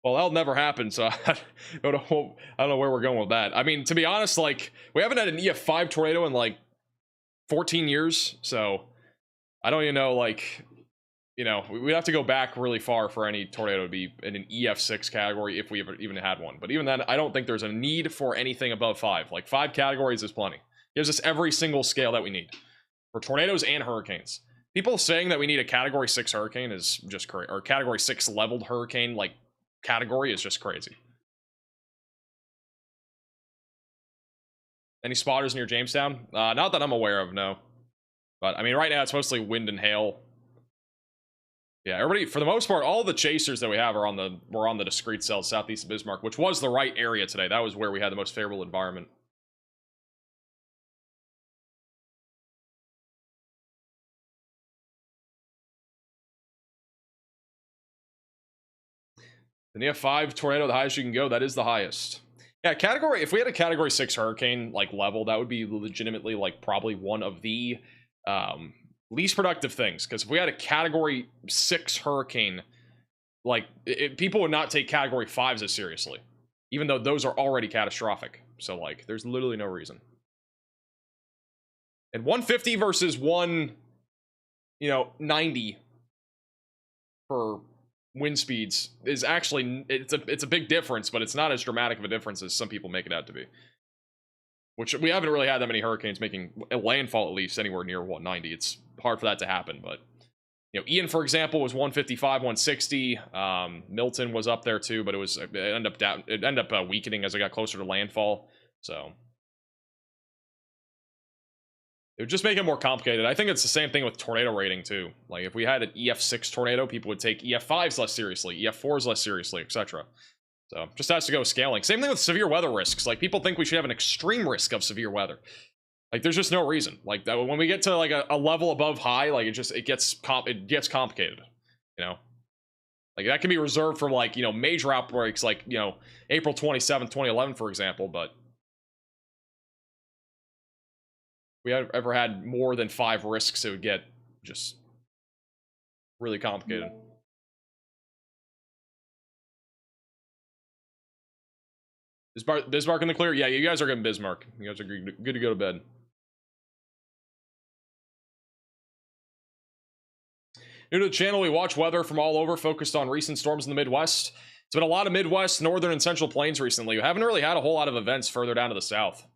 Well, that'll never happen, so I don't know where we're going with that. I mean, to be honest, we haven't had an EF5 tornado in 14 years, so I don't even know, we'd have to go back really far for any tornado to be in an EF6 category if we ever even had one. But even then, I don't think there's a need for anything above 5. 5 categories is plenty. Gives us every single scale that we need for tornadoes and hurricanes. People saying that we need a category 6 hurricane is just crazy, or category 6 leveled hurricane category is just crazy. Any spotters near Jamestown? Not that I'm aware of, no. But I mean, right now it's mostly wind and hail. Yeah, everybody, for the most part, all the chasers that we have are on the discrete cells southeast of Bismarck, which was the right area today. That was where we had the most favorable environment. The EF5 tornado, the highest you can go, that is the highest. Yeah, if we had a category 6 hurricane level, that would be legitimately probably one of the least productive things. Because if we had a category 6 hurricane, people would not take category 5s as seriously, even though those are already catastrophic. So there's literally no reason. And 150 versus you know, 90 for wind speeds is actually, it's a big difference, but it's not as dramatic of a difference as some people make it out to be. Which we haven't really had that many hurricanes making a landfall, at least anywhere near 190. It's hard for that to happen, but you know, Ian, for example, was 155, 160. Milton was up there too, but it ended up weakening as it got closer to landfall. So it would just make it more complicated. I think it's the same thing with tornado rating too. Like if we had an EF6 tornado, people would take EF5s less seriously, EF4s less seriously, etc. So just has to go scaling. Same thing with severe weather risks. Like people think we should have an extreme risk of severe weather. Like there's just no reason. Like when we get to like a level above high, like it gets complicated. You know, like that can be reserved for like, you know, major outbreaks like, you know, April 27th, 2011, for example. But we have ever had more than 5 risks, it would get just really complicated. Bismarck in the clear? Yeah, you guys are getting Bismarck. You guys are good to go to bed. New to the channel, we watch weather from all over, focused on recent storms in the Midwest. It's been a lot of Midwest, Northern, and Central Plains recently. We haven't really had a whole lot of events further down to the south.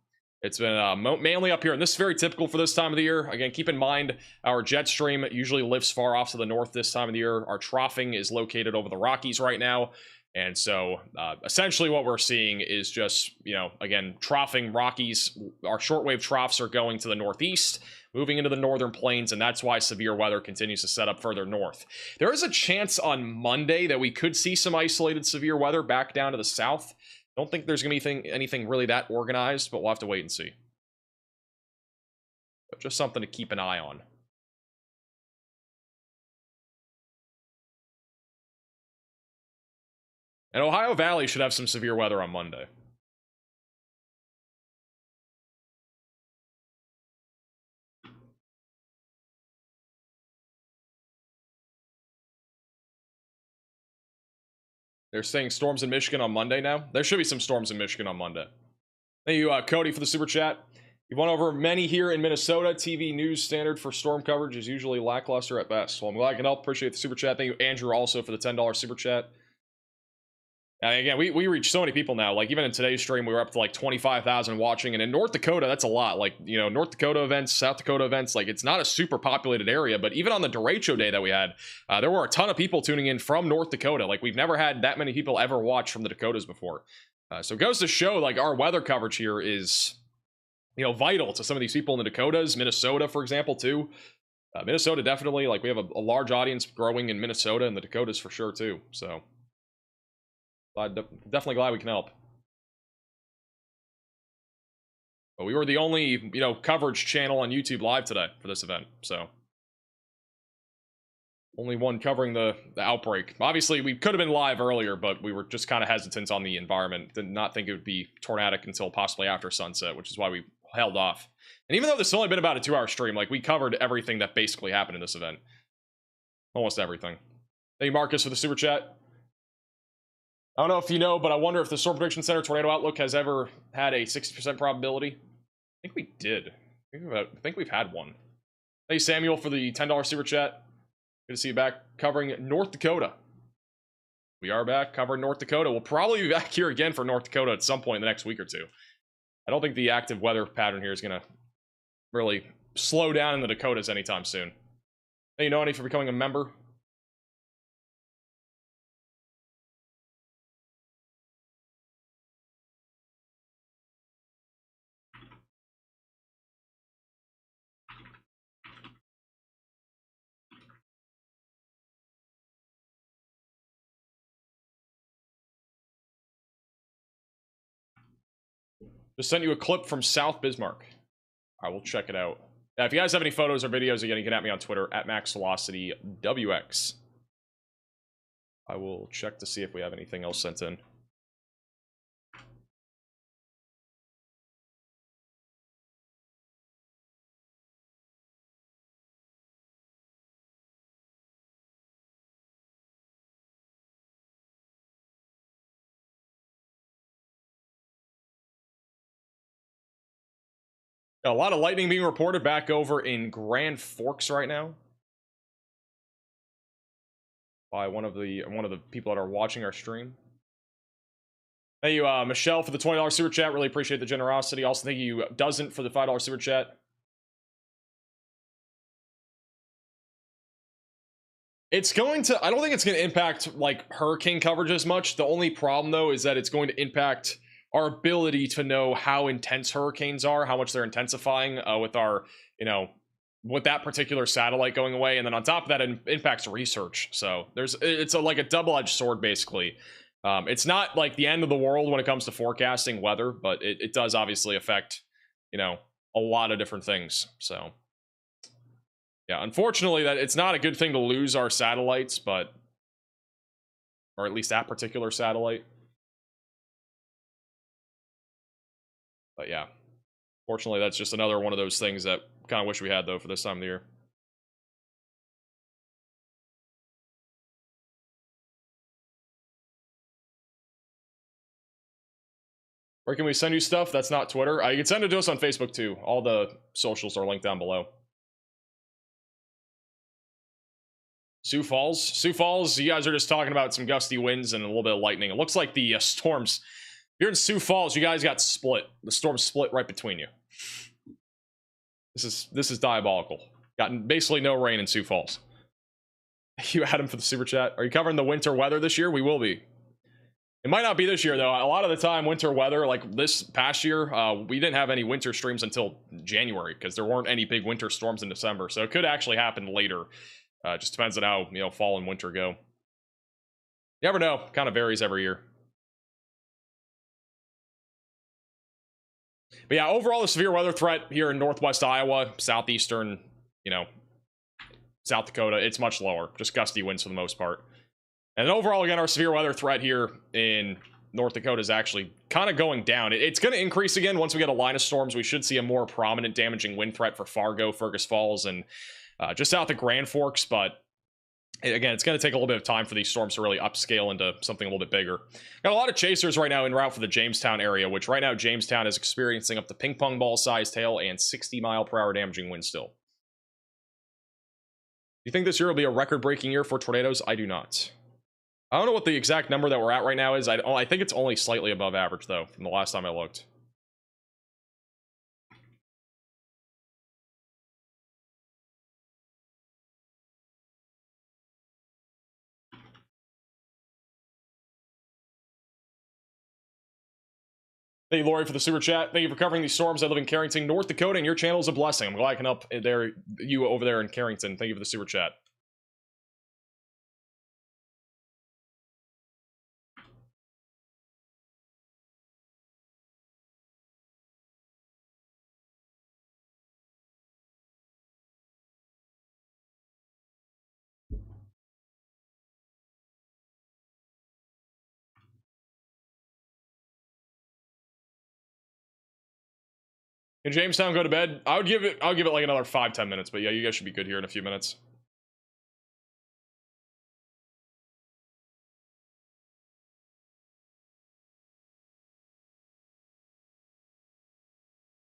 It's been mainly up here, and this is very typical for this time of the year. Again, keep in mind, our jet stream usually lifts far off to the north this time of the year. Our troughing is located over the Rockies right now. And so essentially what we're seeing is just, you know, again, troughing Rockies. Our shortwave troughs are going to the northeast, moving into the northern plains, and that's why severe weather continues to set up further north. There is a chance on Monday that we could see some isolated severe weather back down to the south. Don't think there's going to be anything really that organized, but we'll have to wait and see. But just something to keep an eye on. And Ohio Valley should have some severe weather on Monday. They're saying storms in Michigan on Monday now. There should be some storms in Michigan on Monday. Thank you, Cody, for the super chat. You've won over many here in Minnesota. TV news standard for storm coverage is usually lackluster at best. Well, I'm glad I can help. Appreciate the super chat. Thank you, Andrew, also for the $10 super chat. And again, we reach so many people now. Like even in today's stream, we were up to like 25,000 watching. And in North Dakota, that's a lot. Like, you know, North Dakota events, South Dakota events, like it's not a super populated area. But even on the derecho day that we had, there were a ton of people tuning in from North Dakota. Like we've never had that many people ever watch from the Dakotas before. So it goes to show like our weather coverage here is, you know, vital to some of these people in the Dakotas, Minnesota, for example, too. Minnesota definitely, like we have a large audience growing in Minnesota and the Dakotas for sure, too. So definitely glad we can help. But we were the only, you know, coverage channel on YouTube Live today for this event, so only one covering the outbreak. Obviously, we could have been live earlier, but we were just kind of hesitant on the environment. Did not think it would be tornadic until possibly after sunset, which is why we held off. And even though this has only been about a 2-hour stream, like we covered everything that basically happened in this event. Almost everything. Thank you, Marcus, for the super chat. I don't know if you know, but I wonder if the Storm Prediction Center Tornado Outlook has ever had a 60% probability. I think we did. I think we've had one. Thank you, Samuel, for the $10 super chat. Good to see you back covering North Dakota. We are back covering North Dakota. We'll probably be back here again for North Dakota at some point in the next week or two. I don't think the active weather pattern here is going to really slow down in the Dakotas anytime soon. Thank you, Noani, for becoming a member. Just sent you a clip from South Bismarck. All right, we'll check it out. Yeah, if you guys have any photos or videos, again, you can at me on Twitter, at MaxVelocityWX. I will check to see if we have anything else sent in. A lot of lightning being reported back over in Grand Forks right now. by one of the people that are watching our stream. Thank you, Michelle, for the $20 super chat. Really appreciate the generosity. Also, thank you, Doesn't, for the $5 super chat. It's going to, I don't think it's going to impact like hurricane coverage as much. The only problem though is that it's going to impact our ability to know how intense hurricanes are, how much they're intensifying with our, with that particular satellite going away. And then on top of that, it impacts research. So it's like a double-edged sword basically. It's not like the end of the world when it comes to forecasting weather, but it does obviously affect, a lot of different things. So yeah, unfortunately, that it's not a good thing to lose our satellites, or at least that particular satellite. But yeah, fortunately, that's just another one of those things that kind of wish we had though for this time of the year. Where can we send you stuff? That's not Twitter. You can send it to us on Facebook too. All the socials are linked down below. Sioux Falls, you guys are just talking about some gusty winds and a little bit of lightning. It looks like the storms. You're in Sioux Falls, you guys got split. The storm split right between you. This is diabolical. Gotten basically no rain in Sioux Falls. Thank you, Adam, for the super chat. Are you covering the winter weather this year? We will be. It might not be this year though. A lot of the time, winter weather, like this past year, we didn't have any winter streams until January because there weren't any big winter storms in December. So it could actually happen later. Just depends on how, fall and winter go. You never know. Kind of varies every year. But yeah, overall, the severe weather threat here in northwest Iowa, southeastern, South Dakota, it's much lower. Just gusty winds for the most part. And overall, again, our severe weather threat here in North Dakota is actually kind of going down. It's going to increase again once we get a line of storms. We should see a more prominent damaging wind threat for Fargo, Fergus Falls, and just south of Grand Forks, but again, it's going to take a little bit of time for these storms to really upscale into something a little bit bigger. Got a lot of chasers right now en route for the Jamestown area, which right now Jamestown is experiencing up to ping pong ball sized hail and 60-mile-per-hour damaging wind still. Do you think this year will be a record-breaking year for tornadoes? I do not. I don't know what the exact number that we're at right now is. I think it's only slightly above average, though, from the last time I looked. Thank you, Lori, for the super chat. Thank you for covering these storms. I live in Carrington, North Dakota, and your channel is a blessing. I'm glad I can help you over there in Carrington. Thank you for the super chat. Can Jamestown go to bed? I'll give it like another 5-10 minutes, but yeah, you guys should be good here in a few minutes.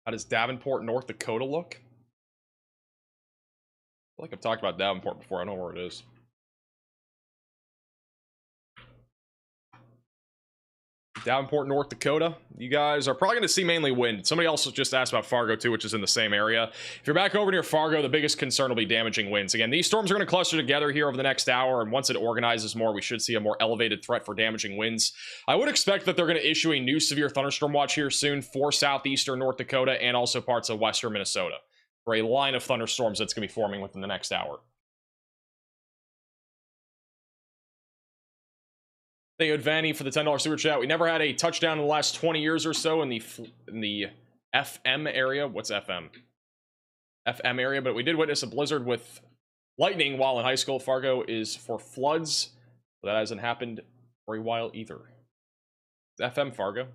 How does Davenport, North Dakota look? I feel like I've talked about Davenport before. I don't know where it is. Davenport, North Dakota. You guys are probably going to see mainly wind. Somebody else just asked about Fargo too, which is in the same area. If you're back over near Fargo, the biggest concern will be damaging winds. Again, these storms are going to cluster together here over the next hour, and once it organizes more, we should see a more elevated threat for damaging winds. I would expect that they're going to issue a new severe thunderstorm watch here soon for southeastern North Dakota and also parts of western Minnesota for a line of thunderstorms that's going to be forming within the next hour. Thank you, Vanny, for the $10 super chat. We never had a touchdown in the last 20 years or so in the FM area. What's FM? FM area, but we did witness a blizzard with lightning while in high school. Fargo is for floods. That hasn't happened for a while either. It's FM Fargo.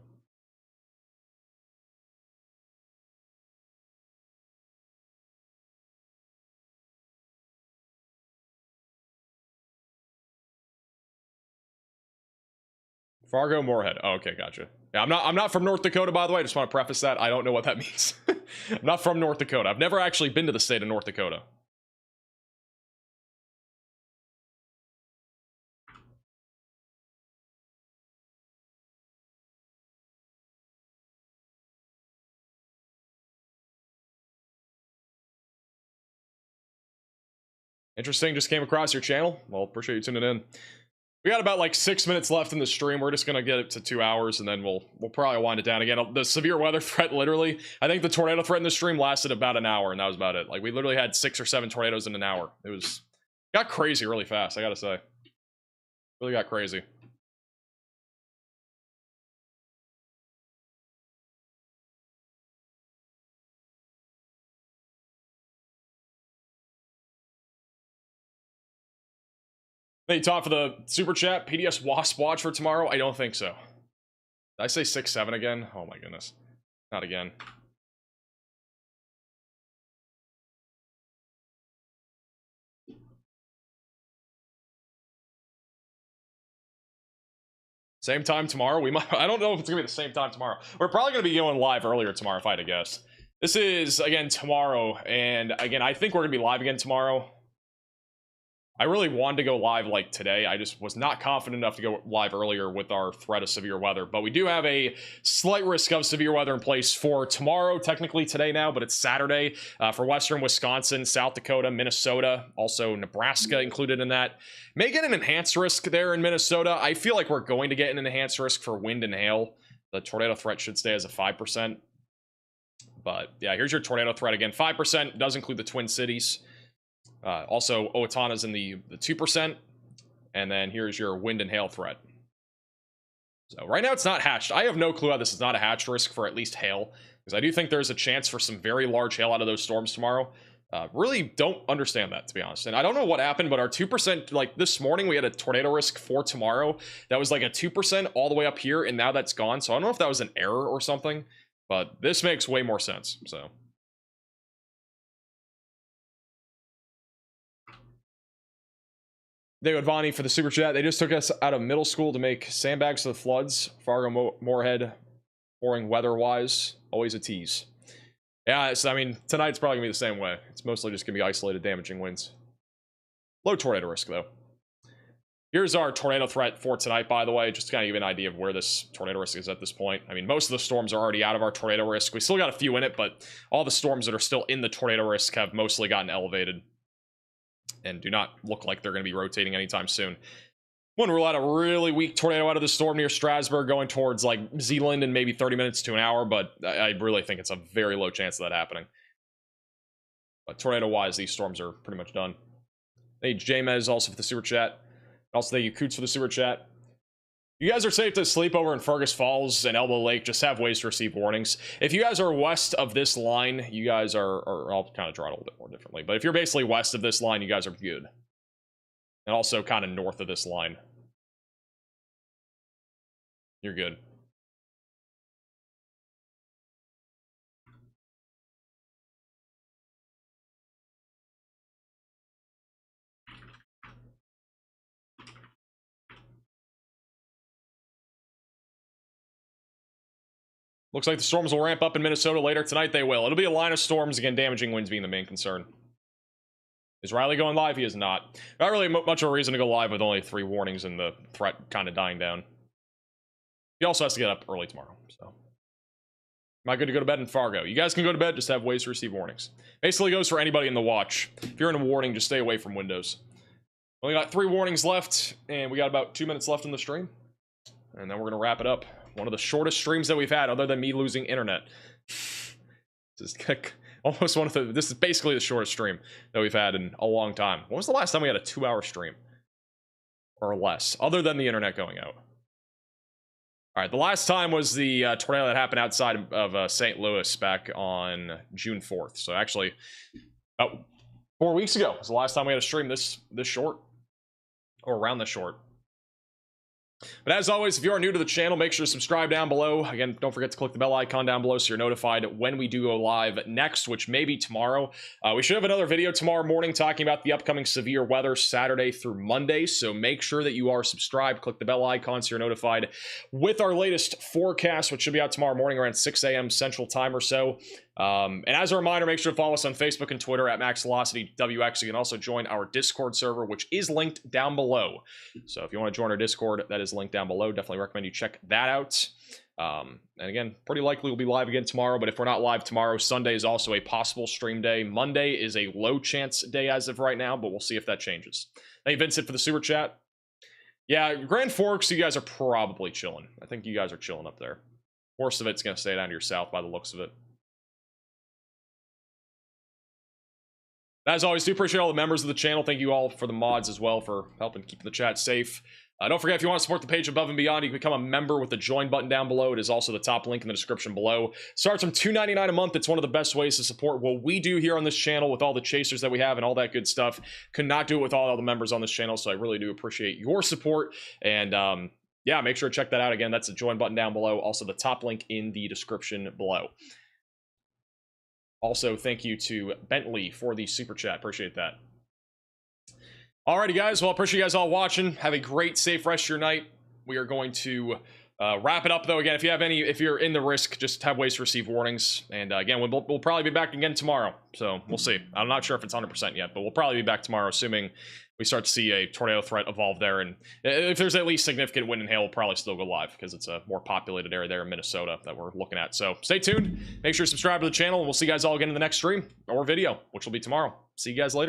Fargo, Moorhead. Oh, okay, gotcha. Yeah, I'm not from North Dakota, by the way. I just want to preface that. I don't know what that means. I'm not from North Dakota. I've never actually been to the state of North Dakota. Interesting, just came across your channel. Well, appreciate you tuning in. We got about like 6 minutes left in the stream. We're just gonna get it to 2 hours, and then we'll probably wind it down again. The severe weather threat, literally, I think the tornado threat in the stream lasted about an hour, and that was about it. Like, we literally had 6 or 7 tornadoes in an hour. It got crazy really fast, I gotta say. Really got crazy. Hey, Todd, for the super chat, PDS Wasp watch for tomorrow? I don't think so. Did I say 6-7 again? Oh my goodness. Not again. Same time tomorrow? I don't know if it's gonna be the same time tomorrow. We're probably gonna be going live earlier tomorrow if I had to guess. This is, again, tomorrow, and again, I think we're gonna be live again tomorrow. I really wanted to go live like today. I just was not confident enough to go live earlier with our threat of severe weather. But we do have a slight risk of severe weather in place for tomorrow, technically today now, but it's Saturday for western Wisconsin, South Dakota, Minnesota, also Nebraska included in that. May get an enhanced risk there in Minnesota. I feel like we're going to get an enhanced risk for wind and hail. The tornado threat should stay as a 5%. But yeah, here's your tornado threat again. 5% does include the Twin Cities. Also, Owatonna's in the 2%, and then here's your wind and hail threat. So right now it's not hatched. I have no clue how this is not a hatched risk for at least hail, because I do think there's a chance for some very large hail out of those storms tomorrow. Really don't understand that, to be honest. And I don't know what happened, but our 2%, like this morning, we had a tornado risk for tomorrow. That was like a 2% all the way up here, and now that's gone. So I don't know if that was an error or something, but this makes way more sense, so. David Vani for the super chat. They just took us out of middle school to make sandbags for the floods. Fargo Moorhead, boring weather-wise, always a tease. Yeah, I mean, tonight's probably gonna be the same way. It's mostly just gonna be isolated damaging winds. Low tornado risk, though. Here's our tornado threat for tonight, by the way, just to kind of give you an idea of where this tornado risk is at this point. I mean, most of the storms are already out of our tornado risk. We still got a few in it, but all the storms that are still in the tornado risk have mostly gotten elevated and do not look like they're going to be rotating anytime soon. Wouldn't rule out a really weak tornado out of the storm near Strasbourg going towards like Zealand in maybe 30 minutes to an hour, but I really think it's a very low chance of that happening. But tornado-wise, these storms are pretty much done. Thank you, Jamez, also for the super chat. Also, thank you, Coots, for the super chat. You guys are safe to sleep over in Fergus Falls and Elbow Lake. Just have ways to receive warnings. If you guys are west of this line, you guys are I'll kind of draw it a little bit more differently. But if you're basically west of this line, you guys are good. And also kind of north of this line, you're good. Looks like the storms will ramp up in Minnesota later tonight. They will. It'll be a line of storms, again, damaging winds being the main concern. Is Riley going live? He is not. Not really much of a reason to go live with only 3 warnings and the threat kind of dying down. He also has to get up early tomorrow, so. Am I good to go to bed in Fargo? You guys can go to bed, just have ways to receive warnings. Basically goes for anybody in the watch. If you're in a warning, just stay away from windows. Only got 3 warnings left, and we got about 2 minutes left in the stream. And then we're going to wrap it up. One of the shortest streams that we've had, other than me losing internet. This is almost one of the. This is basically the shortest stream that we've had in a long time. When was the last time we had a 2-hour stream? Or less, other than the internet going out. Alright, the last time was the tornado that happened outside of St. Louis back on June 4th. So actually, about 4 weeks ago was the last time we had a stream this short. Or around this short. But as always, if you are new to the channel, make sure to subscribe down below. Again, don't forget to click the bell icon down below so you're notified when we do go live next, which may be tomorrow. We should have another video tomorrow morning talking about the upcoming severe weather Saturday through Monday, so make sure that you are subscribed. Click the bell icon so you're notified with our latest forecast, which should be out tomorrow morning around 6 a.m. Central Time or so. And as a reminder, make sure to follow us on Facebook and Twitter at MaxVelocityWX. You can also join our Discord server, which is linked down below. So if you want to join our Discord, that is linked down below. Definitely recommend you check that out. And again, pretty likely we'll be live again tomorrow, but if we're not live tomorrow, Sunday is also a possible stream day. Monday is a low chance day as of right now, but we'll see if that changes. Thank you, Vincent, for the super chat. Yeah, Grand Forks, you guys are probably chilling. I think you guys are chilling up there. Most of it's going to stay down to your south by the looks of it. As always, do appreciate all the members of the channel. Thank you all for the mods as well for helping keep the chat safe. Don't forget, if you want to support the page above and beyond, you can become a member with the join button down below. It is also the top link in the description below. Starts from $2.99 a month. It's one of the best ways to support what we do here on this channel with all the chasers that we have and all that good stuff. Could not do it with all the members on this channel, so I really do appreciate your support. And yeah, make sure to check that out. Again, that's the join button down below. Also, the top link in the description below. Also, thank you to Bentley for the super chat. Appreciate that. Alrighty, guys. Well, appreciate you guys all watching. Have a great, safe rest of your night. We are going to wrap it up, though. Again, if you're in the risk, just have ways to receive warnings. And again, we'll probably be back again tomorrow. So we'll see. I'm not sure if it's 100% yet, but we'll probably be back tomorrow, assuming we start to see a tornado threat evolve there. And if there's at least significant wind and hail, we'll probably still go live because it's a more populated area there in Minnesota that we're looking at. So stay tuned. Make sure to subscribe to the channel, and we'll see you guys all again in the next stream or video, which will be tomorrow. See you guys later.